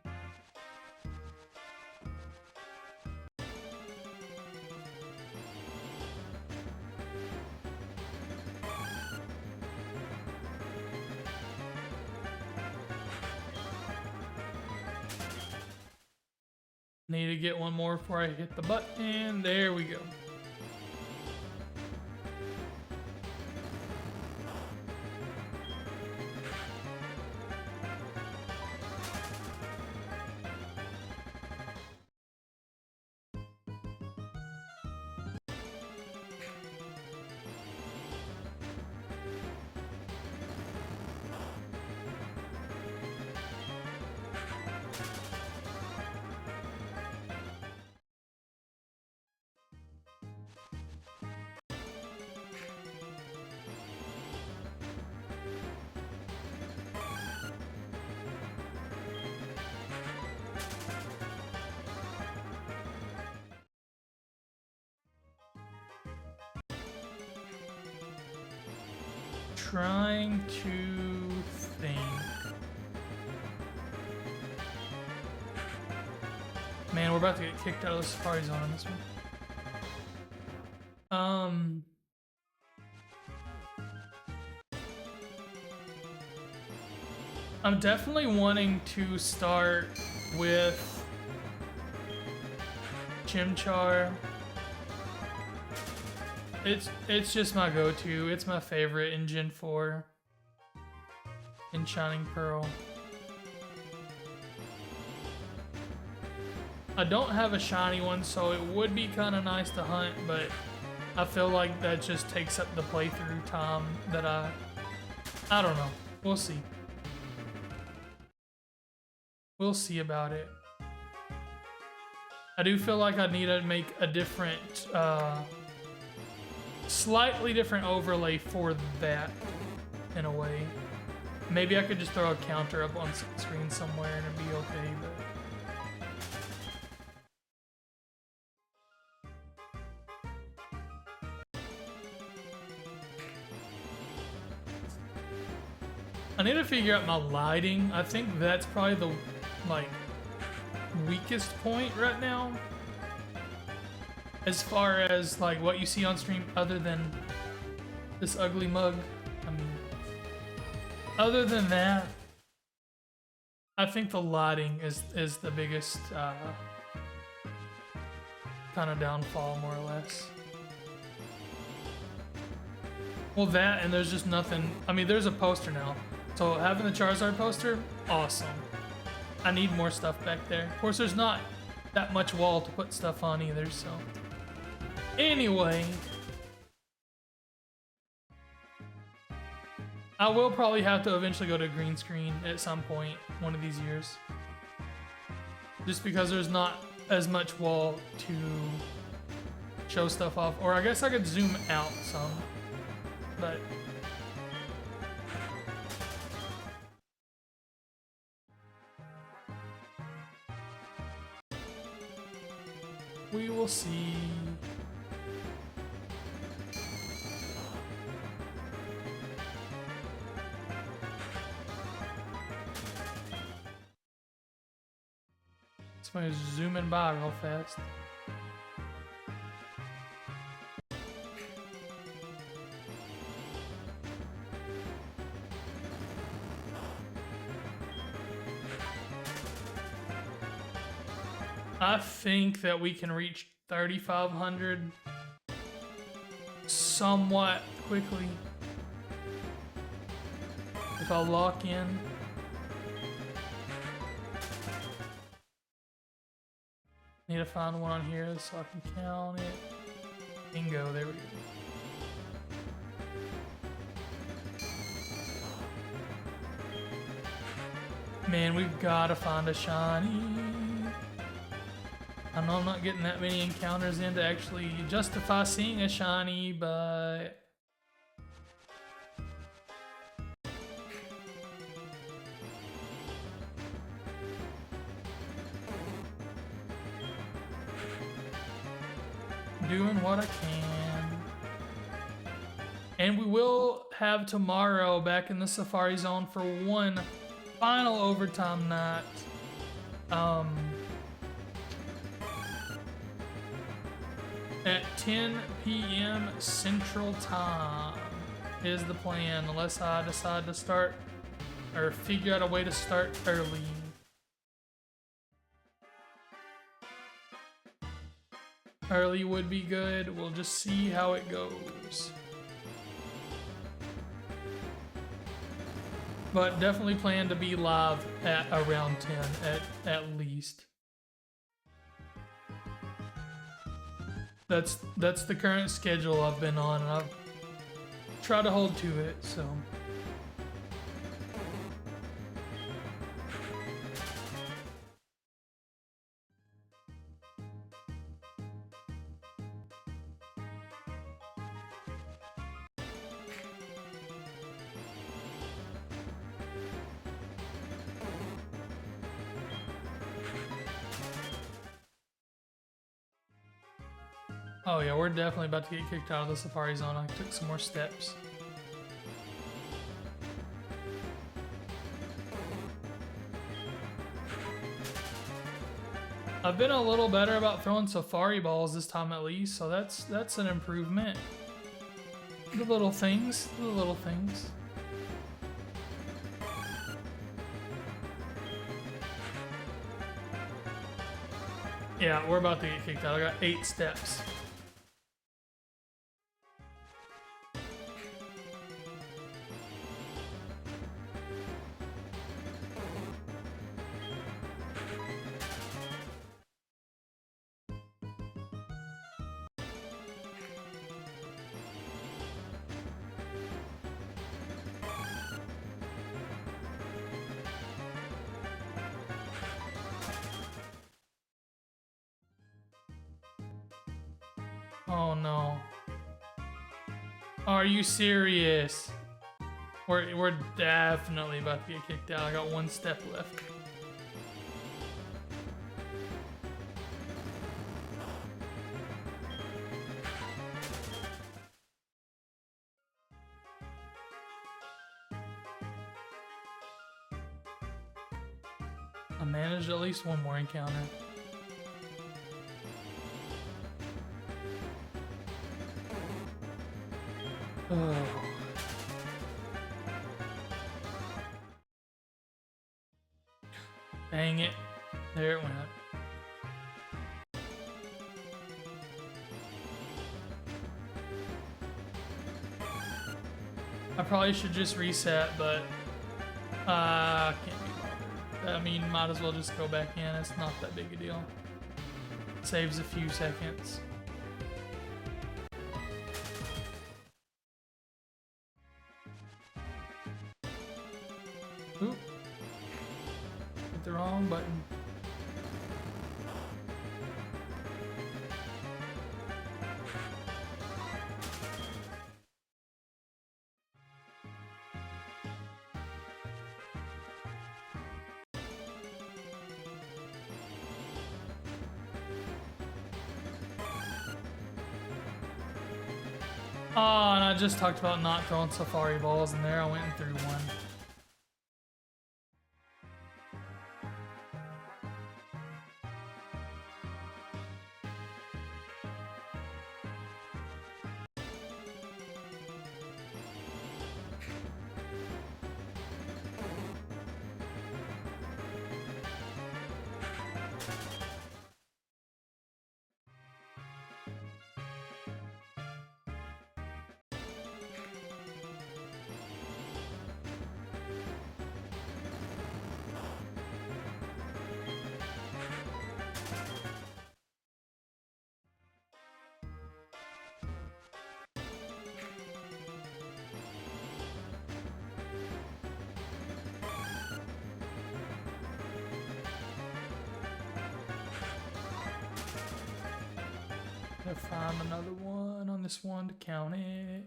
Need to get one more before I hit the button. There we go. Trying to think. Man, we're about to get kicked out of the Safari Zone on this one. I'm definitely wanting to start with Chimchar. It's just my go-to. It's my favorite in Gen 4. In Shining Pearl. I don't have a shiny one, so it would be kind of nice to hunt, but I feel like that just takes up the playthrough time that I don't know. We'll see. We'll see about it. I do feel like I need to make a different, slightly different overlay for that, in a way. Maybe I could just throw a counter up on screen somewhere and it'd be okay, but... I need to figure out my lighting. I think that's probably the, like, weakest point right now. As far as, like, what you see on stream other than this ugly mug. I mean, other than that, I think the lighting is the biggest kind of downfall, more or less. Well, that, and there's just nothing. I mean, there's a poster now. So having the Charizard poster, awesome. I need more stuff back there. Of course, there's not that much wall to put stuff on either, so. Anyway. I will probably have to eventually go to green screen at some point, one of these years. Just because there's not as much wall to show stuff off. Or I guess I could zoom out some, but... we will see. Somebody's zooming by real fast. I think that we can reach 3,500 somewhat quickly if I lock in. Need to find one on here so I can count it. Bingo, there we go. Man, we've got to find a shiny. I know I'm not getting that many encounters in to actually justify seeing a shiny, but doing what I can. And we will have tomorrow back in the Safari Zone for one final overtime night. At 10 p.m. Central Time is the plan, unless I decide to start or figure out a way to start early. Early would be good. We'll just see how it goes. But definitely plan to be live at around 10 at least. That's the current schedule I've been on, and I've tried to hold to it, so. Oh yeah, we're definitely about to get kicked out of the Safari Zone. I took some more steps. I've been a little better about throwing Safari balls this time at least, so that's an improvement. The little things, the little things. Yeah, we're about to get kicked out. I got 8 steps. Oh no. Are you serious? We're definitely about to get kicked out. I got 1 step left. I managed at least 1 more encounter. Oh. Dang it. There it went. I probably should just reset, but can't be bothered. I mean, might as well just go back in. It's not that big a deal. Saves a few seconds. Oop. Hit the wrong button. Oh, and I just talked about not throwing Safari balls, and there I went and threw one. Gotta find another one on this one to count it.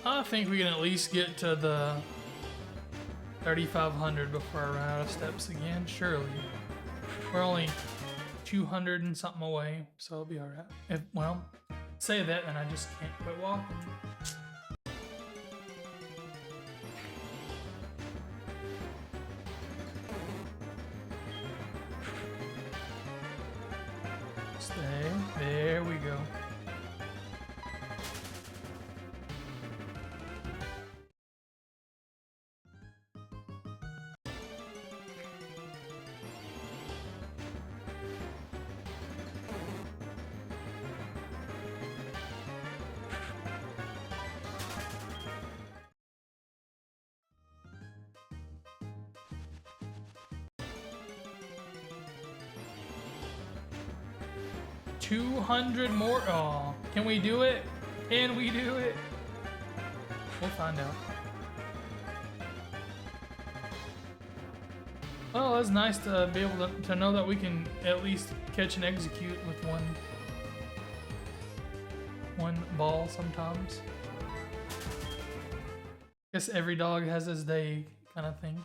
I think we can at least get to the 3,500 before I run out of steps again, surely. We're only 200 and something away, so it'll be alright. If, well, say that and I just can't quit walking. Stay. There we go. $200 more. Oh, can we do it? Can we do it? We'll find out. Well, it's nice to be able to know that we can at least catch and execute with one ball sometimes. Guess every dog has his day kind of thing.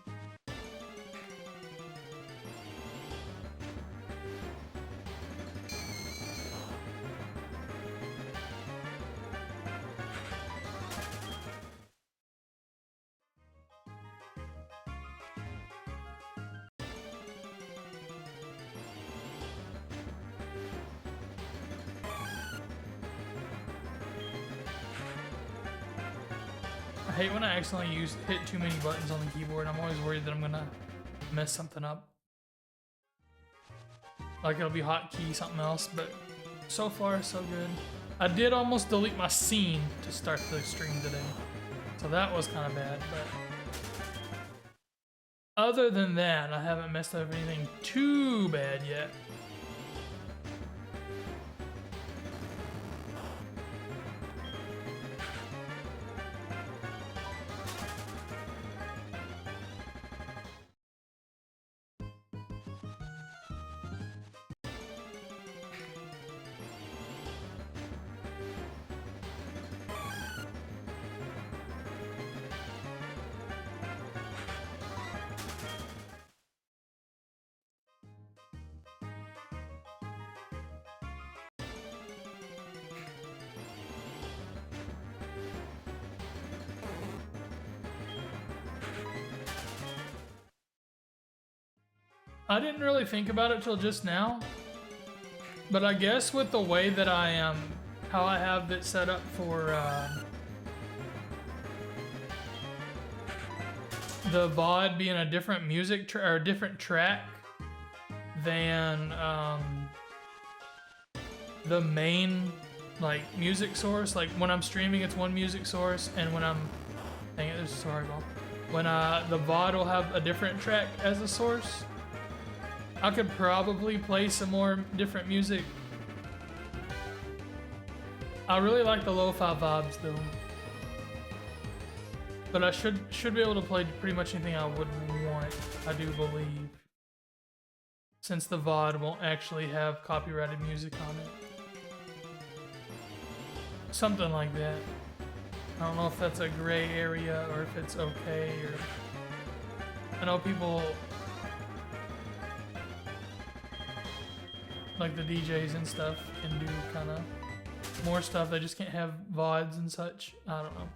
I hate when I accidentally hit too many buttons on the keyboard. I'm always worried that I'm gonna mess something up. Like it'll be hotkey something else, but so far so good. I did almost delete my scene to start the stream today, so that was kind of bad, but other than that, I haven't messed up anything too bad yet. I didn't really think about it till just now, but I guess with the way that I am, how I have it set up for the VOD being a different music or a different track than the main like music source. Like when I'm streaming, it's one music source, and when I'm, dang it, this is so hard. When the VOD will have a different track as a source. I could probably play some more different music. I really like the lo-fi vibes though. But I should be able to play pretty much anything I would want, I do believe. Since the VOD won't actually have copyrighted music on it. Something like that. I don't know if that's a gray area or if it's okay, or I know people like the DJs and stuff can do kind of more stuff. They just can't have VODs and such. I don't know.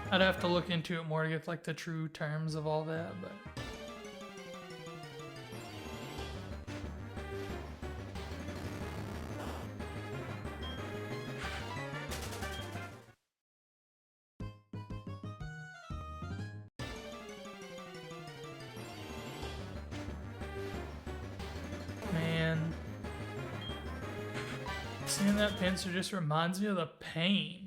I'd have to look into it more to get like the true terms of all that, but man, seeing that pincer just reminds me of the pain.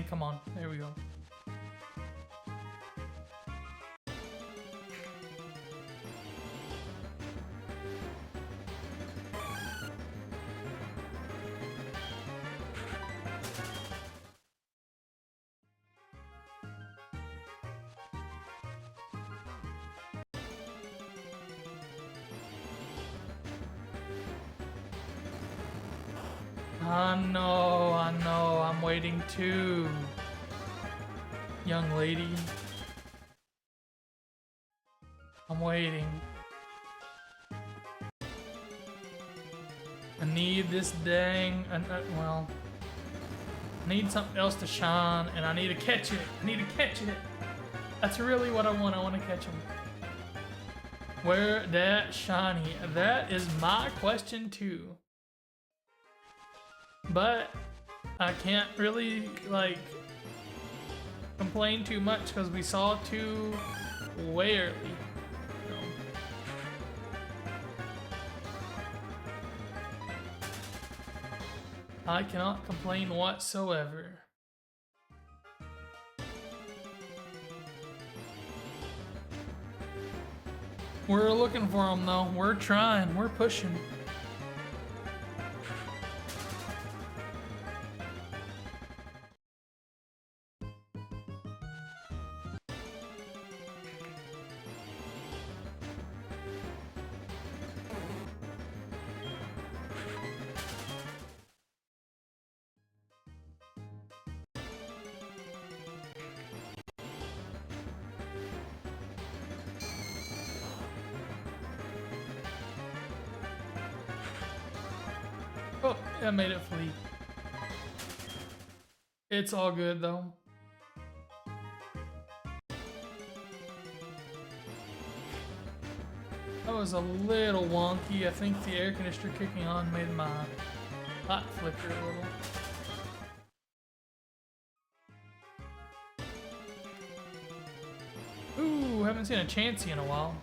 man. Come on. There we go. I know, I'm waiting too. Young lady. I'm waiting. I need this dang, well, I need something else to shine, and I need to catch it. I need to catch it. That's really what I want. I want to catch them. Where that shiny? That is my question too. But I can't really like complain too much because we saw two way early. So. I cannot complain whatsoever. We're looking for them though. We're trying. We're pushing. Oh, I made it flee. It's all good though. That was a little wonky. I think the air conditioner kicking on made my hot flicker a little. Ooh, haven't seen a Chansey in a while.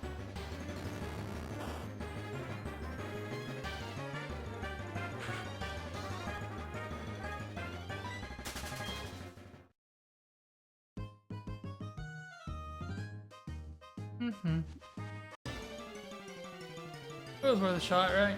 It was worth a shot, right?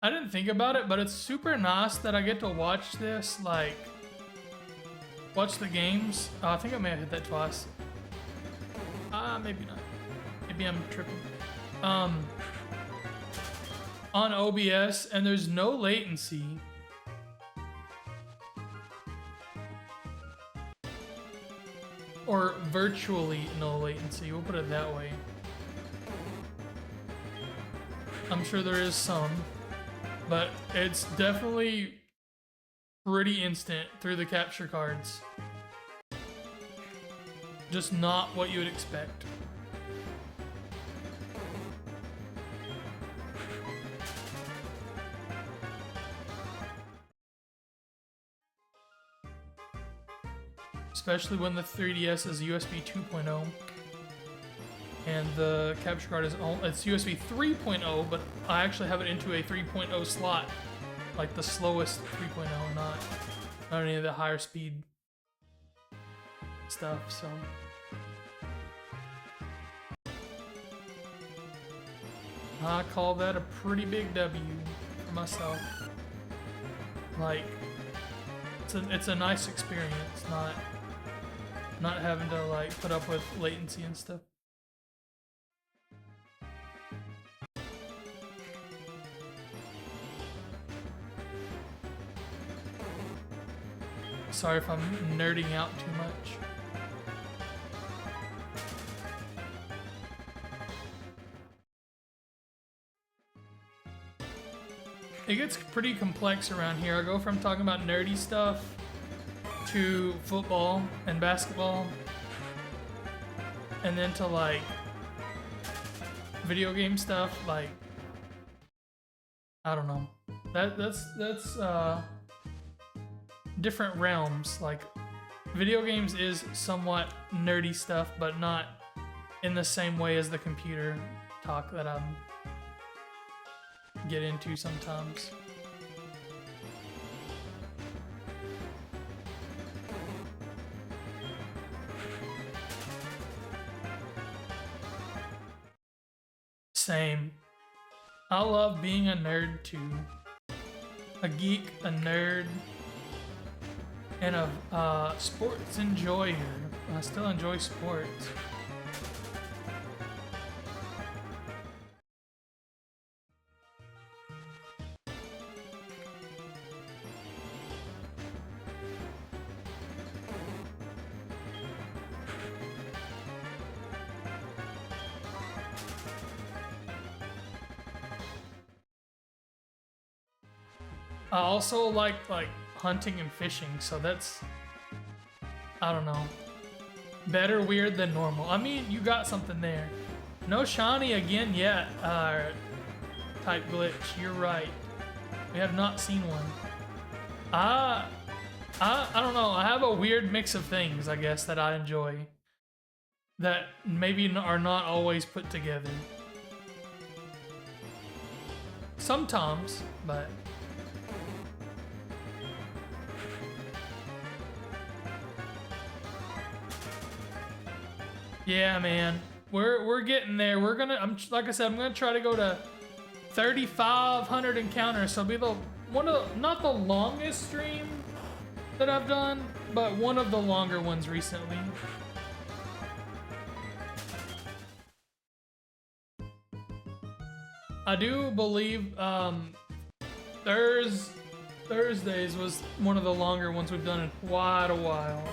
I didn't think about it, but it's super nice that I get to watch this, like, watch the games. Oh, I think I may have hit that twice. Maybe not. Maybe I'm tripping. On OBS, and there's no latency. Or virtually no latency, we'll put it that way. I'm sure there is some. But it's definitely pretty instant through the capture cards. Just not what you would expect. especially when the 3DS is USB 2.0. And the capture card is it's USB 3.0, but I actually have it into a 3.0 slot, like the slowest 3.0, not any of the higher speed stuff. So I call that a pretty big W for myself. Like it's a nice experience, not having to like put up with latency and stuff. Sorry if I'm nerding out too much. It gets pretty complex around here. I go from talking about nerdy stuff to football and basketball, and then to like video game stuff. Like I don't know. That's different realms. Like video games is somewhat nerdy stuff, but not in the same way as the computer talk that I'm get into sometimes. Same. I love being a nerd too. A geek, a nerd, and a sports enjoyer. I still enjoy sports. I also like hunting and fishing, so that's, I don't know, better weird than normal. I mean, you got something there. No shiny again yet, type glitch. You're right. We have not seen one. I don't know. I have a weird mix of things, I guess, that I enjoy that maybe are not always put together. Sometimes, but yeah, man, we're getting there. We're gonna, like I said, I'm gonna try to go to 3,500 encounters. So it'll be not the longest stream that I've done, but one of the longer ones recently. I do believe Thursdays was one of the longer ones we've done in quite a while.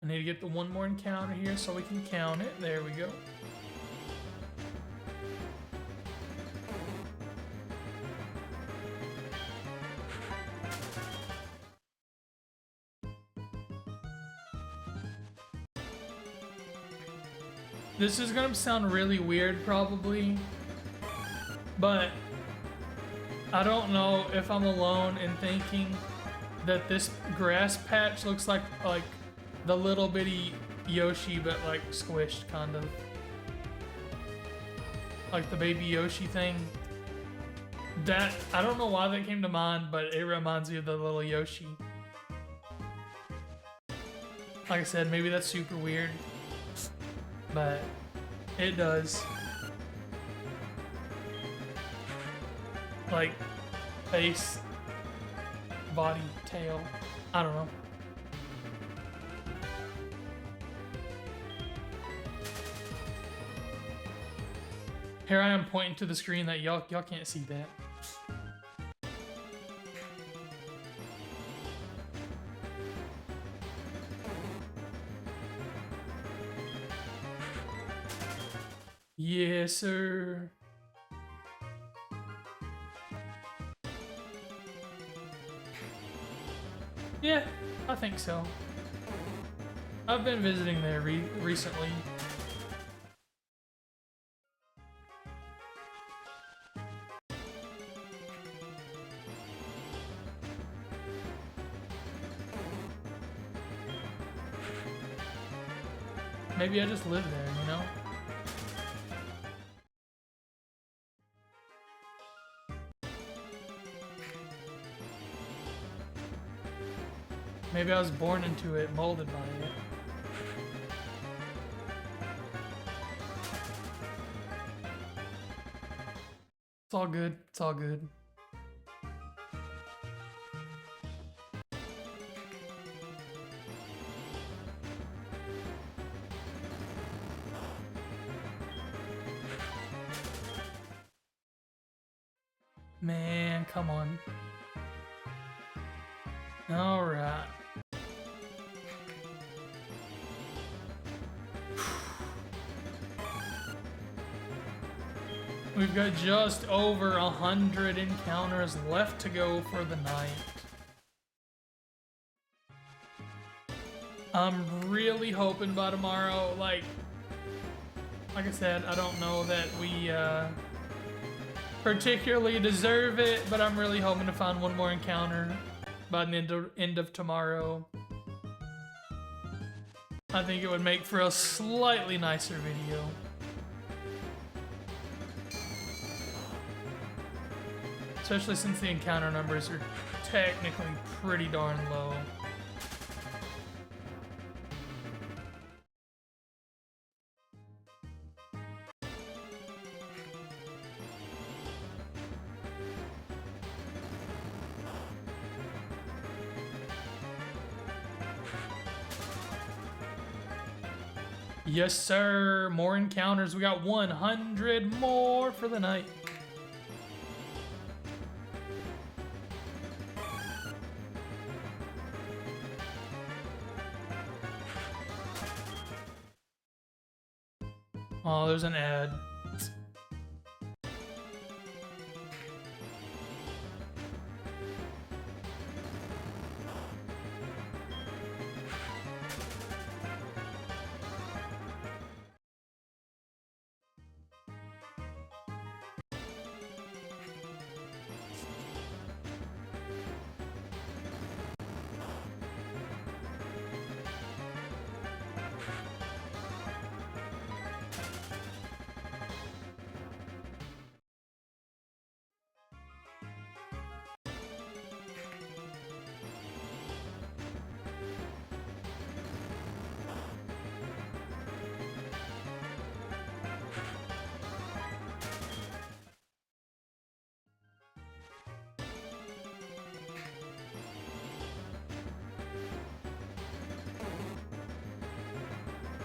I need to get the one more encounter here so we can count it. There we go. This is gonna sound really weird probably, but I don't know if I'm alone in thinking that this grass patch looks like the little bitty Yoshi, but like squished, kind of. Like the baby Yoshi thing. That, I don't know why that came to mind, but it reminds me of the little Yoshi. Like I said, maybe that's super weird, but it does. Like, face, body, tail, I don't know. Here I am pointing to the screen that y'all can't see that. Yes, sir. Yeah, I think so. I've been visiting there recently. Maybe I just live there, you know? Maybe I was born into it, molded by it. It's all good. It's all good. Man, come on. All right. We've got just over 100 encounters left to go for the night. I'm really hoping by tomorrow, like I said, I don't know that we particularly deserve it, but I'm really hoping to find one more encounter by the end of tomorrow. I think it would make for a slightly nicer video. Especially since the encounter numbers are technically pretty darn low. Yes, sir. More encounters. We got 100 more for the night. Oh, there's an ad.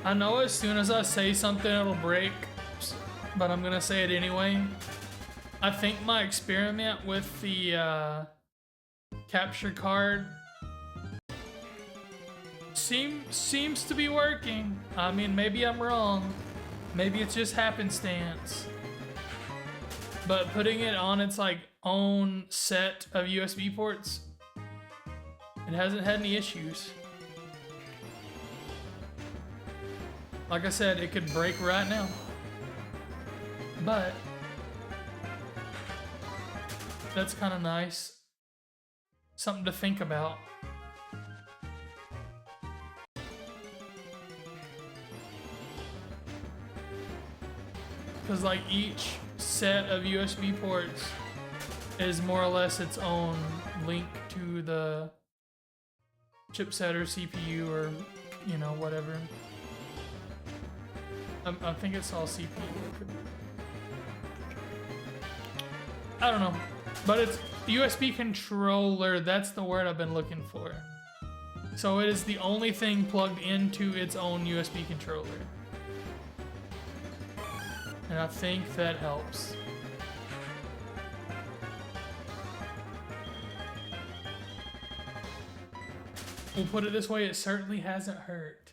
I know as soon as I say something it'll break, but I'm gonna say it anyway. I think my experiment with the capture card seems to be working. I mean, maybe I'm wrong. Maybe it's just happenstance. But putting it on its like own set of USB ports, it hasn't had any issues. Like I said, it could break right now. But that's kind of nice. Something to think about. Because like each set of USB ports is more or less its own link to the chipset or CPU or, you know, whatever. I think it's all CPU. I don't know. But it's USB controller. That's the word I've been looking for. So it is the only thing plugged into its own USB controller. And I think that helps. We'll put it this way, it certainly hasn't hurt.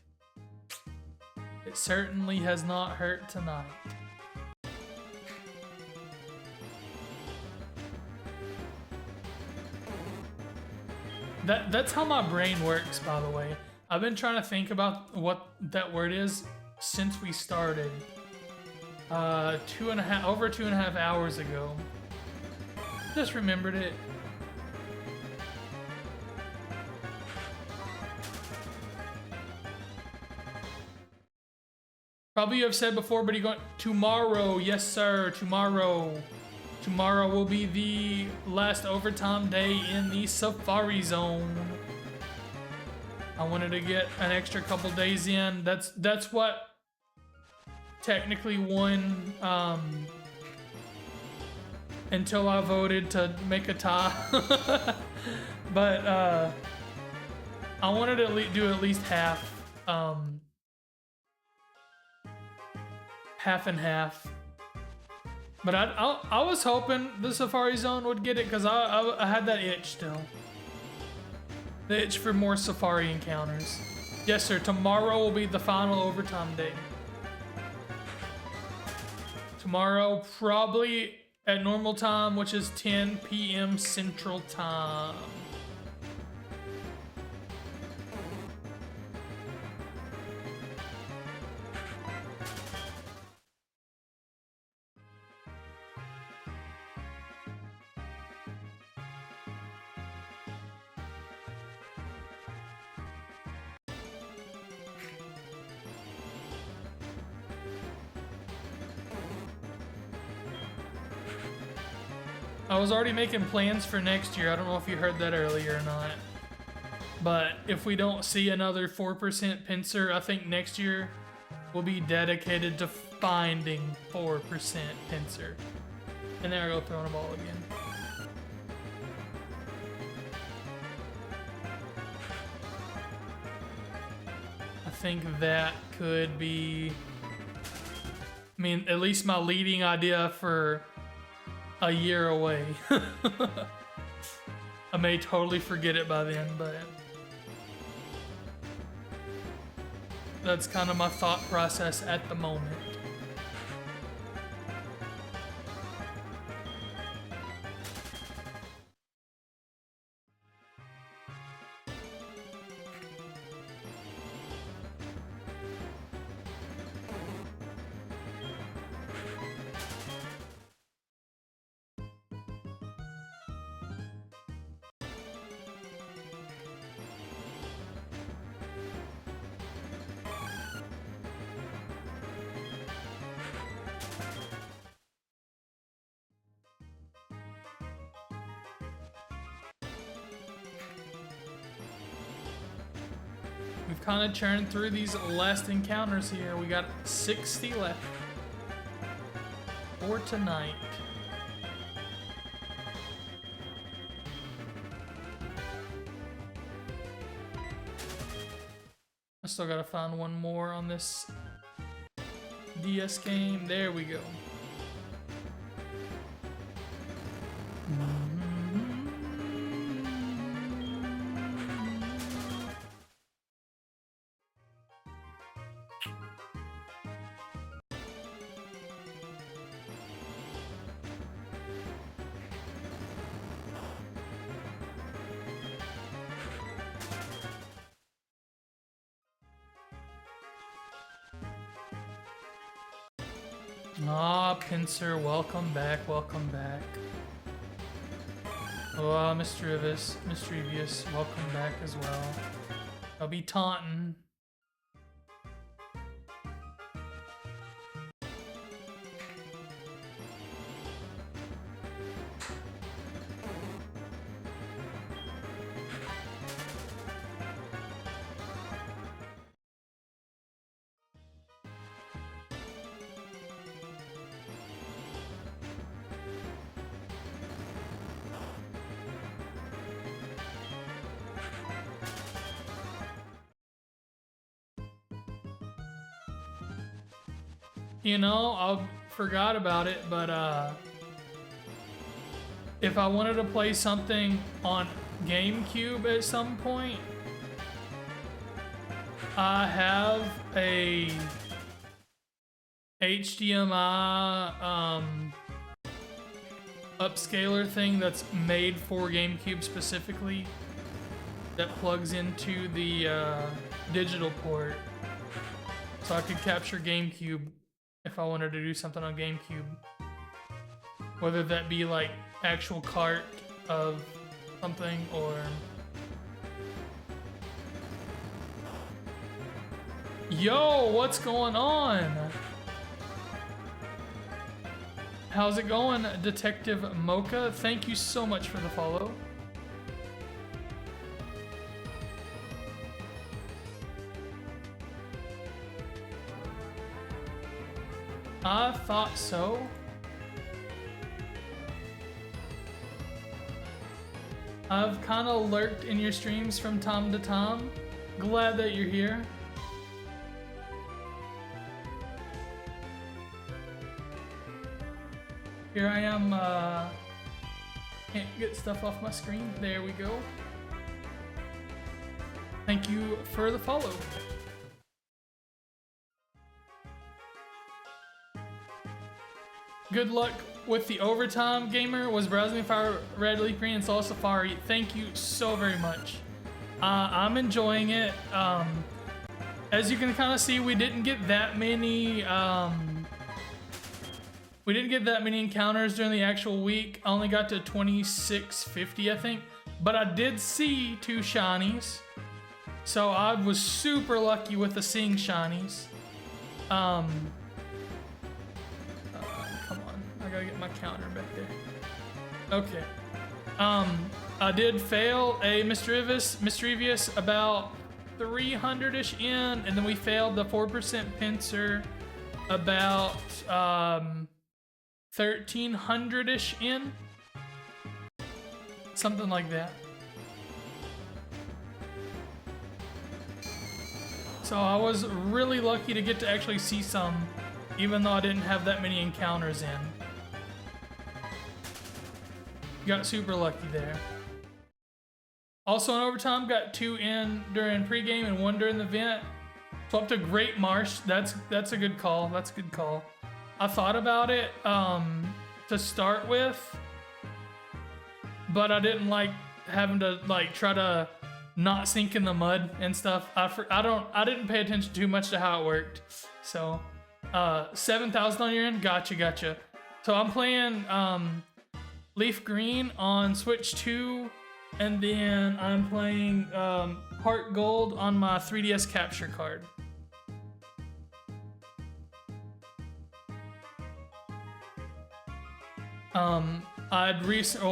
It certainly has not hurt tonight. That's how my brain works, by the way. I've been trying to think about what that word is since we started. Over 2.5 hours ago. Just remembered it. Probably you have said before, but he got tomorrow. Yes, sir. Tomorrow. Tomorrow will be the last overtime day in the Safari Zone. I wanted to get an extra couple days in. That's what technically won until I voted to make a tie. But I wanted to do at least half, half and half. But I was hoping the Safari Zone would get it because I had that itch still. The itch for more Safari encounters. Yes, sir. Tomorrow will be the final overtime day. Tomorrow, probably at normal time, which is 10 p.m. Central Time. I was already making plans for next year. I don't know if you heard that earlier or not. But if we don't see another 4% pincer, I think next year will be dedicated to finding 4% pincer. And there I go throwing a ball again. I think that could be, I mean, at least my leading idea for a year away. I may totally forget it by then, but that's kind of my thought process at the moment. We've kind of churned through these last encounters here. We got 60 left for tonight. I still gotta find one more on this DS game. There we go. Ah, Pincer, welcome back, welcome back. Oh, Mischievous, welcome back as well. I'll be taunting. You know, I forgot about it, but if I wanted to play something on GameCube at some point, I have a HDMI upscaler thing that's made for GameCube specifically that plugs into the digital port, so I could capture GameCube if I wanted to do something on GameCube. Whether that be like actual cart of something or... Yo, what's going on? How's it going, Detective Mocha? Thank you so much for the follow. I thought so. I've kind of lurked in your streams from time to time. Glad that you're here. Here I am, can't get stuff off my screen. There we go. Thank you for the follow. Good luck with the overtime, gamer. Was browsing Fire Red Leaf Green and saw Safari. Thank you so very much. I'm enjoying it. As you can kind of see, we didn't get that many encounters during the actual week. I only got to 2650, I think. But I did see 2 shinies. So I was super lucky with the seeing shinies. Come on, I gotta get my counter back there. Okay. I did fail a mischievous about 300-ish in, and then we failed the 4% pincer about 1300-ish in. Something like that. So I was really lucky to get to actually see some, even though I didn't have that many encounters in. Got super lucky there. Also in overtime, got 2 in during pregame and 1 during the event. So up to Great Marsh. That's a good call. That's a good call. I thought about it to start with, but I didn't like having to try to not sink in the mud and stuff. I didn't pay attention too much to how it worked. So 7,000 on your end. Gotcha. So I'm playing Leaf Green on Switch 2, and then I'm playing Heart Gold on my 3DS capture card.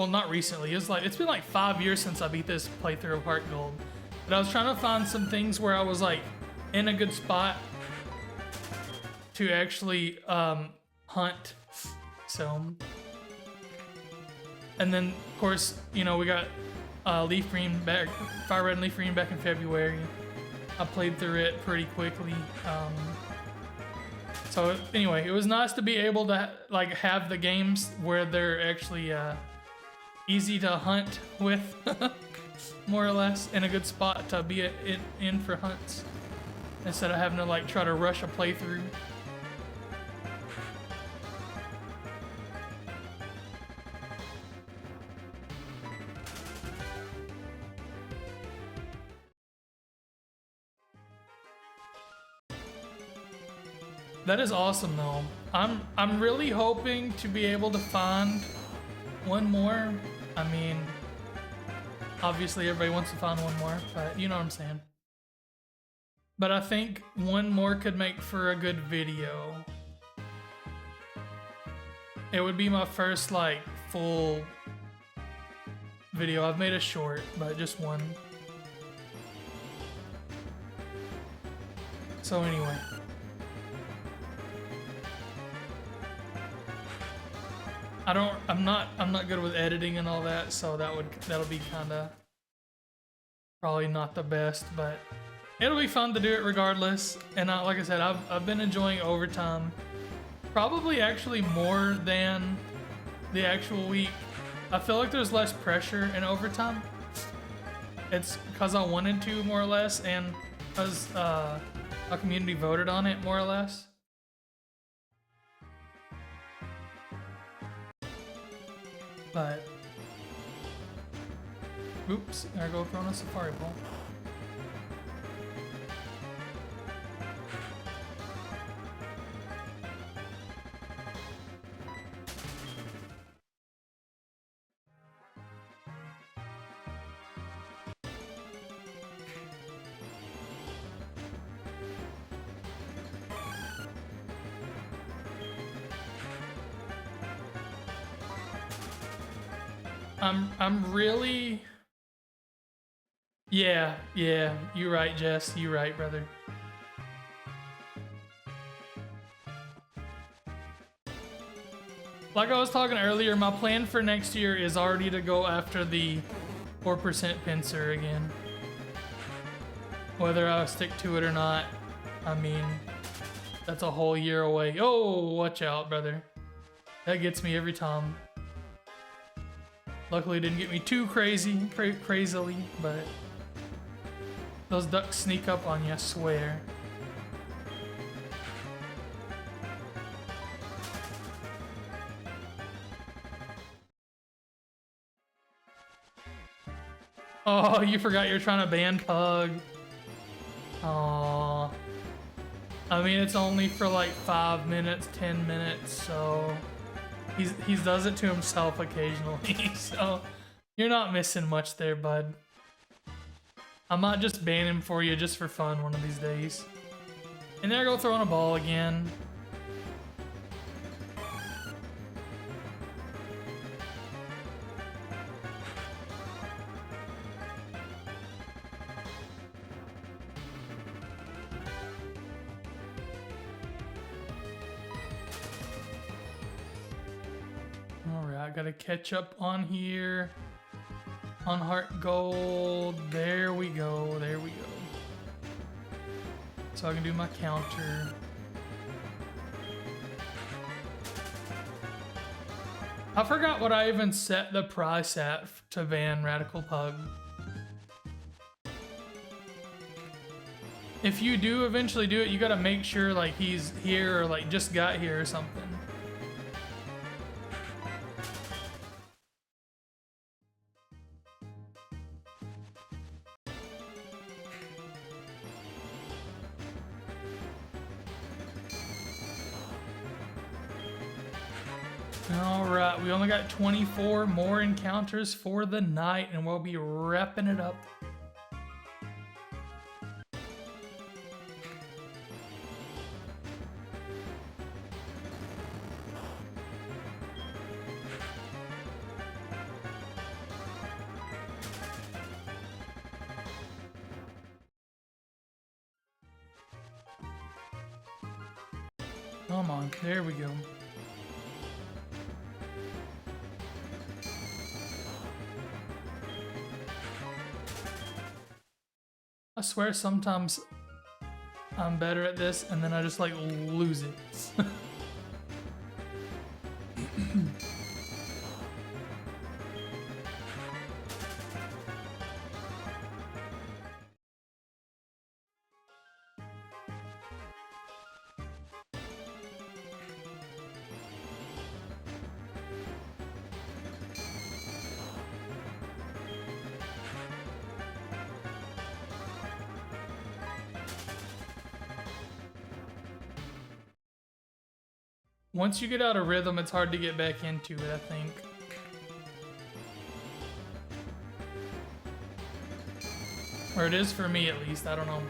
Not recently. It's been like 5 years since I beat this playthrough of Heart Gold. But I was trying to find some things where I was like in a good spot to actually hunt. So, and then of course, you know, we got Leaf Green back, Fire Red and Leaf Green back in February. I played through it pretty quickly. So anyway, it was nice to be able to have the games where they're actually easy to hunt with, more or less, in a good spot to be in for hunts, instead of having to try to rush a playthrough. That is awesome though. I'm really hoping to be able to find one more. I mean, obviously everybody wants to find one more, but you know what I'm saying. But I think one more could make for a good video. It would be my first full video. I've made a short, but just one. So anyway. I'm not good with editing and all that, so that'll be kinda probably not the best, but it'll be fun to do it regardless. And like I said, I've been enjoying overtime, probably actually more than the actual week. I feel like there's less pressure in overtime. It's because I wanted to, more or less, and because a community voted on it, more or less. But, oops, there I go throwing a safari ball. I'm really. Yeah, you're right, Jess. You're right, brother. Like I was talking earlier, my plan for next year is already to go after the 4% pincer again. Whether I stick to it or not, I mean, that's a whole year away. Oh, watch out, brother. That gets me every time. Luckily, it didn't get me too crazily, but those ducks sneak up on you, I swear. Oh, you forgot you're trying to ban Pug. Aww. I mean, it's only for like 5 minutes, 10 minutes, so he does it to himself occasionally. So you're not missing much there, bud. I might just ban him for you just for fun one of these days. And there I go throwing a ball again. I gotta catch up on here. On heart gold. There we go. There we go. So I can do my counter. I forgot what I even set the price at to ban Radical Pug. If you do eventually do it, you gotta make sure like he's here or like just got here or something. Alright, we only got 24 more encounters for the night and we'll be wrapping it up. Come on, there we go. I swear sometimes I'm better at this and then I just like lose it. Once you get out of rhythm, it's hard to get back into it, I think. Or it is for me at least, I don't know.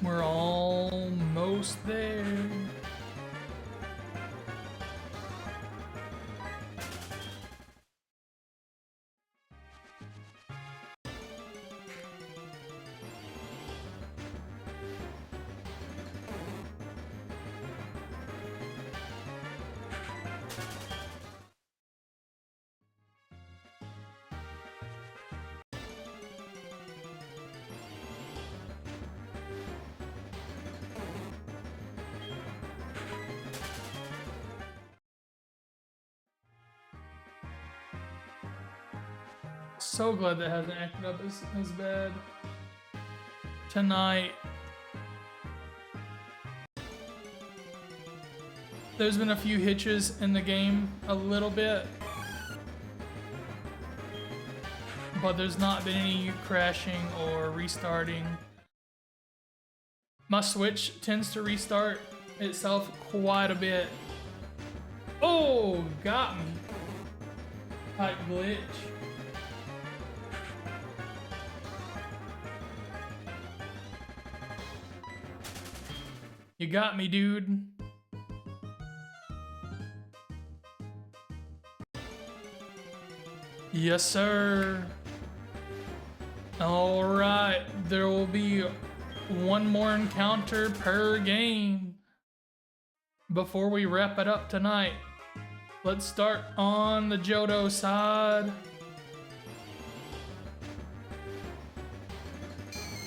We're almost there. So glad that hasn't acted up as bad tonight. There's been a few hitches in the game, a little bit. but there's not been any crashing or restarting. My Switch tends to restart itself quite a bit. Oh, got me. Type glitch. You got me, dude. Yes, sir. All right, there will be one more encounter per game before we wrap it up tonight. Let's start on the Johto side.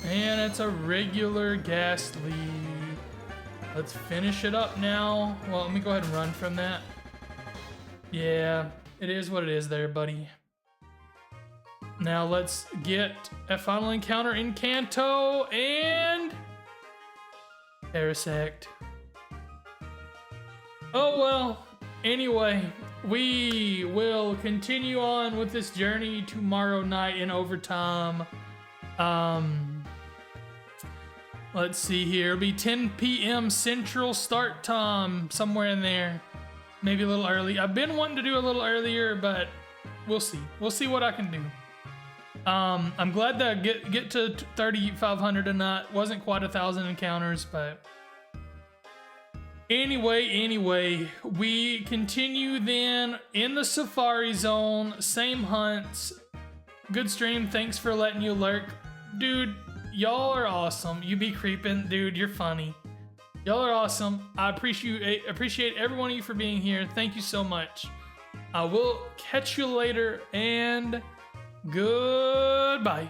And it's a regular Ghastly. Let's finish it up now. Well, let me go ahead and run from that. Yeah, it is what it is there, buddy. Now let's get a final encounter in Kanto and Parasect. Oh well, anyway, we will continue on with this journey tomorrow night in overtime. Let's see here, it'll be 10 p.m. Central start time, somewhere in there. Maybe a little early. I've been wanting to do a little earlier, but we'll see. We'll see what I can do. I'm glad that I get to 3,500 tonight. Wasn't quite 1,000 encounters, but anyway, we continue then in the Safari Zone, same hunts. Good stream, thanks for letting you lurk. Dude, y'all are awesome. You be creeping, dude, you're funny. Y'all are awesome. I appreciate every one of you for being here. Thank you so much. I will catch you later, and goodbye.